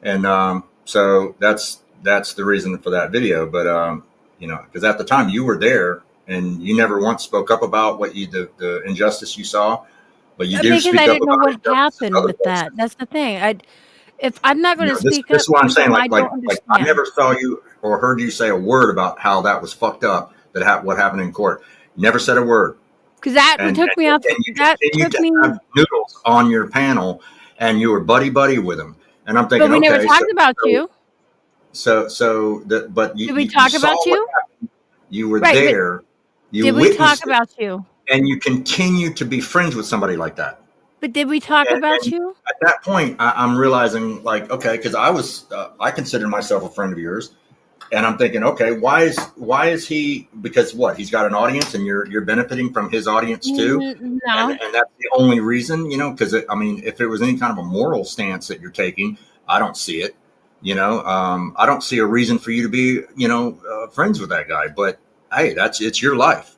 And so that's the reason for that video. But because at the time you were there, and you never once spoke up about what the injustice you saw, but you do Because I speak up didn't know about what injustice in happened other with that. places. That's the thing. If I'm not going to This speak this up is what for I'm saying. something I don't Like I understand. never saw you or heard you say a word about how that was fucked up. What happened in court. You never said a word. Because that And took me off. you That continue took to me. have Noodles on your panel, and you were buddy with him. And I'm But thinking, we never okay, talked about you. but Did we you talk saw about what you? happened. You were Right. But there. You did we talk witnessed it, about you? and you continue to be friends with somebody like that. But did we talk about And you? at that point, I'm realizing, like, okay, because I consider myself a friend of yours, and I'm thinking, okay, why is he? Because what? He's got an audience, and you're benefiting from his audience too, and No. that's the only reason, Because I mean, if it was any kind of a moral stance that you're taking, I don't see it. I don't see a reason for you to be, friends with that guy. But hey, it's your life,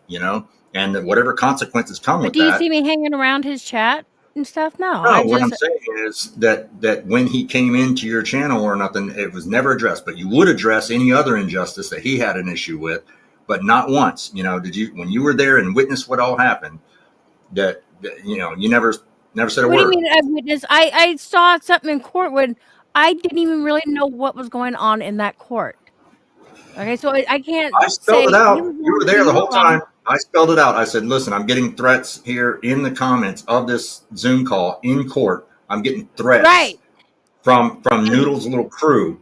and whatever consequences come But with do you that. see me hanging around his chat and stuff? No. No, I what I'm just. saying is that when he came into your channel or nothing, it was never addressed. But you would address any other injustice that he had an issue with, but not once. Did you, when you were there and witnessed what all happened? That you never said a What do you word. mean I witnessed? I saw something in court when I didn't even really know what was going on in that court. Okay, so I can't I spelled it say he out. was You wrong were and there the you were whole wrong. time. I spelled it out. I said, "Listen, I'm getting threats here in the comments of this Zoom call in court. I'm getting threats Right. from And Noodle's little crew."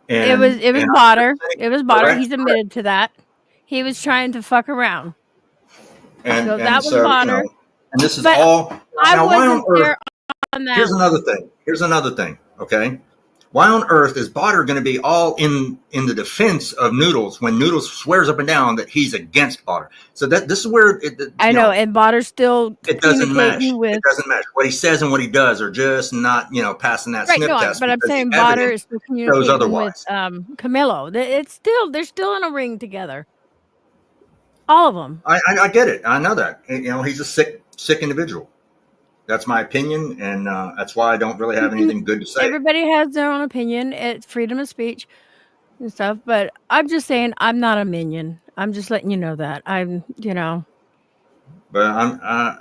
it was And I'm just Botter. saying, It was Botter. correct. He's admitted to that. He was trying to fuck around. So And that was so Botter. and this is But all. I Now, why on wasn't earth? there on that Here's one. another thing. Okay, why on earth is Botter going to be all in the defense of Noodles when Noodles swears up and down that he's against Botter? So this is where I know, and Botter's still it doesn't mesh. communicating with. It doesn't mesh. What he says and what he does are just not passing that Right, sniff no, test but I'm because the saying Botter evidence is still shows communicating with otherwise. Camilo. They're still in a ring together. All of them. I get it. I know that. He's a sick individual. That's my opinion, and that's why I don't really have anything good to say. Everybody has their own opinion. It's freedom of speech and stuff, but I'm just saying I'm not a minion. I'm just letting you know that. But I'm, like I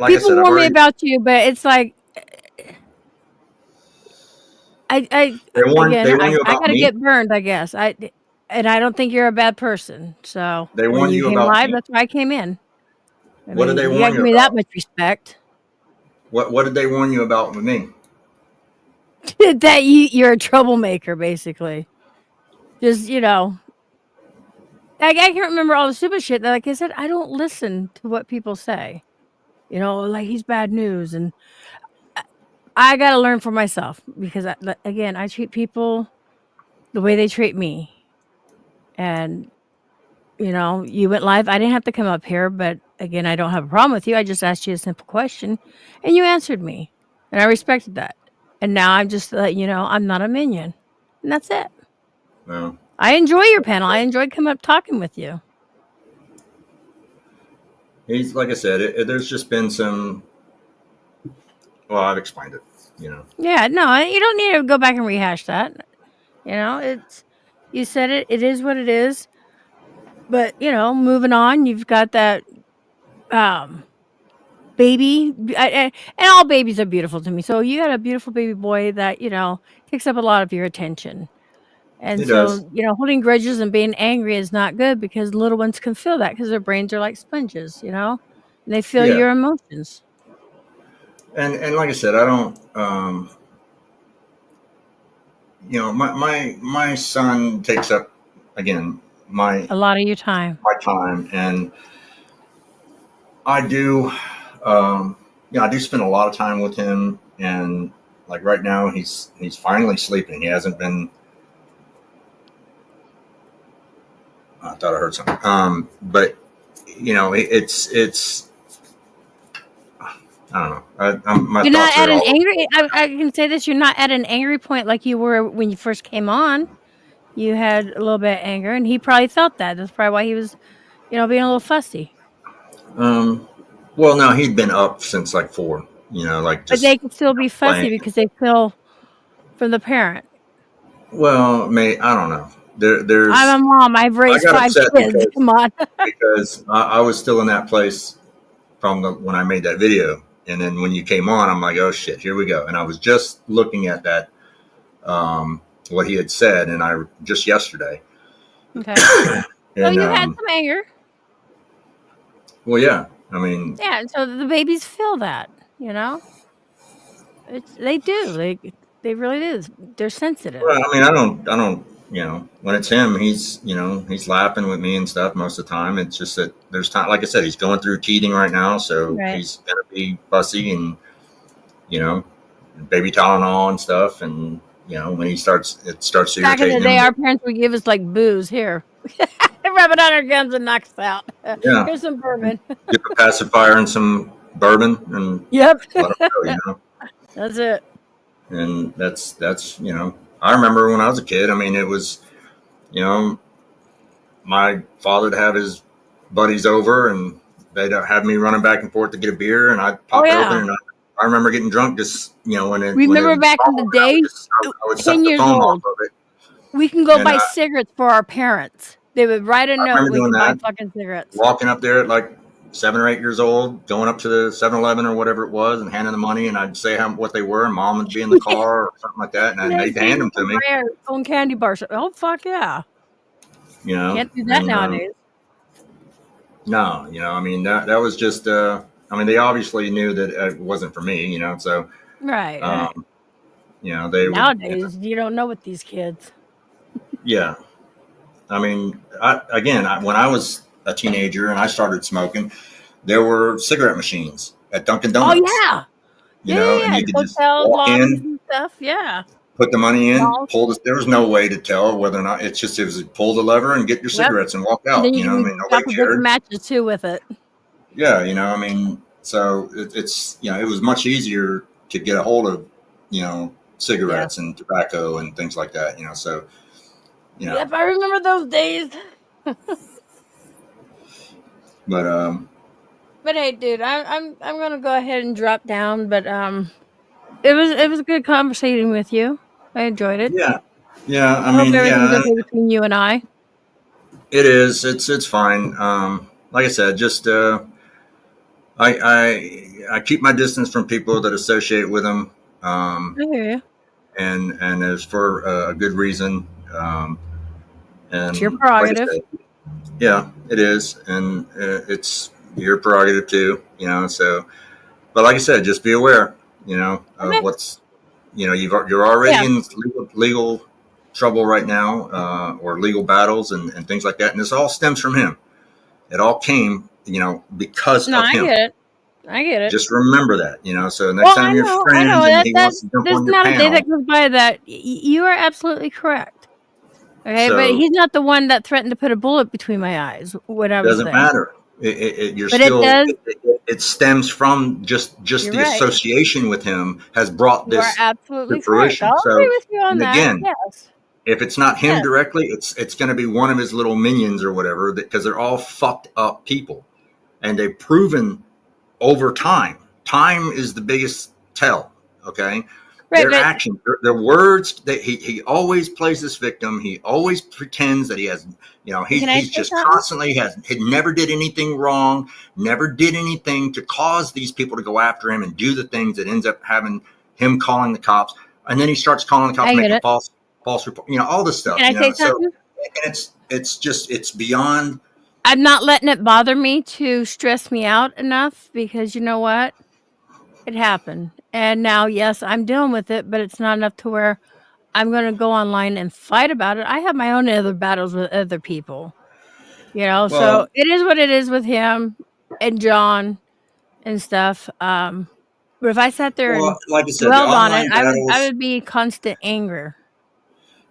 People said, I've warn me already. about you, but it's like I They again, warn you I about gotta me. get burned, I guess. And I don't think you're a bad person. So They when warn you you came about live, me. that's why I came in. I What did mean, they you gotta warn give you me that about? much respect. What did they warn you about with me? That you're a troublemaker, basically. Just I can't remember all the stupid shit that, like I said, I don't listen to what people say. Like he's bad news, and I gotta learn for myself because again, I treat people the way they treat me. And you went live. I didn't have to come up here, but again, I don't have a problem with you. I just asked you a simple question, and you answered me, and I respected that. And now I'm just letting you know I'm not a minion, and that's it. No. I enjoy your panel. I enjoyed coming up talking with you. He's like I said. There's just been some. Well, I've explained it. Yeah, no, you don't need to go back and rehash that. It's you said it. It is what it is. But moving on. You've got that baby, and all babies are beautiful to me. So you got a beautiful baby boy that takes up a lot of your attention. He And does. so holding grudges and being angry is not good because little ones can feel that because their brains are like sponges. And they feel Yeah. your emotions. And like I said, I don't. My son takes up again A lot of your time. my time, and I do I do spend a lot of time with him, and like right now, he's finally sleeping. He hasn't been. I thought I heard something. But it's. I don't know. My You're not thoughts at are an all. angry. I can say this: you're not at an angry point like you were when you first came on. You had a little bit of anger, and he probably felt that. That's probably why he was, being a little fussy. Well, no, he'd been up since like 4. Like But just they can still be playing. fussy because they feel from the parent. Well, I don't know. I'm There's. a mom. I've I raised got 5 upset kids. Come on. because I was still in that place from when I made that video, and then when you came on, I'm like, oh shit, here we go. And I was just looking at that, what he had said, and I just yesterday. Okay. So And you had some anger. well, yeah, I mean, Yeah. So the babies feel that. They do. They really do. They're sensitive. well, I mean, I don't, when it's him, he's laughing with me and stuff most of the time. It's just that there's time, like I said, he's going through teething right now, so Right. he's gonna be fussy and baby Tylenol and stuff, and when it starts to Back in irritate the day, him. our parents would give us like booze. Here, rub it on our guns and knock us out. Yeah, Here's some bourbon. get a pacifier and some bourbon and Yep. let them go. That's it. And that's I remember when I was a kid. I mean, it was my father'd have his buddies over, and they'd have me running back and forth to get a beer, and I'd pop it open, and I remember getting drunk just Remember back in the day, I would 10 suck the years foam old. off of it. We can go buy cigarettes for our parents. They would write a note. We could buy fucking cigarettes. Walking up there at like 7 or 8 years old, going up to the 7-Eleven or whatever it was, and handing the money, and I'd say what they were, and mom would be in the car or something like that, and they'd hand them to me. On candy bars. Oh fuck yeah! Can't do that nowadays. No, I mean that was just. I mean, they obviously knew that it wasn't for me, so. Right. They nowadays you don't know with these kids. Yeah, I mean, when I was a teenager and I started smoking, there were cigarette machines at Dunkin' Donuts. Oh yeah, and you could hotels, just walk in and stuff. Yeah, put the money in, pull the. There was no way to tell whether or not it was pull the lever and get your cigarettes and walk out. And then you I mean, nobody cared. Matches too with it. Yeah, I mean, so it's it was much easier to get a hold of cigarettes and tobacco and things like that. So. Yep, I remember those days. But hey, dude, I'm gonna go ahead and drop down. But it was a good conversation with you. I enjoyed it. Yeah. I mean, hope everything's okay between you and I. It is. It's fine. Like I said, just I keep my distance from people that associate with them. I hear you. And it's for a good reason. And it's your prerogative. Like said, yeah, it is, and it's your prerogative too. So, but like I said, just be aware. Of what's. You're already in legal trouble right now, or legal battles and things like that, and this all stems from him. It all came, because of him. I get it. Just remember that, So next time you're friends and he wants to jump on your panel, there's not a day that goes by that you are absolutely correct. Okay, but he's not the one that threatened to put a bullet between my eyes when I was there. Doesn't matter. It stems from just the association with him has brought this absolutely to fruition. I'll agree with you on that. Again, yes. If it's not him directly, it's going to be one of his little minions or whatever, because they're all fucked up people, and they've proven over time. Time is the biggest tell. Okay. Their actions, their words, that he always plays this victim. He always pretends that he has, he's just constantly he never did anything wrong, never did anything to cause these people to go after him and do the things that ends up having him calling the cops. And then he starts calling the cops, making false report, all this stuff. Can I say something? So, and it's beyond. I'm not letting it bother me to stress me out enough, because you know what? It happened. And now, yes, I'm dealing with it, but it's not enough to where I'm going to go online and fight about it. I have my own other battles with other people, so it is what it is with him and John and stuff. But if I sat there and like I said, dwelled on it, I would be constant anger.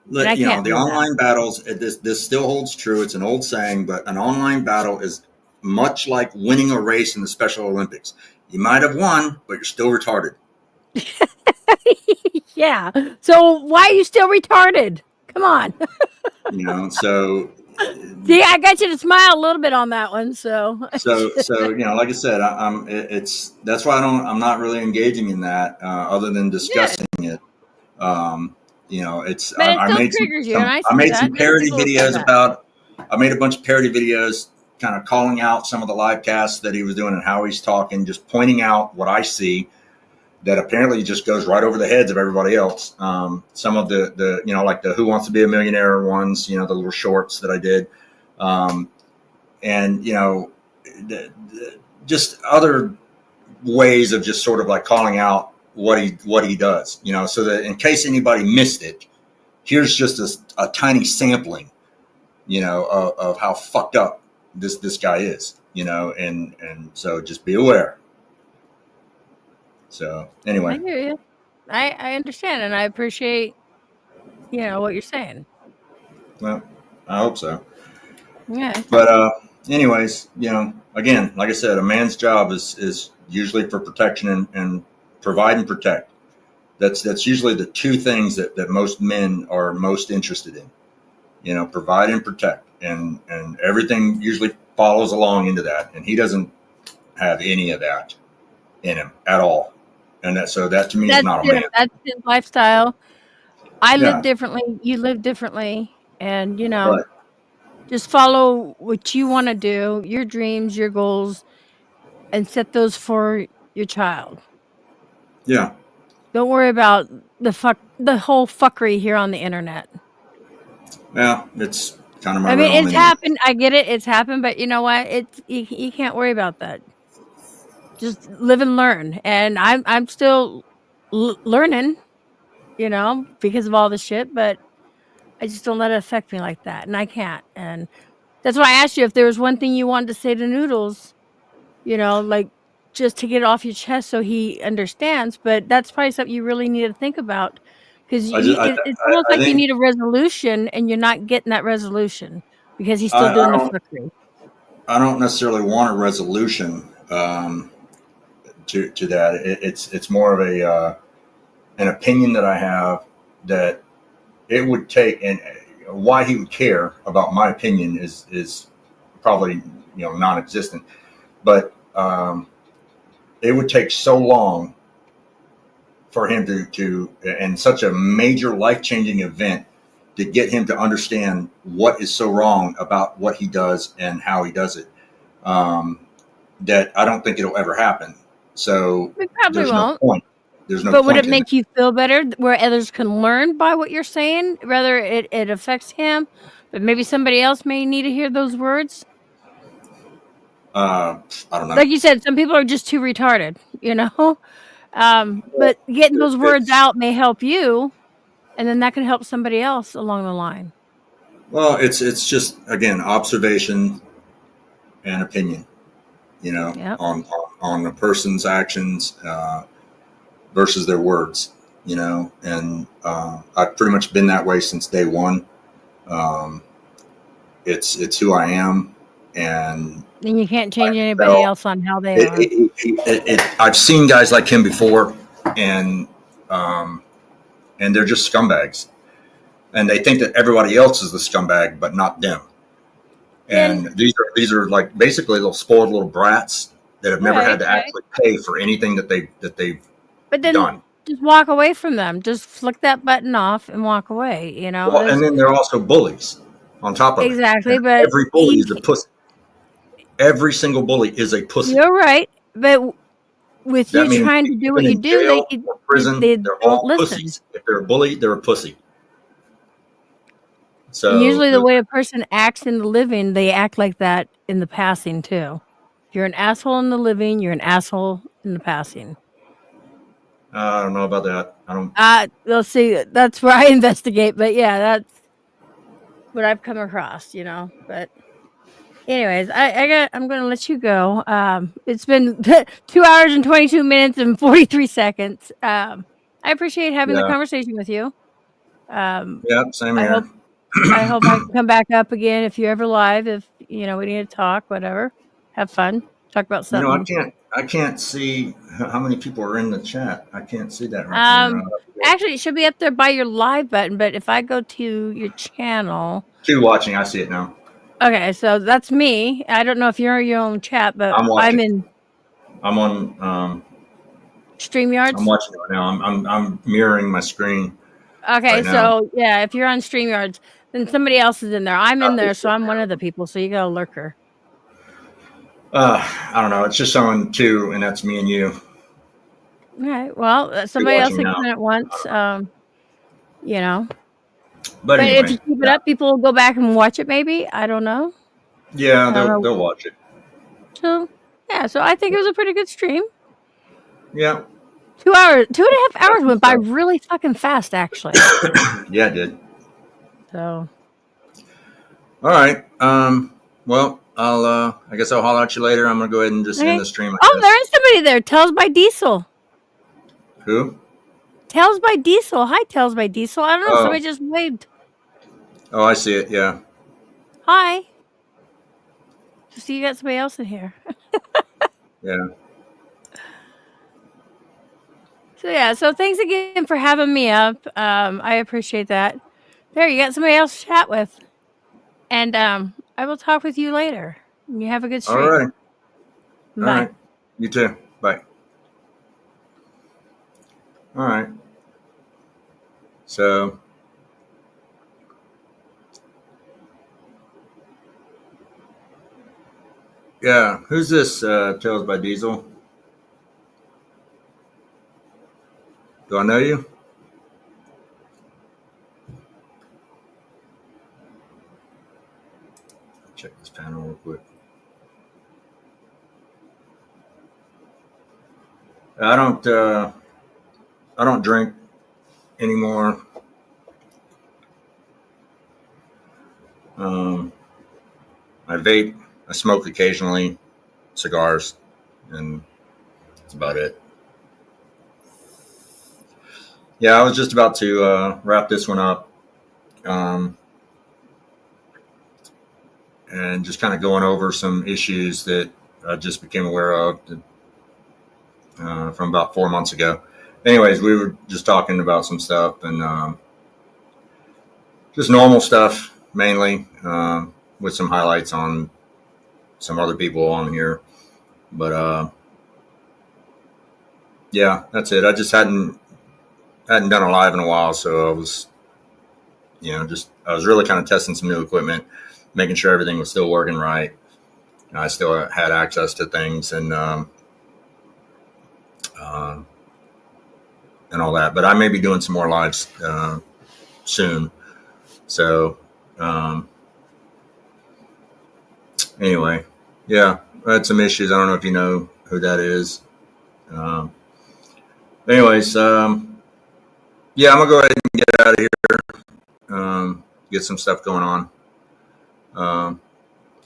And I can't the do online battles. This still holds true. It's an old saying, but an online battle is much like winning a race in the Special Olympics. You might have won, but you're still retarded. Yeah. So why are you still retarded? Come on. So. See, I got you to smile a little bit on that one. So like I said, that's why I'm not really engaging in that other than discussing it. It's but it I still made triggers you, some and I I see made that. some parody videos about. I made a bunch of parody videos, kind of calling out some of the live casts that he was doing and how he's talking, just pointing out what I see that apparently just goes right over the heads of everybody else. Some of the like the Who Wants to Be a Millionaire ones, the little shorts that I did. And just other ways of just sort of like calling out what he does, so that in case anybody missed it, here's just a tiny sampling, of how fucked up this guy is, and so just be aware. So anyway, I hear you. I understand, and I appreciate what you're saying. Well, I hope so. Yeah. But anyways, again, like I said, a man's job is usually for protection and provide and protect. That's usually the two things that most men are most interested in. Provide and protect, and everything usually follows along into that. And he doesn't have any of that in him at all. And that to me is not a man. That's his lifestyle. I live differently. You live differently, and Right. just follow what you want to do, your dreams, your goals, and set those for your child. Yeah. Don't worry about the whole fuckery here on the internet. Well, it's kind of my I mean, realm it's anyway. happened. I get it. It's happened, but you know what? You can't worry about that. Just live and learn. And I'm still learning, because of all this shit. But I just don't let it affect me like that, and I can't. And that's why I asked you if there was one thing you wanted to say to Noodles. Like just to get it off your chest so he understands. But that's probably something you really need to think about, because it's almost like you need a resolution, and you're not getting that resolution because he's still doing the fuckery. I don't necessarily want a resolution to that. It's more of an opinion that I have that it would take, and why he would care about my opinion is probably non-existent. But it would take so long for him to and such a major life-changing event to get him to understand what is so wrong about what he does and how he does it. That I don't think it'll ever happen. So there's no point. There's no. But would it make you feel better where others can learn by what you're saying, whether it affects him, but maybe somebody else may need to hear those words? I don't know. Like you said, some people are just too retarded, But getting those words out may help you, and then that can help somebody else along the line. Well, it's just, again, observation and opinion, Yep. on a person's actions versus their words, and I've pretty much been that way since day one. It's who I am, and you can't change anybody else on how they are. I've seen guys like him before, and they're just scumbags. And they think that everybody else is the scumbag, but not them. And these are like basically little spoiled little brats that have never had to actually pay for anything that they've done. Just walk away from them. Just flick that button off and walk away. Well, and then they're also bullies on top of it. Exactly, but every bully is a pussy. Every single bully is a pussy. You're right, but with you trying to do what you do, they're all pussies. If they're a bully, they're a pussy. So and usually the way a person acts in the living, they act like that in the passing too. If you're an asshole in the living, you're an asshole in the passing. I don't know about that. I don't. We'll see. That's where I investigate, but yeah, that's what I've come across. But Anyways, I'm gonna let you go. It's been 2 hours and 22 minutes and 43 seconds. I appreciate having the Yeah. conversation with you. Yep. Same I here. hope I can come back up again if you're ever live. If we need to talk, whatever, have fun, talk about You know, something. I can't see how many people are in the chat. I can't see that right now. Actually, it should be up there by your live button. But if I go to your channel, Two watching. I see it now. okay, so that's me. I don't know if you're in your own chat, but I'm I'm watching. in I'm on. I'm StreamYards. watching it right now. I'm mirroring my screen Okay, right now. so yeah, if you're on StreamYards, then somebody else is in there. I'm in there, so I'm one of the people. So you got a lurker. I don't know. It's just showing two, and that's me and you. All right. Well, Two somebody else watching could now. come in at once. You know. But But if anyway, you keep it yeah, up, people will go back and watch it. Maybe I don't know. yeah, I don't know. they'll watch it. So yeah, so I think it was a pretty good stream. Yeah. 2 hours, 2.5 hours went by really fucking fast, actually. Yeah, it did. So. All right. Well, I guess I'll holler at you later. I'm gonna go ahead and just end the stream. Oh, there is somebody there. Tells by Diesel. Who? Tells by Diesel. Hi, Tells by Diesel. I don't know. Somebody just waved. Oh, I see it. Yeah. Hi. So you got somebody else in here. Yeah. So thanks again for having me up. I appreciate that. There, you got somebody else to chat with. And I will talk with you later. You have a good stream. All right. Bye. All right. You too. Bye. All right. So. Yeah. Who's this? Tales by Diesel. Do I know you? Check this panel real quick. I don't drink anymore. I vape. I smoke occasionally, cigars, and that's about it. Yeah, I was just about to wrap this one up, and just kind of going over some issues that I just became aware of from about 4 months ago. Anyways, we were just talking about some stuff and just normal stuff mainly, with some highlights on some other people on here. But yeah, that's it. I just hadn't done a live in a while, so I was, I was really kind of testing some new equipment, making sure everything was still working right. I still had access to things and all that. But I may be doing some more lives soon. So anyway, yeah, I had some issues. I don't know if you know who that is. Anyways, yeah, I'm gonna go ahead and get out of here. Get some stuff going on.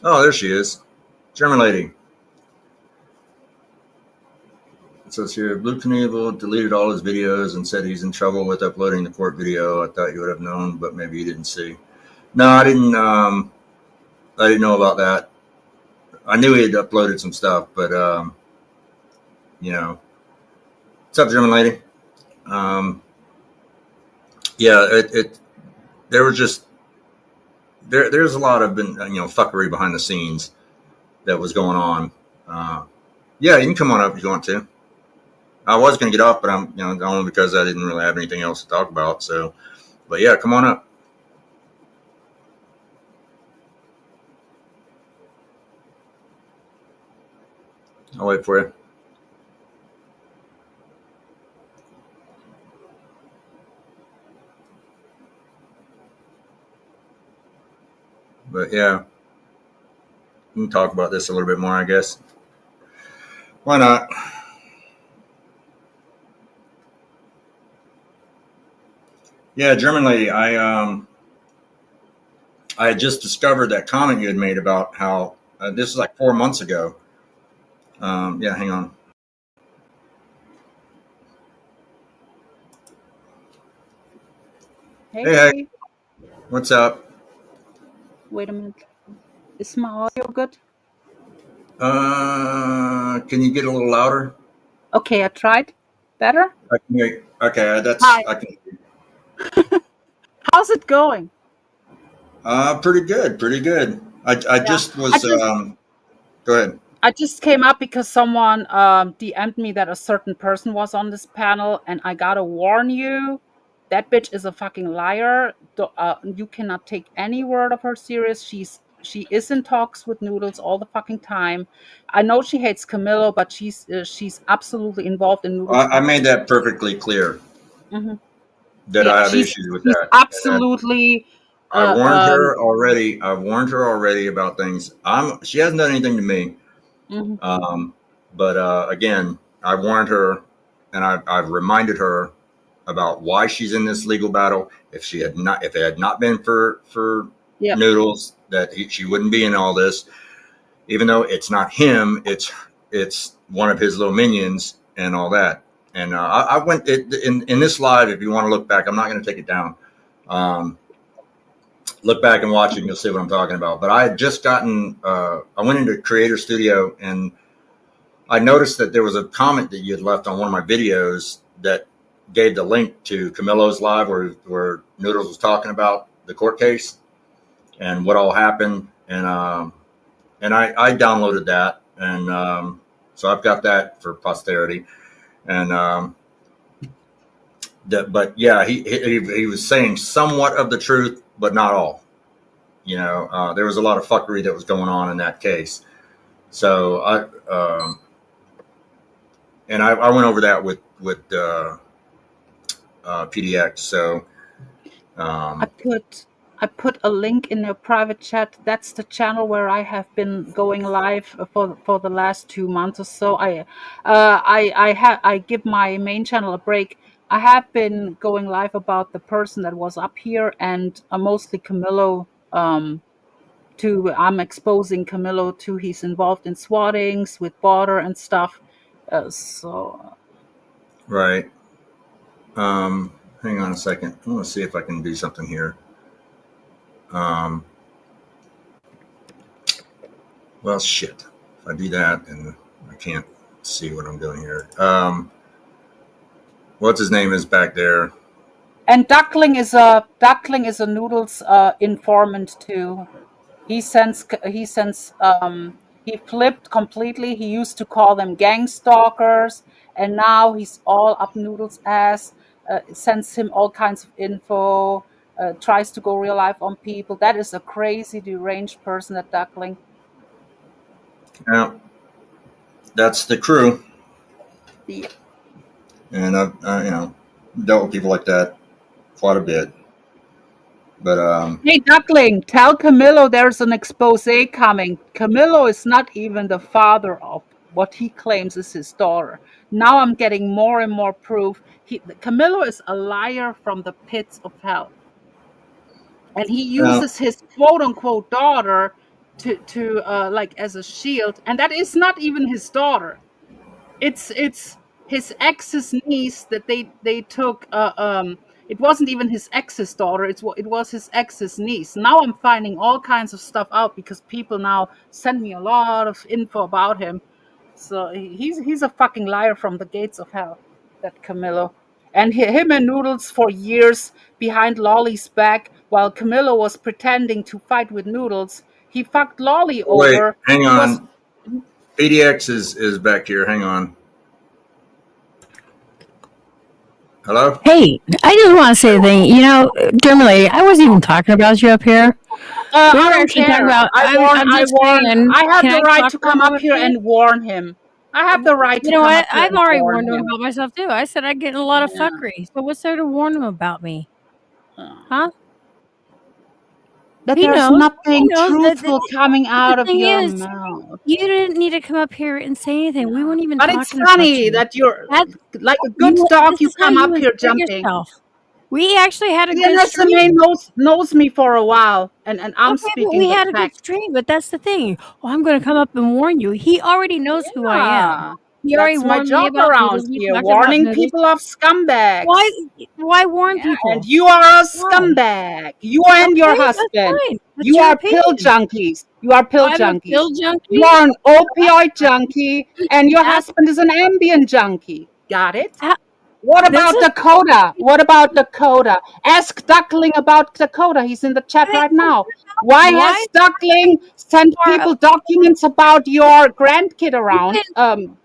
Oh, there she is, German lady. It says here, Blue Knievel deleted all his videos and said he's in trouble with uploading the court video. I thought you would have known, but maybe you didn't see. No, I didn't. I didn't know about that. I knew he had uploaded some stuff, but what's up, German lady? Yeah, there was just there's a lot of fuckery behind the scenes that was going on. Yeah, you can come on up if you want to. I was going to get off, but I'm, only because I didn't really have anything else to talk about. So, but yeah, come on up. I'll wait for you. But yeah, we can talk about this a little bit more, I guess. Why not? Yeah, German lady, I had just discovered that comment you had made about how This is like 4 months ago. Yeah, hang on. Hey, what's up? Wait a minute. Is my audio good? Can you get a little louder? Okay, I tried. Better? I can hear you. Okay, that's Hi. I can. How's it going? Pretty good, pretty good. I just was. Go ahead. I just came up because someone DM'd me that a certain person was on this panel, and I gotta warn you, that bitch is a fucking liar. You cannot take any word of her serious. She is in talks with Noodles all the fucking time. I know she hates Camilo, but she's absolutely involved in Noodles. I made that perfectly clear. Mm-hmm. That Yeah, I have she's issues with that. absolutely. I warned her already. I warned her already about things. She hasn't done anything to me. Mm-hmm. But again, I warned her, and I've reminded her about why she's in this legal battle. If it had not been for Yep. Noodles, that she wouldn't be in all this. Even though it's not him, it's one of his little minions and all that. And I went in this live. If you want to look back, I'm not going to take it down. Look back and watch it, and you'll see what I'm talking about. But I had just gotten. I went into Creator Studio, and I noticed that there was a comment that you had left on one of my videos that gave the link to Camilo's live, where Noodles was talking about the court case and what all happened, and I downloaded that, and so I've got that for posterity, and but yeah, he was saying somewhat of the truth, but not all. There was a lot of fuckery that was going on in that case. So I went over that with PDX. So I put a link in your private chat. That's the channel where I have been going live for the last 2 months or so. I give my main channel a break. I have been going live about the person that was up here, and mostly Camilo. I'm exposing Camilo to he's involved in swattings with border and stuff. Right. Hang on a second. I want to see if I can do something here. Well, shit. If I do that, and I can't see what I'm doing here. What's his name is back there? And Duckling is a Noodles informant too. He flipped completely. He used to call them gang stalkers, and now he's all up Noodles' ass. Sends him all kinds of info. Tries to go real life on people. That is a crazy, deranged person, that Duckling. Yeah, that's the crew. Yeah. And I've dealt with people like that quite a bit. But hey, Duckling, tell Camilo there's an expose coming. Camilo is not even the father of what he claims is his daughter. Now I'm getting more and more proof. Camilo is a liar from the pits of hell, and he uses his quote unquote daughter to like as a shield, and that is not even his daughter. It's his ex's niece that they took. It wasn't even his ex's daughter. It was his ex's niece. Now I'm finding all kinds of stuff out because people now send me a lot of info about him. So he's a fucking liar from the gates of hell, that Camilo. And him and Noodles for years behind Lolly's back, while Camilo was pretending to fight with Noodles. He fucked Lolly over. Wait, hang on. PDX is back here. Hang on. Hello? Hey, I just want to say a thing. German lady, I wasn't even talking about you up here. I don't care. I have the right to come up here and warn him. I have the right to come up here. I've already warned him about myself too. I said I get a lot of fuckery. So what's there to warn him about me? Huh? That there's nothing truthful coming out of your mouth. You didn't need to come up here and say anything. We weren't even talking about you. But it's funny that you're like a good dog. You come up here jumping. We actually had a good Vanessa May stream. knows me for a while, and I'm Okay, but speaking we the had a good fact. stream. But that's the thing. Well, I'm going to come up and warn you. He already knows who I am. Yeah, He already that's my warned me job about around noodles. We here, talked about warning noodles. people of Why? scumbags. Why warn Yeah, and people? you are a Why? scumbag. You and your Okay, that's husband. fine. That's You your are pill opinion. junkies. You are pill I'm a junkies. pill You junkie. are an opioid junkie, and your That's husband is an Ambien junkie. Got it? how, What this about is Dakota? What about Dakota? Ask Duckling about Dakota. He's in the chat right now. Why why has Duckling sent are people documents about your grandkid you around? didn't-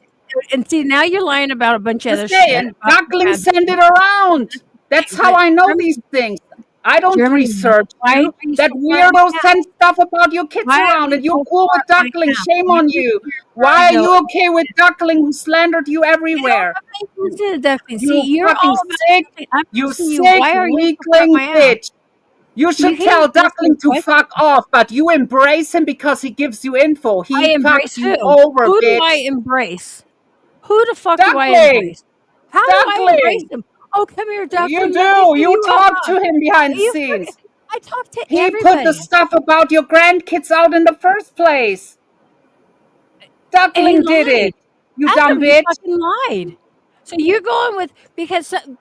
and see now you're lying about a bunch of other Just shit. saying, About Duckling your send it around. That's how but I know these things. I don't Germany, research why you. are you That so far in weirdo the past? sends stuff about your kids Why are around, you and you're so cool far with in the Duckling. past? Shame Why on are you you. here Why are ago? you okay with Duckling who slandered you I don't everywhere? have anything to do with Duckling. You See, you're fucking all about sick, Duckling. I'm you asking you, sick, why are you so far up weakling my ass? bitch. You You should can't tell even answer Duckling the to question. fuck off, but you embrace him because he gives you info. I He embrace fucks you who? over, Who do I bitch. embrace? Who the fuck do I Duckling! embrace? How do I embrace Duckling! him? Oh, come here, You Duckling. Let me do. give You you a talk to hug. him behind Are the you scenes. freaking? I talk to He put the everybody. stuff about your grandkids out in the first place. And he Duckling did lied. it. You dumb Adam, he bitch. fucking lied. So you're going with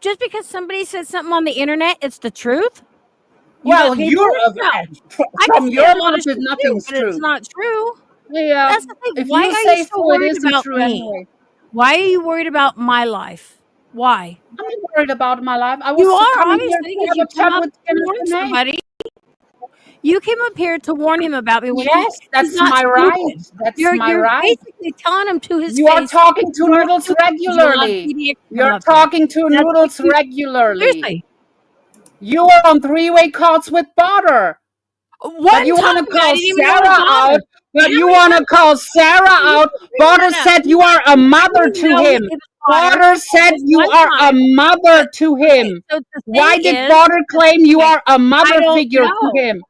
just because somebody says something on the internet, it's the truth? You Well, got paid for it? No. I can from say your a lot of mouth, shit too, nothing's but it's true. not true. Yeah, That's the thing. if Why you are you say so so, it worried isn't about true me? anyway. Why are you worried about my life? Why? I'm not worried about my life. I You was are, coming here obviously, to because have you a come chat up with to warn Vanessa May. somebody. You came up here to warn him about me when Yes, he's that's not my stupid. right. That's my You're right. basically telling him to his You are face. talking to You are Noodles stupid because you allowed regularly. PDX to come You're up here. talking to That's Noodles like regularly. seriously. You are on three-way calls with Butter. But you want to call Sarah out. But you want to call Sarah out. Butter said you are a mother to him. Butter said you are a mother to him. Why did Butter claim you are a mother figure to him?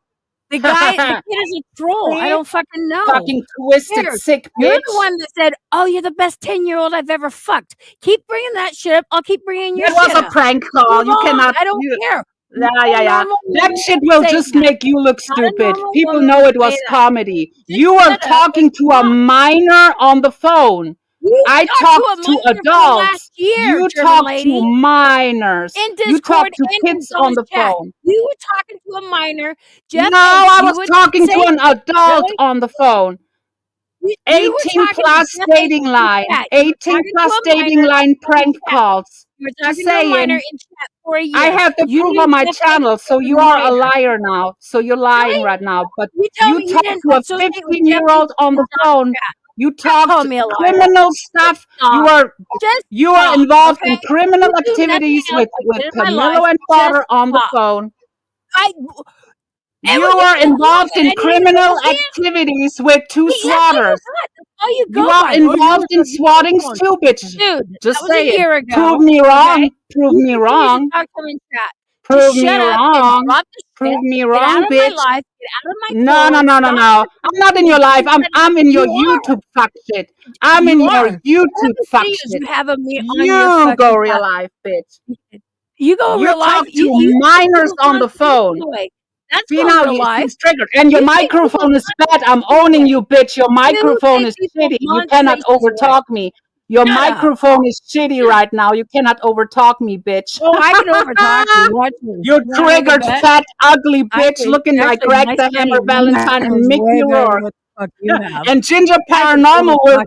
The kid is a troll. I don't fucking know. Fucking twisted, sick bitch. You're the one that said, "Oh, you're the best 10-year-old I've ever fucked." Keep bringing that shit up. I'll keep bringing your shit up. That was a prank call. You cannot. I don't care. Yeah. That shit will just make you look stupid. People know it was comedy. You were talking to a minor on the phone. I talked to adults. You talk to minors. You talk to kids on the phone. You were talking to a minor. No, I was talking to an adult on the phone. 18 plus dating line. 18 plus dating line prank calls. You were talking to a minor in chat for a year. I have the proof on my channel, so you are a liar now. So you're lying right now. But you talk to a 15-year-old on the phone. You talked criminal stuff. You are involved in criminal activities with Camilo and Potter on the phone. You are involved in criminal activities with two swatters. You are involved in swatting too, bitch. Just say it. Prove me wrong. Prove me wrong. Prove me wrong. Prove me wrong, bitch. No. I'm not in your life. I'm in your YouTube fuck shit. I'm in your YouTube fuck shit. You go real life, bitch. You go real life. Talk to minors on the phone. See now, she's triggered. And your microphone is bad. I'm owning you, bitch. Your microphone is shitty. You cannot overtalk me. Your microphone is shitty right now. You cannot overtalk me, bitch. Oh, I can overtalk you. Watch me. You triggered, fat, ugly bitch looking like Greg the Hammer Valentine and Mickey Rourke. And Ginger Paranormal will.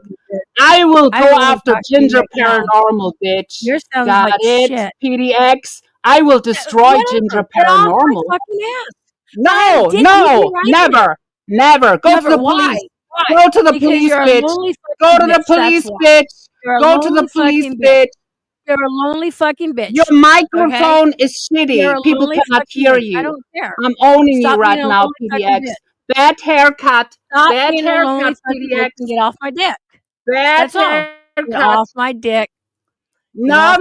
I will go after Ginger Paranormal, bitch. Got it, PDX. I will destroy Ginger Paranormal. No, never. Go to the police. Go to the police, bitch. Go to the police, bitch. Go to the police, bitch. You're a lonely fucking bitch. Your microphone is shitty. People cannot hear you. I don't care. I'm owning you right now, PDX. Bad haircut. Bad haircut, PDX. Get off my dick. Bad haircut. Get off my dick. No.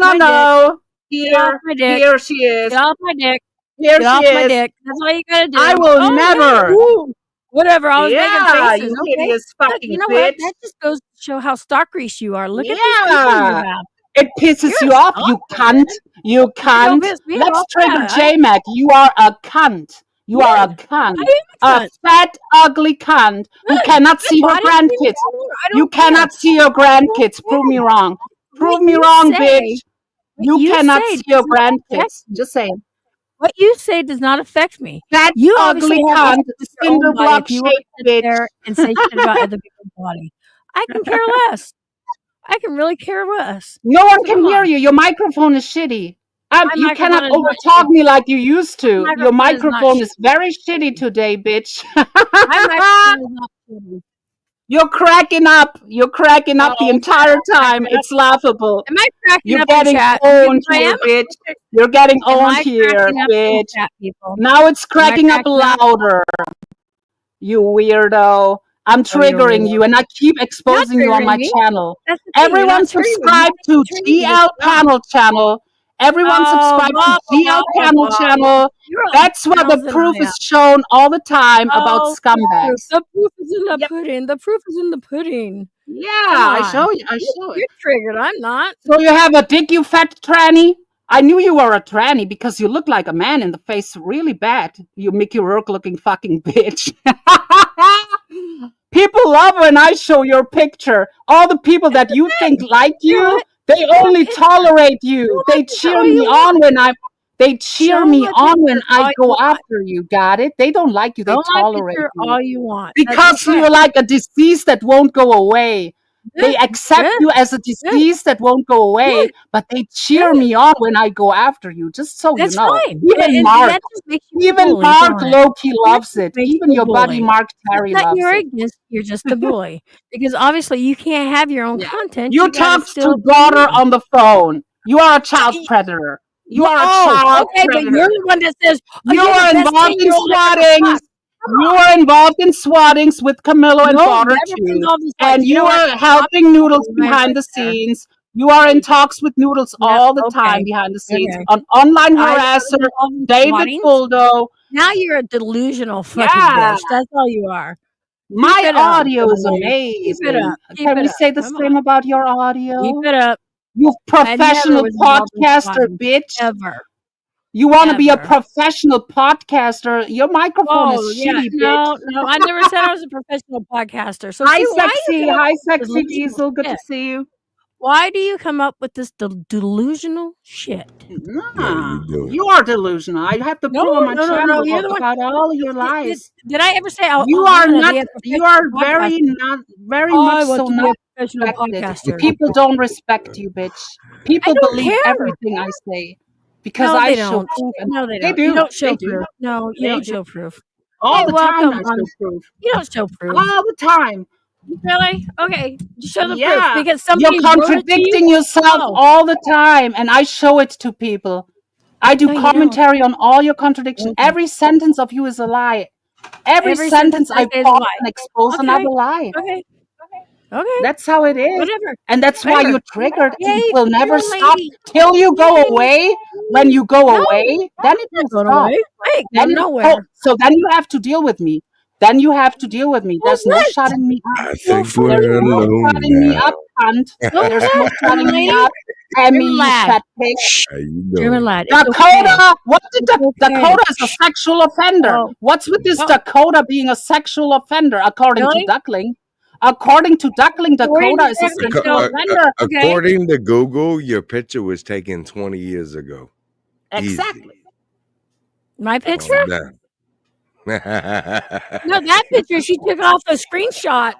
Here she is. Get off my dick. Here Get off she my is. dick. That's all you gotta do. I will never. No. Whatever. I was making faces. You hideous fucking you know bitch. what? That just goes to show how stock grease you are. Look at these people you have. It pisses You're you a off, you stalker, cunt. You don't cunt. piss me Let's off. trigger Yeah, J-Mac. You are a cunt. You are a I cunt. am a A cunt. fat, ugly cunt who Good. cannot My see her body grandkids. I You don't care. cannot see your I don't grandkids. Prove me care. wrong. What Prove me you wrong, say, bitch. what You you cannot say see your does not affect grandkids. me. Just saying. What you say does not affect me. That You obviously ugly have cunt, issues with your cinder own body block if you want to shaped sit bitch. there and say shit about other people's body. I can care less. I can really care less. No one So can come hear on. you. Your microphone is shitty. My You cannot microphone is not overtalk shitty. me like you used My to. Your microphone is not microphone is shitty. very shitty today, bitch. My microphone is not shitty. You're cracking up. You're cracking up the Oh, entire time. cracking up. It's laughable. Am I cracking You're up in getting chat? owned I here, am. bitch. You're getting Am owned I here, cracking up in bitch. chat, people? Now it's Am I cracking up cracking up? louder. You weirdo. I'm Oh, you're triggering weird. you and I keep You're not exposing you on triggering my me. channel. That's the thing. You're Everyone not triggering me. subscribe You to turn me to GL stop. Panel channel. Everyone Oh, subscribe blah, to blah, GL blah, blah, Panel blah. channel. You're on That's where the channels than proof I am. is shown all the time about Oh, the proof. scumbags. The proof is in the Yep. pudding. The proof is in the pudding. Yeah, Come I on. show you. I show it. You're triggered. I'm not. So you have a dick, you fat tranny? I knew you were a tranny because you look like a man in the face really bad. You Mickey Rourke looking fucking bitch. People love when I show your picture. All the people that you think like You know you, what? they only tolerate you. Show my They picture cheer all me you on want. when they cheer Show me my on when picture I all you go want. after you. Got it? They don't like you, they Show my tolerate picture you. all you want. That's Because okay. you're like a disease that won't go away. They Good. accept Good. you as a Good. disease that won't go away, Good. but they cheer Good. me on when I go after you, just so you That's know. fine. Even And Mark, that just makes you a even bully, Mark don't it? Loki That loves just it. makes Even you a your buddy bully. Mark It's Terry not loves it. arrogance. You're just a bully. Because obviously you can't have your own Yeah. content. You You gotta talked still to do daughter yours. on the phone. You are a child predator. You are a child Okay, but predator. you're the one that says, "Oh, You you're are the best involved in 10-year-old I've ever swattings. fucked." Come You on. are involved in swattings with Camillo and No, daughter never been too. involved in And swattings. You you know what? are Stop helping Noodles the line behind right the there. scenes. You are in Thank you. talks with Noodles Yeah, all the time okay. behind the scenes. Okay. An online I harasser, wasn't involved in David swattings. Fuldo. Now you're a delusional fucking Yeah, bitch. That's all you are. Keep my it up, audio is Billy. Keep it amazing. up. Keep Can it we up. say the Come on. same about your Keep audio? it up. You I never professional was involved in podcaster, swattings. bitch. Ever. You want to be a Ever. professional podcaster. Your microphone is Oh, yeah. shitty, No, bitch. no. I never said I was a professional podcaster. So Hi, see, why do you sexy. come up Hi, with this sexy delusional Diesel. Good to shit? see you. Why do you come up with this delusional shit? Nah, you are delusional. I have to No, prove on my no, no, channel no. You're the one. about all your lies. Did I ever say I You are wanted to not. be a You professional are podcaster? very much I want so to be not a professional respected. podcaster. People don't respect you, bitch. I People don't believe care. everything I say because No, I they show don't. proof, and No, they they don't. You do. don't show They do. proof. No, you They don't do. show proof. All Hey, the time welcome I on. show proof. You don't show proof. All the time. Really? Okay. Show the proof Yeah. because You're somebody wrote it to you. contradicting yourself Oh, all the time, and I show it to people. I do no, you don't. commentary on all your contradiction. Okay. Every sentence of you is a lie. Every Every sentence sentence I I say is a pause lie. and expose Okay. another lie. Okay. Okay. That's how it is. Whatever. And that's why Whatever. you're triggered and it Yay, will never trigger stop lady. till you go Yay. away. When you go No, away, then it I'm will not going stop. away. I ain't Then going nowhere. so then you have to deal with me. Then you have to deal with me. For There's no what? shutting me up. I Go think for There's we're no what? alone shutting me up, cunt. Go There's what, no German shutting me lady? up. Emmy, German you lad. fat pig. How you German doing? lad. It's okay. Dakota, what did It's okay. Dakota is a sexual offender? Oh, What's with this oh, Dakota being a sexual offender, according to really? Duckling? According to Duckling, According Dakota to is a Duckling, sexual so offender. okay. According to Google, your picture was taken 20 years ago. Exactly. My Easy. picture? Calm down. No, that picture she took off a screenshot.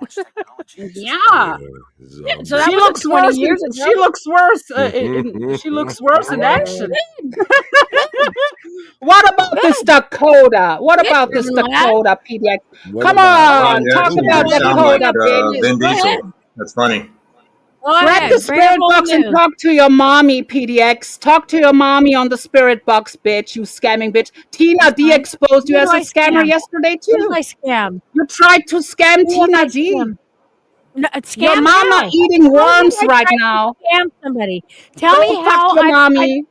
Yeah. It's Yeah, all so that She good. wasn't looks 20 worse. years ago. She looks worse. She looks worse in action. Good. What about this Dakota? What Good, about this German lad. Dakota, PDX? What Come about That's it? funny. on, Yeah, talk she about did Well, sound bring like Dakota, up old bitch. news. Vin Go Diesel. ahead. That's funny. Go Grab ahead. the Bring up spirit old box and news. talk to your mommy, PDX. Talk to your mommy on the spirit box, bitch, you scamming bitch. Tina D exposed you Who do as a I scammer scam? yesterday, Who do too. I scam? You tried to scam Who have I Tina D. scammed? No, Your scam mama how? eating How have worms I right tried now. to scam somebody? Tell Go me fuck how your I've tried. mommy.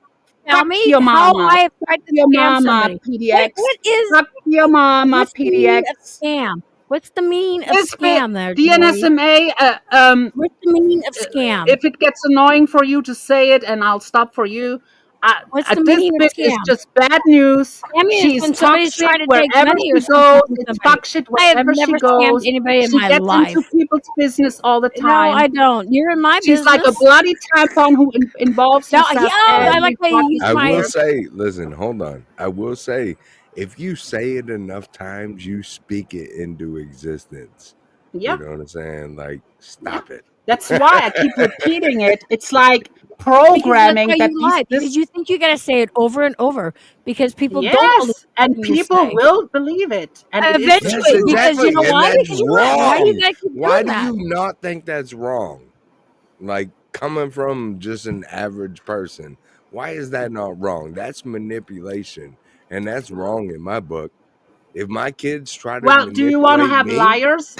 Tell Fuck me your how mama. I have Fuck tried to your scam mama, somebody. PDX. What is Fuck your mama, what's the meaning of PDX. scam? What's the meaning of This scam there, Joey? DNSMA, What's the meaning of scam? if it gets annoying for you to say it, and I'll stop for you. What's the This meaning of bit is scam? just bad news. Scamming is She's when somebody's toxic trying to take wherever money she or something goes. from It's somebody. fuck shit I have wherever never she scammed goes. anybody in She my gets life. into people's business all the No, time. I don't. You're in my She's business. like a bloody tampon who involves No, herself. I like how you use I my. will say, listen, hold on. I will say, if you say it enough times, you speak it into existence. Yeah. You know what I'm saying? Like, stop it. That's why I keep repeating it. It's like Because programming that's why that you lie. Because you think you gotta say it over and over because people don't believe yes, and what you people say. will believe it. And it is Yes, Eventually, because you exactly. know And why? that's Because you lie. Why do you wrong. gotta keep Why doing do that? you not think that's wrong? Like, coming from just an average person, why is that not wrong? That's manipulation, and that's wrong in my book. If my kids try to well, do you want to manipulate have me, liars?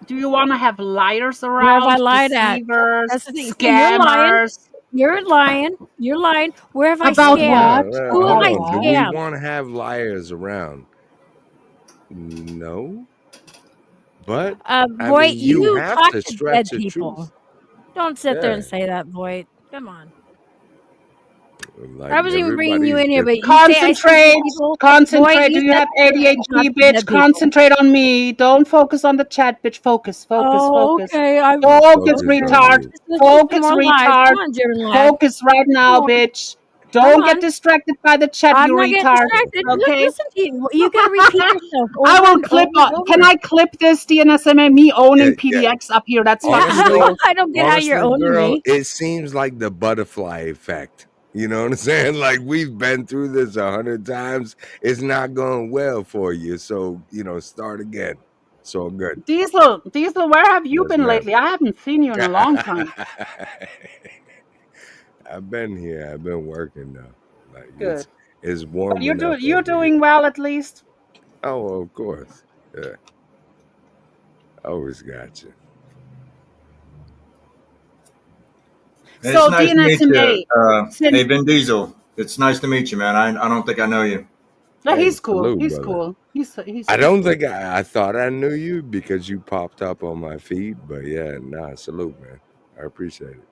Do you want to have liars Where have I around? lied at? Deceivers, That's the thing. See, you're lying. scammers. You're lying. You're lying. Where have I About scammed? what? Who have About I hold on. Do we scammed? want to have liars around? No, but I Voight, mean, you you have talk to to dead stretch the people. truth. Don't sit there Yeah, and say that, Voight. Come on. like I wasn't even bringing you everybody's in here, but different. you say I speak to Concentrate. people. Voight, Concentrate. you Do you said have I talk ADHD, to bitch? dead people. Concentrate on me. Don't focus on the chat, bitch. Focus. Oh, Focus. okay. I Focus, Focus on retard. you. listen to Focus, more lies. retard. Come on, German lad. Focus right now, Come on. bitch. Come Don't get on. distracted by the chat, I'm you not getting retard. distracted. Okay? Listen to you. You gotta repeat yourself I over will and clip. over and over. Can I clip this DNSMA? Me owning Yeah. PDX up here. That's fucking Honestly, cool. I don't get how you're honestly, owning girl, me. it seems like the butterfly effect. You know what I'm saying? Like, we've been through this 100 times. It's not going well for you. So, start again. So good. Diesel, where have you Yes, been ma'am. lately? I haven't seen you in a long time. I've been here. I've been working though. Like, Good. it's But warming you're up. you're over doing here. well at least. Oh, of course. Yeah. Always got you. Hey, So it's nice to meet DNSMA, you. since Hey, Vin Diesel. It's nice to meet you, man. I don't think I know you. no, Hey, he's cool. salute, He's brother. cool. He's I don't cool. think I thought I knew you because you popped up on my feed, but yeah, salute, man. I appreciate it.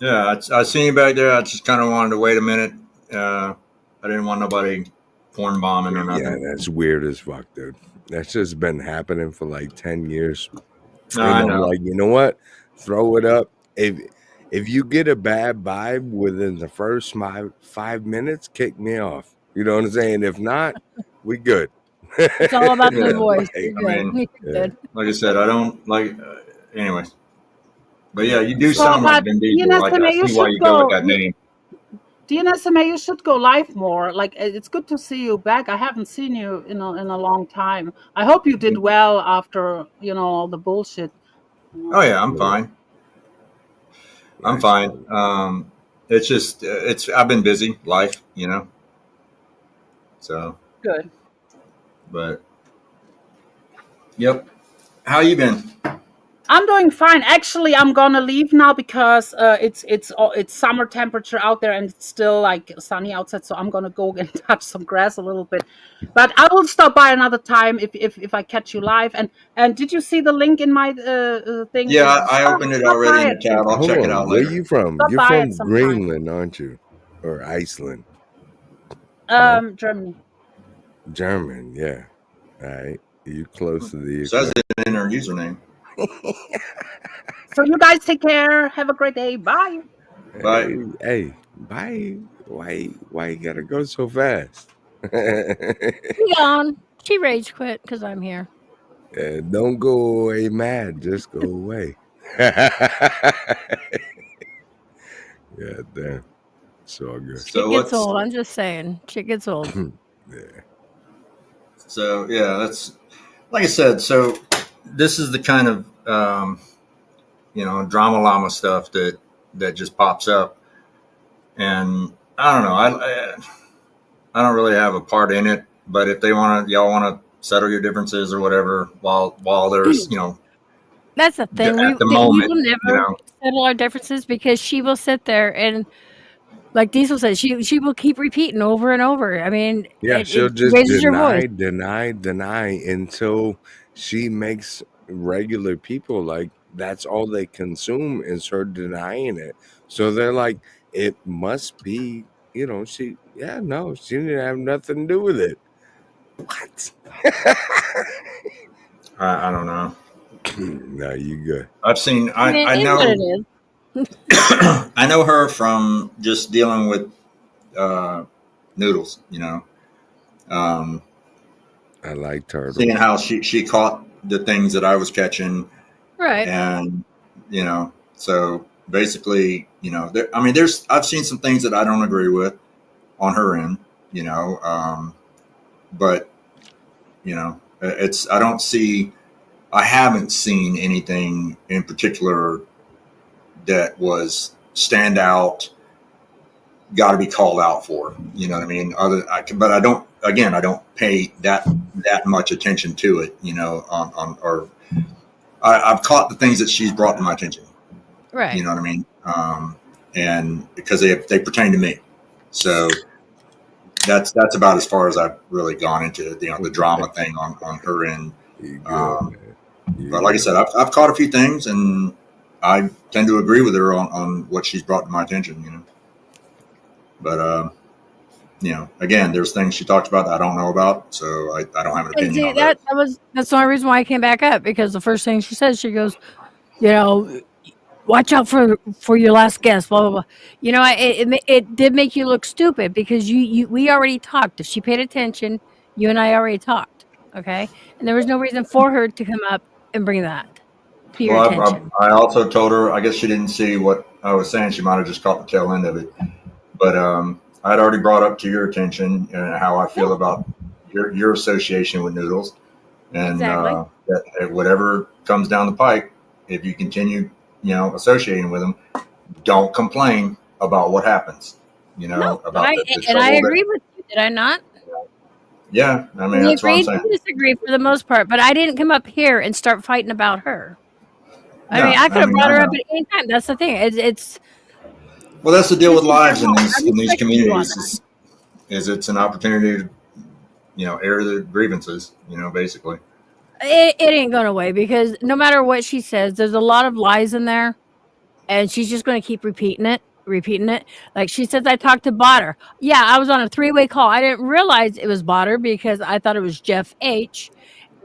Yeah, I seen you back there. I just kind of wanted to wait a minute. I didn't want nobody porn bombing or Yeah, nothing. that's weird as fuck, dude. That's just been happening for like 10 years. No, And I I'm know. like, you know what? Throw it up. If you get a bad vibe within the first 5 minutes, kick me off. You know what I'm saying? If not, we good. It's all about the Yeah, voice. Like, You're I good. mean, You're good. like I said, I don't like. Anyways, but yeah, you do So, sound like but Vin Diesel. Like I DNSMA, you see why should you go with go. that name. DNSMA, you should go live more. Like it's good to see you back. I haven't seen you in a long time. I hope you did well after all the bullshit. Oh yeah, I'm Yeah. fine. I'm Nice, fine. brother. It's just I've been busy, life, So, Good. but yep. How you been? I'm doing fine. Actually, I'm gonna leave now because it's summer temperature out there and it's still like sunny outside. So I'm gonna go and touch some grass a little bit. But I will stop by another time if I catch you live. And did you see the link in my thing? Yeah, I opened it Stop already by in the at some tab. I'll Hold check it on. out Where later. you from? stop You're by at from some time. Greenland, aren't you? Or Iceland? No? Germany. German, yeah. All right. You close to the Says equator. it in her username. So you guys take care. Have a great day. Bye. Bye. Hey, bye. Why you gotta go so fast? She gone. She rage quit because I'm here. Don't go away mad. Just go away. Yeah, damn. It's all good. Shit So gets what's old. I'm just saying. Shit gets old. Yeah. so yeah, that's like I said. So this is the kind of drama llama stuff that just pops up, and I don't know. I don't really have a part in it, but if y'all want to settle your differences or whatever, while there's That's the thing. at the We moment, will never settle our differences because she will sit there and, like Diesel said, she will keep repeating over and over. I mean, Yeah, she'll it just raises your voice. deny until she makes regular people like that's all they consume is her denying it. So they're like, it must be, she didn't have nothing to do with it. What? I don't know. No, you good. I've seen. It I is what know. it is. I know her from just dealing with noodles. I like turtles. Seeing how she caught the things that I was catching, Right. and so basically, I've seen some things that I don't agree with on her end, but I haven't seen anything in particular that was stand out, got to be called out for. You know what I mean? But I don't. Again, I don't pay that much attention to it. Or I've caught the things that she's brought to my attention. Right. You know what I mean? And because they pertain to me, so that's about as far as I've really gone into the drama thing on her end. You good, man. But like I said, I've caught a few things, and I tend to agree with her on what she's brought to my attention. But again, there's things she talks about that I don't know about, so I don't have an opinion on that. That's the only reason why I came back up, because the first thing she says, she goes, watch out for your last guest, blah blah blah. It did make you look stupid, because we already talked. If she paid attention, you and I already talked, okay? And there was no reason for her to come up and bring that to your attention. I also told her, I guess she didn't see what I was saying. She might have just caught the tail end of it. But I had already brought up to your attention how I feel about your association with noodles, and Exactly. that whatever comes down the pike, if you continue, associating with them, don't complain about what happens. About I agree with you. Did I not? Yeah, I mean, We that's what I'm agreed saying. to disagree for the most part, but I didn't come up here and start fighting about her. I could have brought her up at any time. That's the thing. It's well, that's the deal with lives in these communities. Is it's an opportunity to air the grievances. Basically. It ain't going away, because no matter what she says, there's a lot of lies in there, and she's just going to keep repeating it. Like she says, I talked to Botter. Yeah, I was on a 3-way call. I didn't realize it was Botter because I thought it was Jeff H,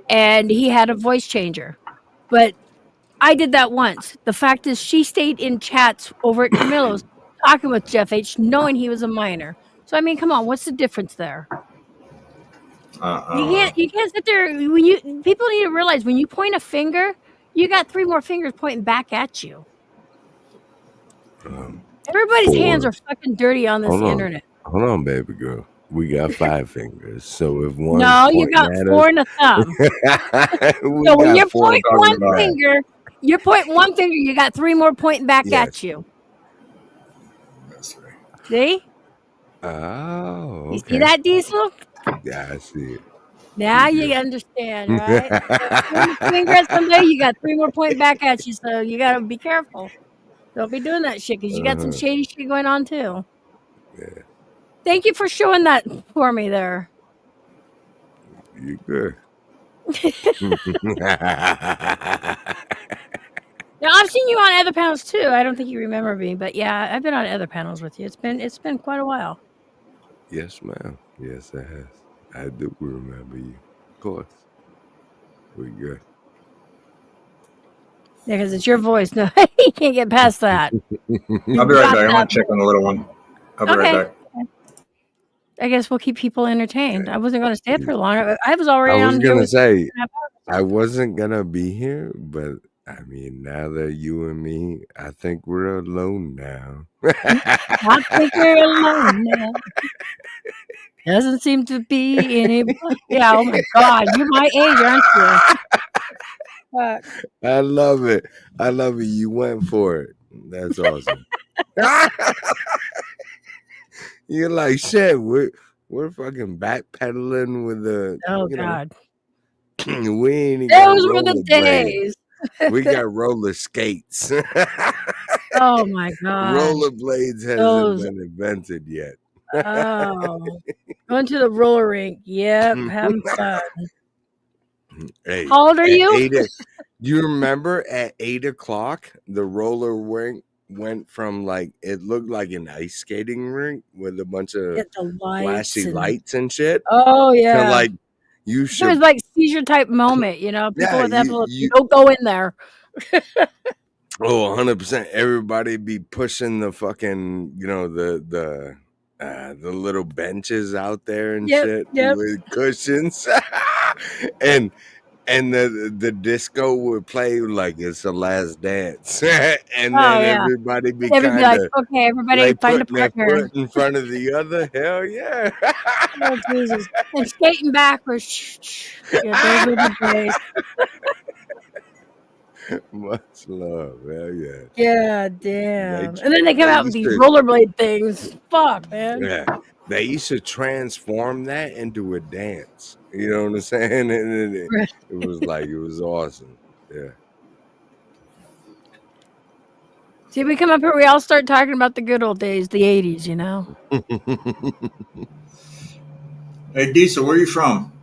and he had a voice changer. But I did that once. The fact is, she stayed in chats over at Camilo's talking with Jeff H, knowing he was a minor. So I mean, come on, what's the difference there? You can't sit there. People need to realize, when you point a finger, you got 3 more fingers pointing back at you. Everybody's hands are fucking dirty on this internet. Hold on, baby girl. We got 5 fingers. So if one, you got 4 and a thumb. So when you're pointing one finger, you got 3 more pointing back at you. See? Oh, okay. You see that, Diesel? Yeah, I see it. Now you understand, right? Fingers someday, you got 3 more pointing back at you, so you gotta be careful. Don't be doing that shit, because you got some shady shit going on too. Yeah. Thank you for showing that for me there. You good. Now, I've seen you on other panels too. I don't think you remember me, but yeah, I've been on other panels with you. It's been quite a while. Yes, ma'am. Yes, it has. I do remember you. Of course. We good. Yeah, because it's your voice. No, you can't get past that. I'll be right back. I want to check on the little one. I'll be right back. I guess we'll keep people entertained. I wasn't going to stay up here long. I was already I was on going here. to say, I wasn't going to be here, but I mean, now that you and me, I think we're alone now. I think we're alone now. Doesn't seem to be anybody. Yeah, oh my God. You're my age, aren't you? I love it. I love it. You went for it. That's awesome. You're like, shit, we're fucking backpedaling with the. Oh God. We ain't even. Those were the days. We got roller skates. Oh my God. Rollerblades hasn't been invented yet. Oh, going to the roller rink. Yep, having fun. Hey, How old are you? You remember at 8 o'clock, the roller rink went from like, it looked like an ice skating rink with a bunch of Get the flashy lights lights and shit. Oh To yeah. like, you It was should, like seizure type moment, you know. People yeah, with epilepsy don't go in there. oh, 100%. Everybody be pushing the fucking, the little benches out there and shit with cushions. and the disco would play like it's the last dance. And Oh then yeah. everybody be Everybody kind like, of okay, everybody like find a putting their partner. foot in front of the other. Hell yeah. Oh Jesus! And skating backwards. Yeah, those were the days. Much love. Hell yeah. Yeah, They damn. And then they come out with used these to, rollerblade things. Fuck, man. yeah. They used to transform that into a dance. You know what I'm saying? And it was like, it was awesome. Yeah. See, we come up here, we all start talking about the good old days, the 80s, you know? Hey, Diesel, where are you from?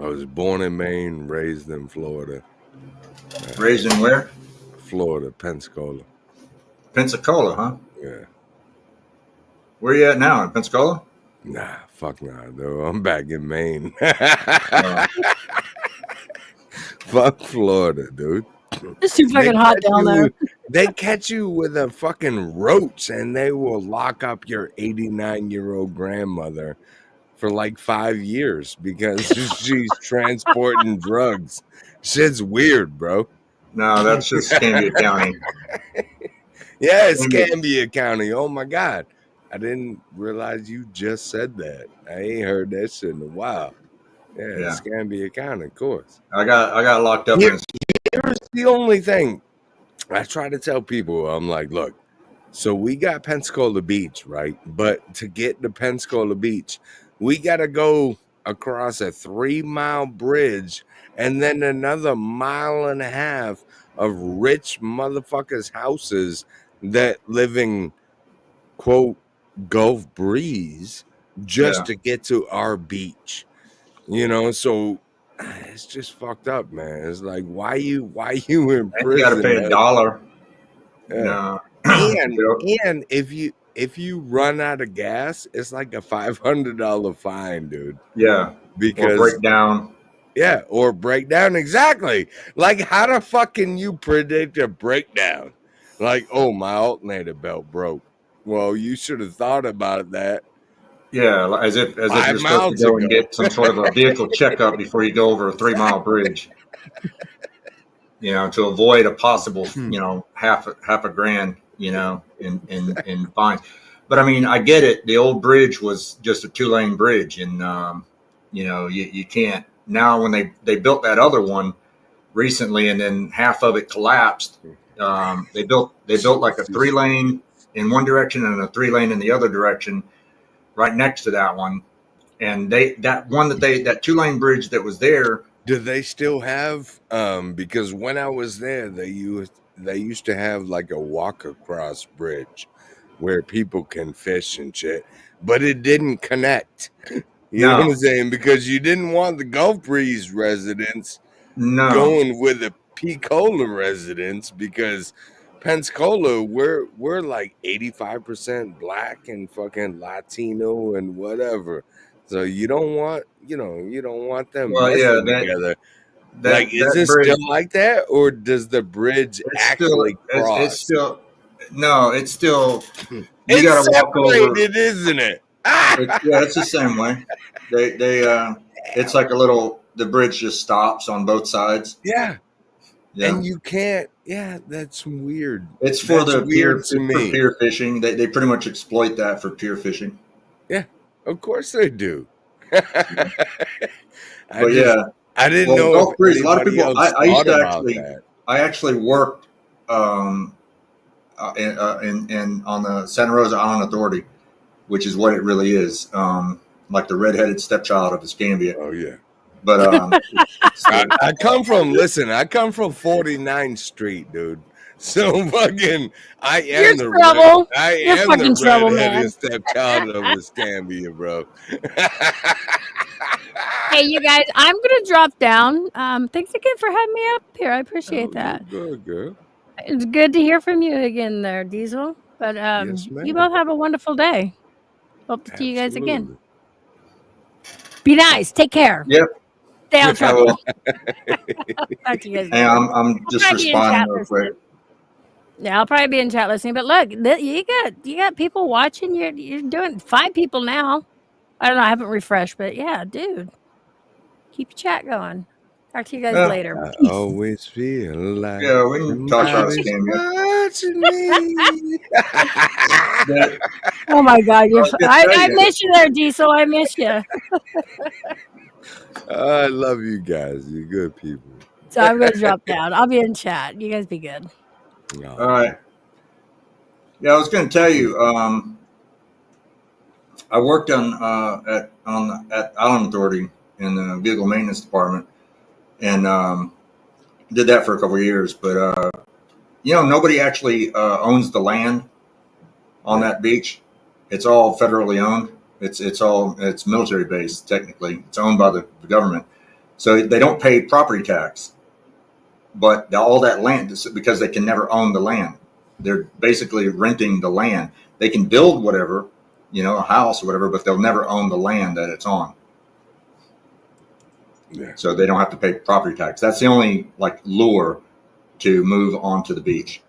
I was born in Maine, raised in Florida. Raised in where? Florida, Pensacola. Pensacola, huh? Yeah. Where are you at now? In Pensacola? Nah, fuck nah, though. I'm back in Maine. Fuck Florida, dude. It's too fucking hot down there. They catch you with a fucking roach and they will lock up your 89-year-old grandmother for like 5 years because she's transporting drugs. Shit's weird, bro. No, that's just Escambia County. Yeah, it's Escambia County. Oh my God. I didn't realize you just said that. I ain't heard that shit in a while. Yeah, Escambia County, of course. I got locked up in. Here's the only thing I try to tell people. I'm like, look, so we got Pensacola Beach, right? But to get to Pensacola Beach, we got to go across a 3-mile bridge and then another 1.5 miles of rich motherfuckers' houses that live in, quote, Gulf Breeze just to get to our beach. You know, so it's just fucked up, man. It's like, why you in prison? You got to pay $1. Yeah. No. And if you run out of gas, it's like a $500 fine, dude. Yeah. Because or break down. Yeah, or breakdown. Exactly. Like, how the fuck can you predict a breakdown? Like, oh, my alternator belt broke. Well, you should have thought about that. Yeah, as if you're supposed to go and get some sort of a vehicle checkup before you go over a 3-mile bridge. You know, to avoid a possible, half a grand, in fines. But I mean, I get it. The old bridge was just a 2-lane bridge, and you can't now. When they built that other one recently, and then half of it collapsed. They built like a 3-lane in one direction and a 3-lane in the other direction, right next to that one. And that 2-lane bridge that was there. Do they still have? Because when I was there, they used to have like a walk across bridge where people can fish and shit, but it didn't connect. You know what I'm saying? Because you didn't want the Gulf Breeze residents going with the Pensacola residents, because Pensacola, we're like 85% black and fucking Latino and whatever. So you don't want them messing together. Is it still like that, or does the bridge actually cross? It's still you it's gotta walk over, isn't it? It's the same way. It's like the bridge just stops on both sides. Yeah. And you can't. Yeah, that's weird. It's for peer fishing. They pretty much exploit that for peer fishing. Yeah, of course they do. I didn't know. Gulf Breeze, a lot of people. I actually worked in on the Santa Rosa Island Authority, which is what it really is, like the redheaded stepchild of Escambia. Oh yeah. But I come from 49th Street, dude. So fucking, I You're am the trouble. I You're am the fucking trouble, redheaded man. stepchild of Escambia, bro. Hey, you guys, I'm gonna drop down. Thanks again for having me up here. I appreciate Oh, that. you're good, girl. It's good to hear from you again, there, Diesel. But Yes, you ma'am. both have a wonderful day. Hope to see you guys again. Absolutely. Be nice. Take care. Yep. Stay out of I trouble. will. Talk to you guys Hey, later. I'm just probably be in responding chat real listening. quick. Yeah, I'll probably be in chat listening. But look, you got people watching. You're doing 5 people now. I don't know. I haven't refreshed, but yeah, dude, keep your chat going. Talk to you guys Yeah, later. I Peace. always feel like yeah, we can talk about somebody's Escambia. watching me. But Oh my God, I was gonna I tell you, miss you there, Diesel. I miss you. I love you guys. You're good people. So I'm gonna drop down. I'll be in chat. You guys be good. all right. Yeah, I was going to tell you. I worked at Island Authority in the vehicle maintenance department, and did that for a couple of years. But nobody actually owns the land on Yeah. that beach. It's all federally owned. It's military based technically. It's owned by the government, so they don't pay property tax. But all that land is because they can never own the land. They're basically renting the land. They can build whatever, a house or whatever, but they'll never own the land that it's on. Yeah. So they don't have to pay property tax. That's the only lure to move onto the beach.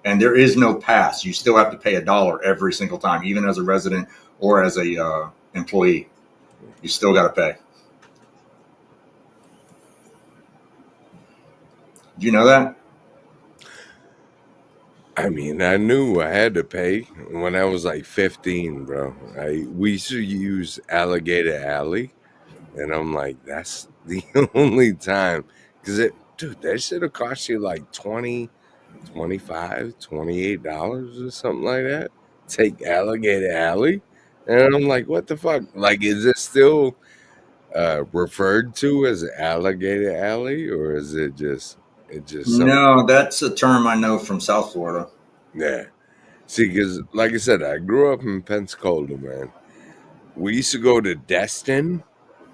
And there is no pass. You still have to pay $1 every single time, even as a resident or as a employee. You still got to pay. Do you know that? I mean, I knew I had to pay when I was like 15, bro. We used to use Alligator Alley, and I'm like, that's the only time. Because dude, that should have cost you like $20, $25, $28 or something like that. Take Alligator Alley. And I'm like, what the fuck? Like, is it still referred to as Alligator Alley, or is it just something? No, that's a term I know from South Florida. Yeah. See, because like I said, I grew up in Pensacola, man. We used to go to Destin.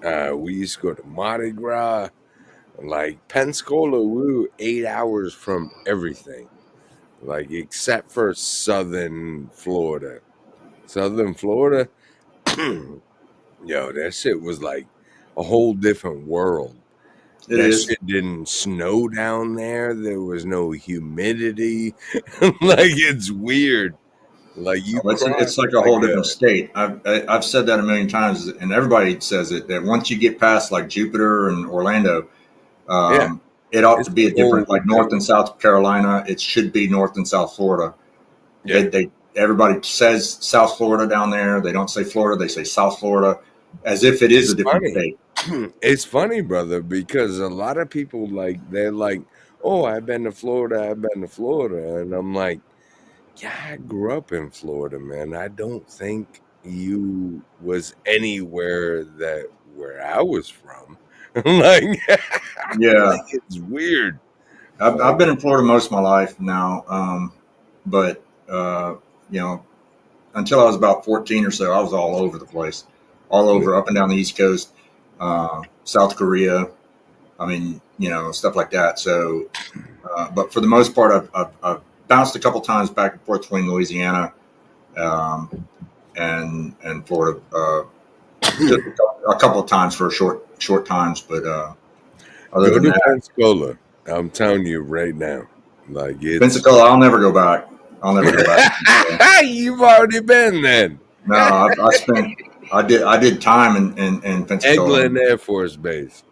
We used to go to Mardi Gras. Like Pensacola, we were 8 hours from everything. Like except for Southern Florida. Southern Florida, yo, that shit was like a whole different world. It That is. shit didn't snow down there. There was no humidity. Like it's weird. Like you It's cross like a like whole different state. I've said that a million times, and everybody says it, that once you get past like Jupiter and Orlando, yeah, it ought it's to a be a whole different, like North and different. South Carolina. It should be North and South Florida. Yeah, Everybody says South Florida down there. They don't say Florida. They say South Florida, as if it is it's a different funny. state. It's funny, brother, because a lot of people they're like, "Oh, I've been to Florida. I've been to Florida," and I'm like, "Yeah, I grew up in Florida, man. I don't think you was anywhere where I was from." Like, Yeah, like it's weird. I've Like, been in Florida most of my life now, but you know, until I was about 14 or so, I was all over the place, all over, up and down the East Coast, South Korea. I mean, stuff like that. So, but for the most part, I've bounced a couple times back and forth between Louisiana and Florida, just a couple of times for short times. But other go than to that, Pensacola. I'm telling you right now, like it's. Pensacola, I'll never go back. I'll never go back. You've already been then. No, I did time in Pensacola. Eglin Air Force Base.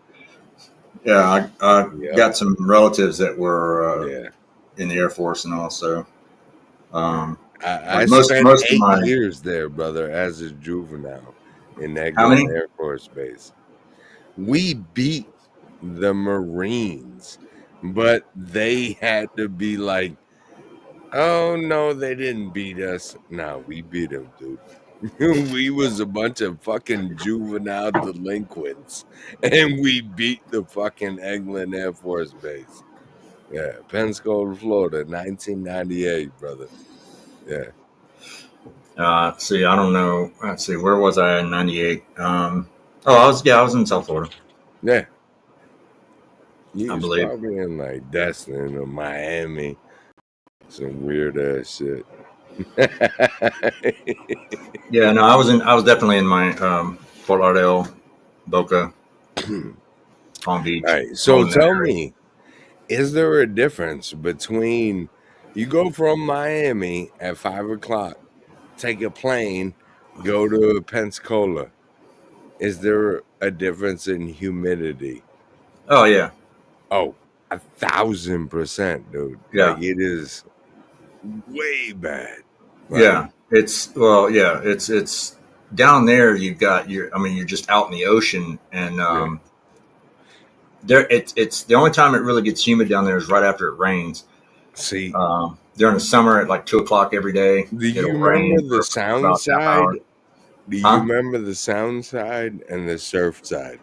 Yeah, I Yep. got some relatives that were Yeah. in the Air Force, and also I most spent of 8 my years there, brother, as a juvenile in how Eglin many? Air Force Base. We beat the Marines, but they had to be like, oh, no, they didn't beat us. No, we beat them, dude. We was a bunch of fucking juvenile delinquents, and we beat the fucking Eglin Air Force Base. Yeah, Pensacola, Florida, 1998, brother. Yeah. See, I don't know. Let's see, where was I in '98? I was in South Florida, Yeah. You I was believe. probably in like Destin or Miami, some weird ass shit. Yeah, no, I was definitely in my Fort Lauderdale, Boca, All Palm Beach, right. all So in that tell area. me, is there a difference between you go from Miami at 5 o'clock, take a plane, go to Pensacola? Is there a difference in humidity? Oh yeah, Oh, 1,000%, dude. Like yeah, it is way bad. Like, yeah. It's down there. You've got your. I mean, you're just out in the ocean, and yeah. it's the only time it really gets humid down there is right after it rains. See, During the summer at like 2 o'clock every day, do you it'll remember rain the for sound about half side? hour. Do you Huh? remember the sound side and the surf side?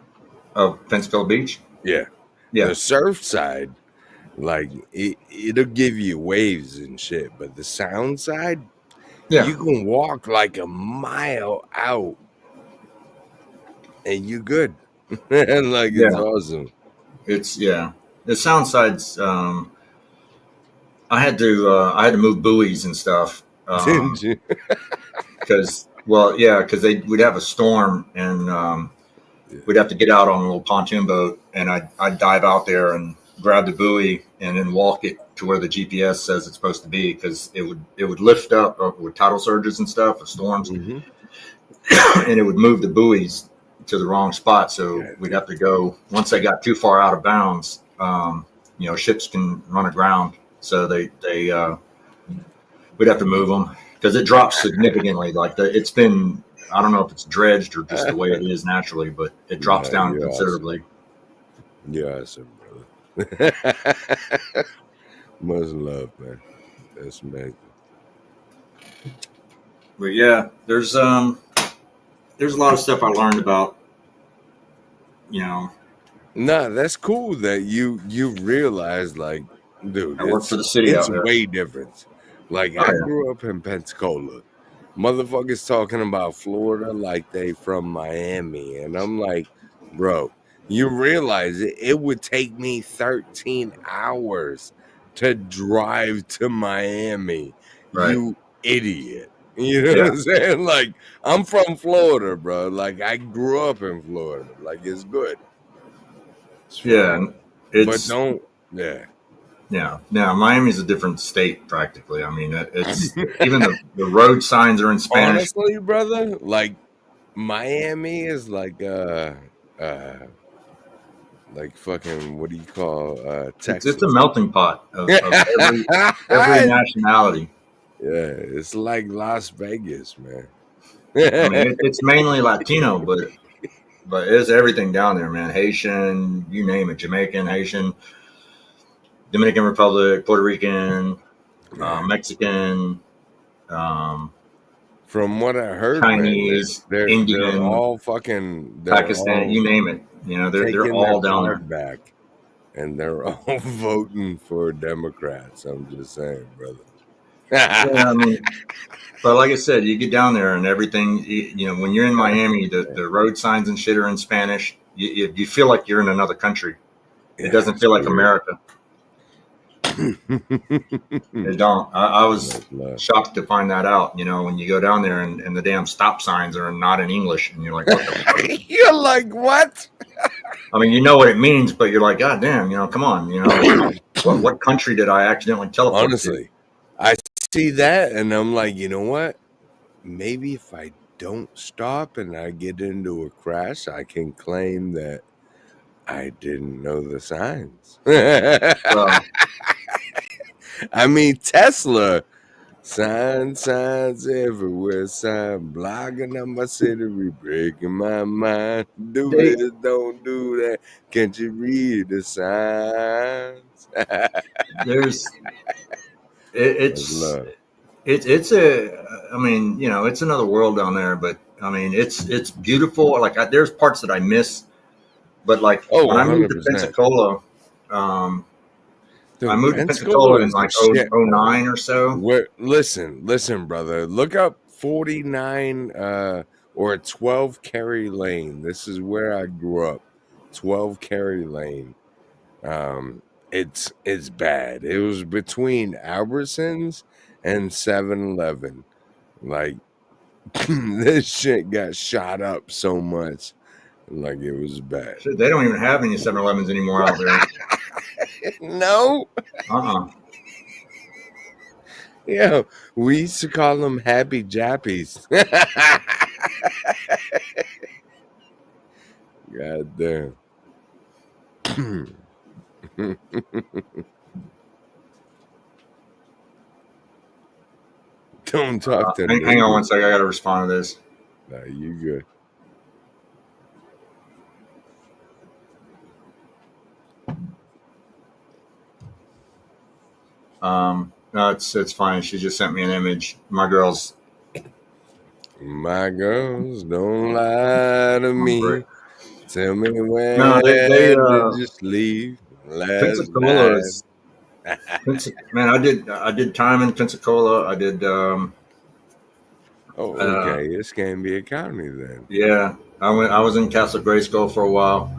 Oh, Pensacola Beach. Yeah. Yeah, The surf side, like it'll give you waves and shit, but the sound side, yeah, you can walk like a mile out and you good. Like it's yeah. awesome. It's yeah. The sound sides. I had to move buoys and stuff Didn't you? because because we'd have a storm and Yeah. we'd have to get out on a little pontoon boat and I'd dive out there and grab the buoy and then walk it to where the GPS says it's supposed to be because it would lift up with tidal surges and stuff of storms Mm-hmm. and it would move the buoys to the wrong spot. So God we'd damn. have to go once they got too far out of bounds. Ships can run aground, so we'd have to move them because it drops significantly. It's been, I don't know if it's dredged or just the way it is naturally, but it drops Nah, down you're awesome. considerably. You're awesome, brother. Much love, man. That's amazing. But yeah, there's a lot of stuff I learned about, you know, Nah, that's cool that you realize, like, dude, I work for the city it's out there. way different. Like, Oh I yeah, grew up in Pensacola. Motherfuckers talking about Florida like they from Miami, and I'm like, bro, you realize it would take me 13 hours to drive to Miami, right. you idiot. You know what Yeah, I'm saying? Like, I'm from Florida, bro. Like, I grew up in Florida. Like, it's good. It's yeah. fine. But It's don't, yeah. yeah. Now Miami's a different state practically. I mean, it's even the road signs are in Spanish. Honestly, brother, like Miami is uh like fucking what do you call It's a Texas? melting pot of every Yeah, nationality. it's like Las Vegas, man. I mean, it's mainly Latino, but it's everything down there, man. Haitian, you name it, Jamaican, Haitian, Dominican Republic, Puerto Rican, Man, Mexican, um, from what I heard, man, Chinese, they're Indian, all fucking they're Pakistan, all you name it. You know, they're taking their all down card there. back and they're all voting for Democrats. I'm just saying, brother. Yeah, I mean, but like I said, you get down there and everything. When you're in Miami, the road signs and shit are in Spanish. You feel like you're in another country. It Yeah, doesn't it's feel like weird. America. It don't. I was Much love. shocked to find that out. When you go down there and the damn stop signs are not in English, and you're like, what the fuck? You're like, what? I mean, you know what it means, but you're like, God damn, come on, what country did I accidentally teleport to? Honestly, I see that and I'm like, you know what? Maybe if I don't stop and I get into a crash, I can claim that I didn't know the signs. Well, I mean, Tesla, signs everywhere, sign blocking up my city, breaking my mind. Do they this, don't do that. Can't you read the signs? there's That's it's love. it's I mean, it's another world down there, but I mean, it's beautiful. Like there's parts that I miss, but like Oh, when I moved to 100%. Pensacola, um, Dude, I moved to Pensacola Pensacola in is the like shit, bro. 09 or so. Listen, brother. Look up 49 or 12 Kerry Lane. This is where I grew up. 12 Kerry Lane. It's bad. It was between Albertsons and 7-Eleven. Like this shit got shot up so much. Like it was bad. Shit, they don't even have any 7-Elevens anymore out there. No. Uh-uh. Yeah, we used to call them happy jappies. God damn. Don't talk to Hang on one niggas. second. I got to respond to this. Nah, you good. No, it's fine. She just sent me an image. My girl's My girls don't lie to on break. me. Tell me No, where they did you sleep last Pensacola night? is man. I did time in Pensacola. I did Oh, okay. This can't be a county then. yeah. I was in Castle Grayskull for a while.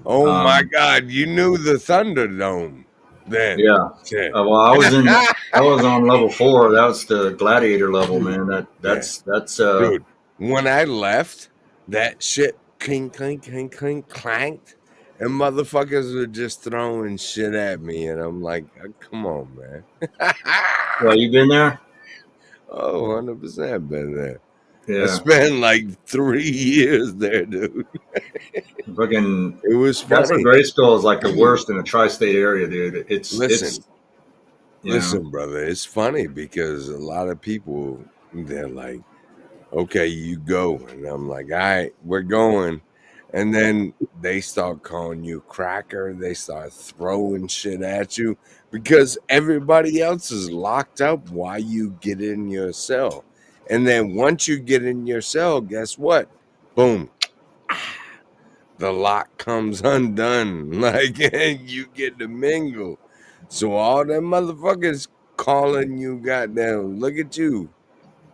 Oh my God! You knew the Thunderdome then. Yeah. Shit. Well, I was on level 4. That's the gladiator level, man. Yeah. That's Dude, when I left, that shit clink, clink, clink, clink, clanked, and motherfuckers were just throwing shit at me, and I'm like, come on, man. well, you been there? Oh, 100% been there. I Yeah. spent like 3 years there, dude. Fucking It was Castle funny. Grayskull is like the worst in the tri-state area, dude. It's you know. Listen, brother, it's funny because a lot of people, they're like, okay, you go. And I'm like, all right, we're going. And then they start calling you cracker. They start throwing shit at you because everybody else is locked up while you get in your cell. And then once you get in your cell, guess what? Boom. The lock comes undone. Like, and you get to mingle. So all them motherfuckers calling you, goddamn, look at you.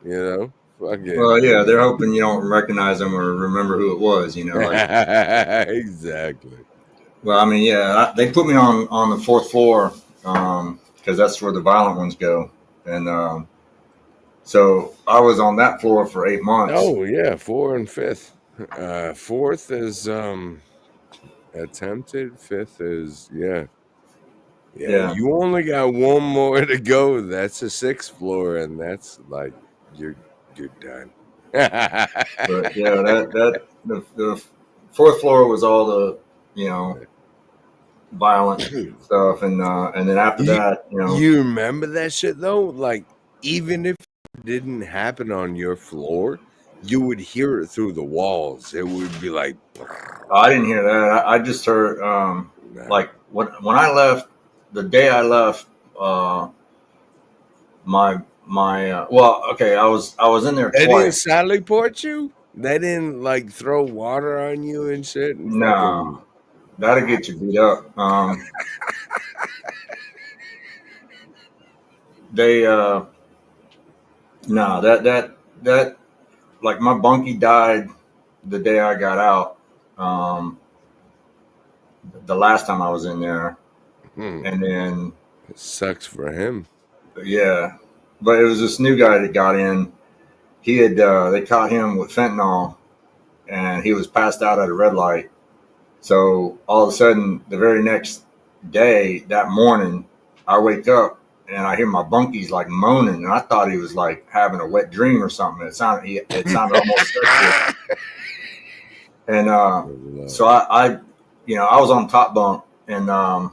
You know? Well, yeah, they're Fucking. hoping you don't recognize them or remember who it was. You know, like. Exactly. Well, I mean, yeah, they put me on the 4th floor because that's where the violent ones go, and so I was on that floor for 8 months. Oh yeah, 4 and 5th. 4th is attempted. 5th is yeah. Yeah, You only got one more to go. That's a 6th floor, and that's like you're done. but yeah, the 4th floor was all the violent stuff, and then after you, that, you remember that shit though? Like even if it didn't happen on your floor, you would hear it through the walls. It would be like I didn't hear that. I just heard like when I left, the day I left, well, okay, I was in there they didn't twice. Sally port you? They didn't like throw water on you and shit and fucking. No, that'll get you beat up. They no, that like my bunkie died the day I got out. The last time I was in there, and then It sucks for him. yeah, but it was this new guy that got in. He had they caught him with fentanyl, and he was passed out at a red light. So all of a sudden, the very next day, that morning, I wake up and I hear my bunkies like moaning, and I thought he was like having a wet dream or something. It sounded almost sexual. And so I was on top bunk, and I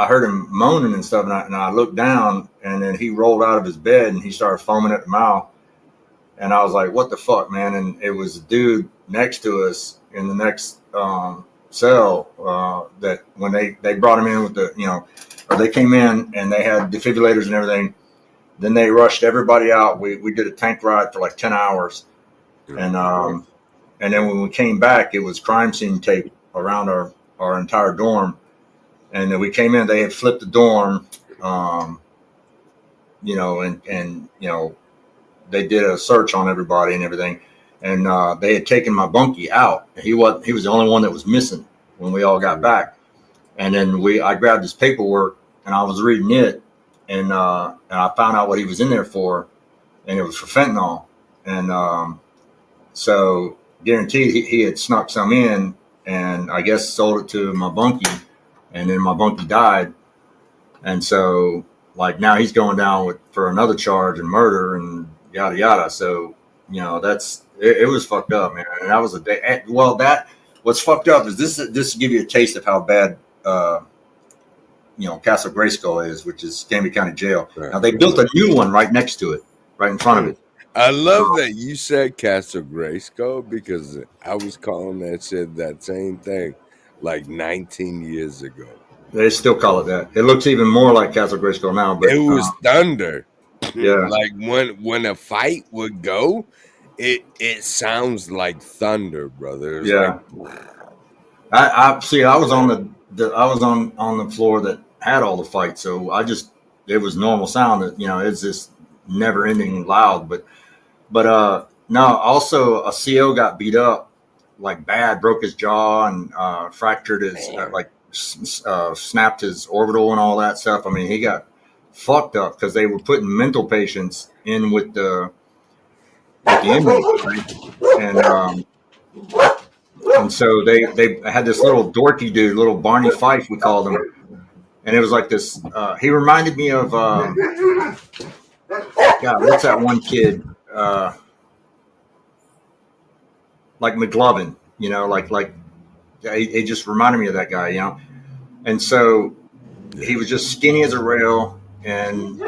heard him moaning and stuff, and I looked down, and then he rolled out of his bed and he started foaming at the mouth, and I was like, "What the fuck, man?" And it was a dude next to us in the next cell that when they brought him in with or they came in and they had defibrillators and everything. Then they rushed everybody out. We did a tank ride for like 10 hours, and then when we came back, it was crime scene tape around our entire dorm. And then we came in. They had flipped the dorm, you know, and you know, they did a search on everybody and everything. And they had taken my bunkie out. He was the only one that was missing when we all got back. And then I grabbed his paperwork and I was reading it, and I found out what he was in there for, and it was for fentanyl. And so guaranteed he had snuck some in, and I guess sold it to my bunkie, and then my bunkie died. And so like now he's going down for another charge and murder and yada yada. So you know it was fucked up, man. And that was a day. Well, what's fucked up is this to give you a taste of how bad you know Castle Grayskull is, which is Canby County Jail. Now they built a new one right next to it, right in front of it. I love that you said Castle Grayskull, because I was calling that shit that same thing like 19 years ago. They still call it that. It looks even more like Castle Grayskull now, but it was thunder. Yeah, like when a fight would go, it sounds like thunder, brother. It's yeah. like, I see. I was on I was on the floor that had all the fights, so it was normal sound. That you know, it's just never ending loud. But no. Also, a CO got beat up like bad, broke his jaw and fractured his snapped his orbital and all that stuff. I mean, he got fucked up because they were putting mental patients in with the inmates, right? And so they had this little dorky dude, little Barney Fife, we called him, and it was like this. He reminded me of God. What's that one kid? Like McLovin, you know, like he just reminded me of that guy, you know. And so he was just skinny as a rail. And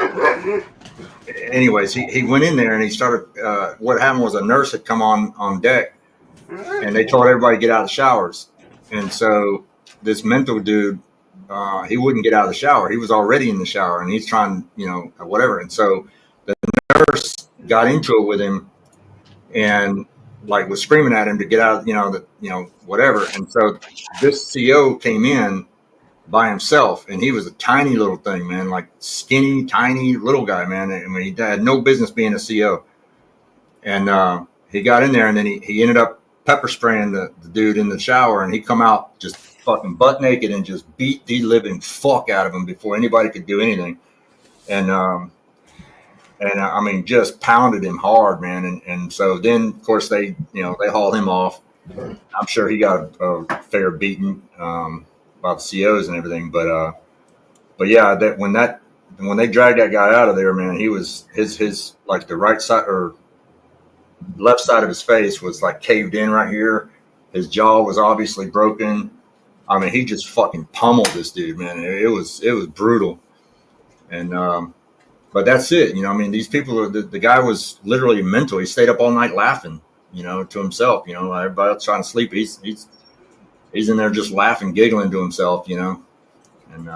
anyways, he went in there and he started. What happened was a nurse had come on deck, and they told everybody to get out of the showers. And so this mental dude, he wouldn't get out of the shower. He was already in the shower, and he's trying, you know, whatever. And so the nurse got into it with him, and like was screaming at him to get out, you know, whatever. And so this CO came in by himself, and he was a tiny little thing, man, like skinny, tiny little guy, man. I mean, he had no business being a CO. And he got in there, and then he ended up pepper spraying the dude in the shower, and he come out just fucking butt naked and just beat the living fuck out of him before anybody could do anything. And I mean, just pounded him hard, man. And so then, of course, they hauled him off. I'm sure he got a fair beating by the COs and everything. But yeah, when they dragged that guy out of there, man, he was his like the right side or left side of his face was like caved in right here. His jaw was obviously broken. I mean, he just fucking pummeled this dude, man. It was brutal. And but that's it. You know, I mean, these people the guy was literally mental. He stayed up all night laughing, you know, to himself. You know, everybody else trying to sleep. He's in there just laughing, giggling to himself, you know. And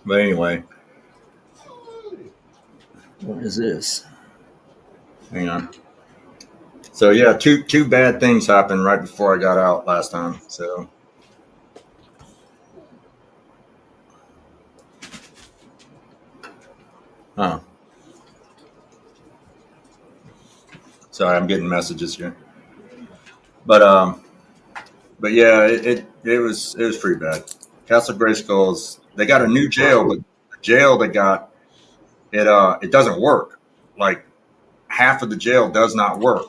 but anyway, what is this? Hang on. So yeah, two bad things happened right before I got out last time. So sorry, I'm getting messages here. But yeah, it was pretty bad. Castle Grayskulls, they got a new jail, but the jail they got it doesn't work. Like half of the jail does not work,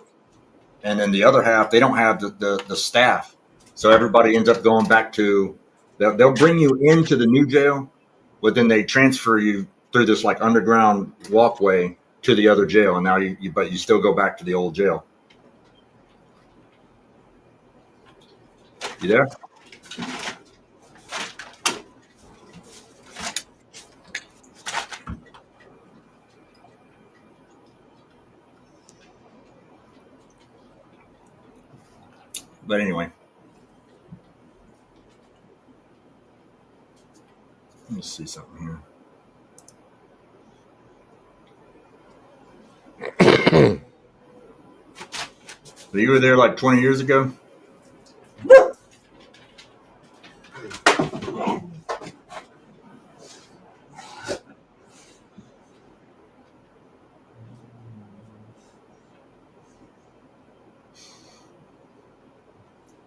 and then the other half they don't have the staff, so everybody ends up going back to they'll bring you into the new jail, but then they transfer you through this like underground walkway to the other jail, and now but you still go back to the old jail. You there? But anyway, let me see something here. So you were there like 20 years ago?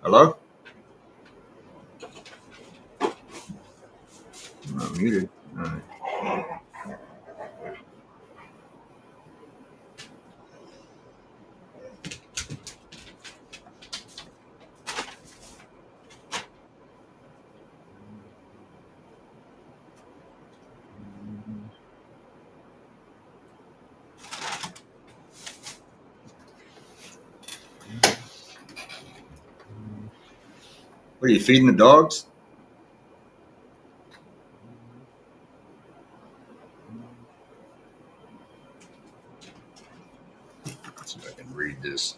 Hello? I'm not muted. All right. What are you feeding the dogs? Let's see if I can read this.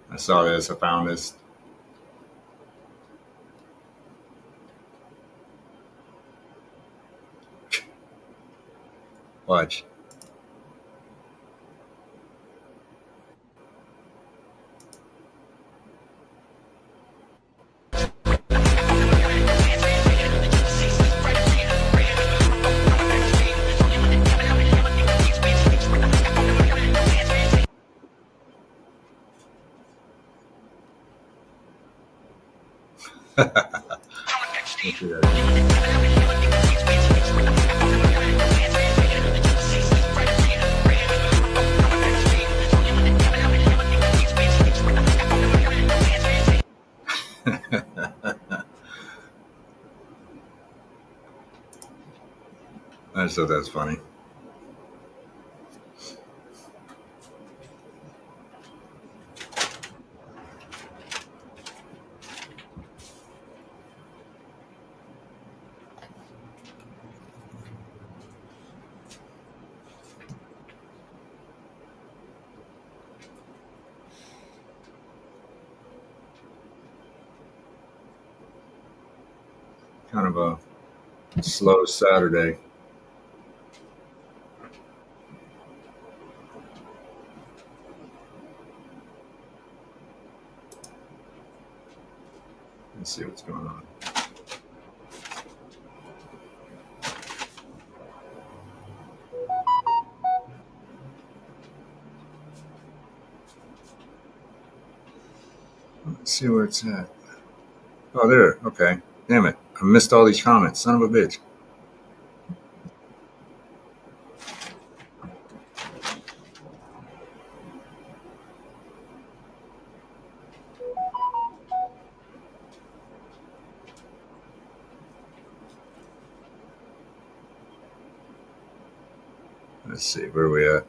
I saw this. I found this. Watch. Let's see that. I just thought that's funny. Kind of a slow Saturday. Let's see what's going on. Let's see where it's at. Oh, there. Okay. Damn it. I missed all these comments. Son of a bitch. Let's see. Where are we at?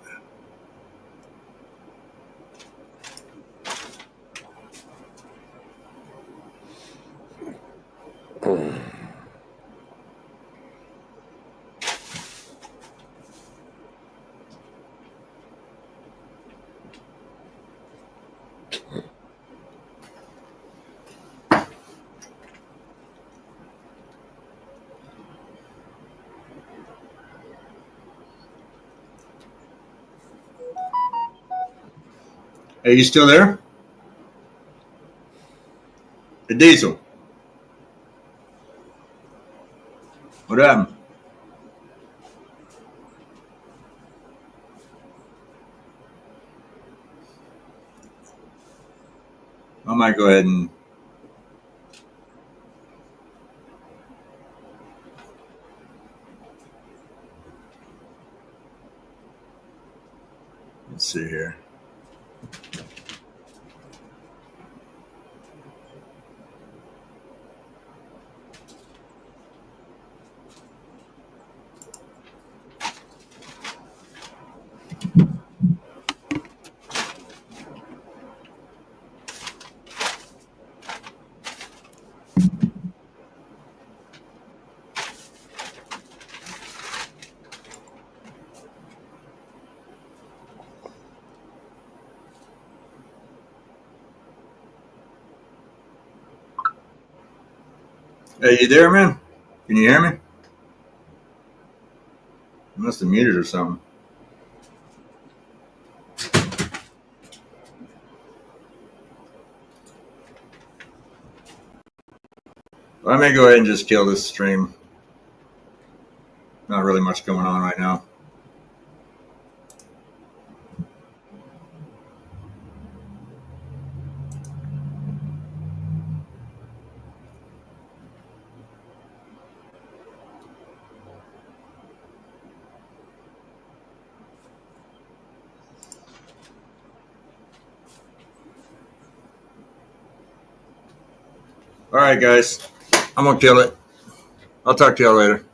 Hey, you still there? The Diesel. What happened? I might go ahead and let's see here. Hey, you there, man? Can you hear me? must have muted or something. Well, I may go ahead and just kill this stream. Not really much going on right now. All right, guys. I'm going to kill it. I'll talk to y'all later.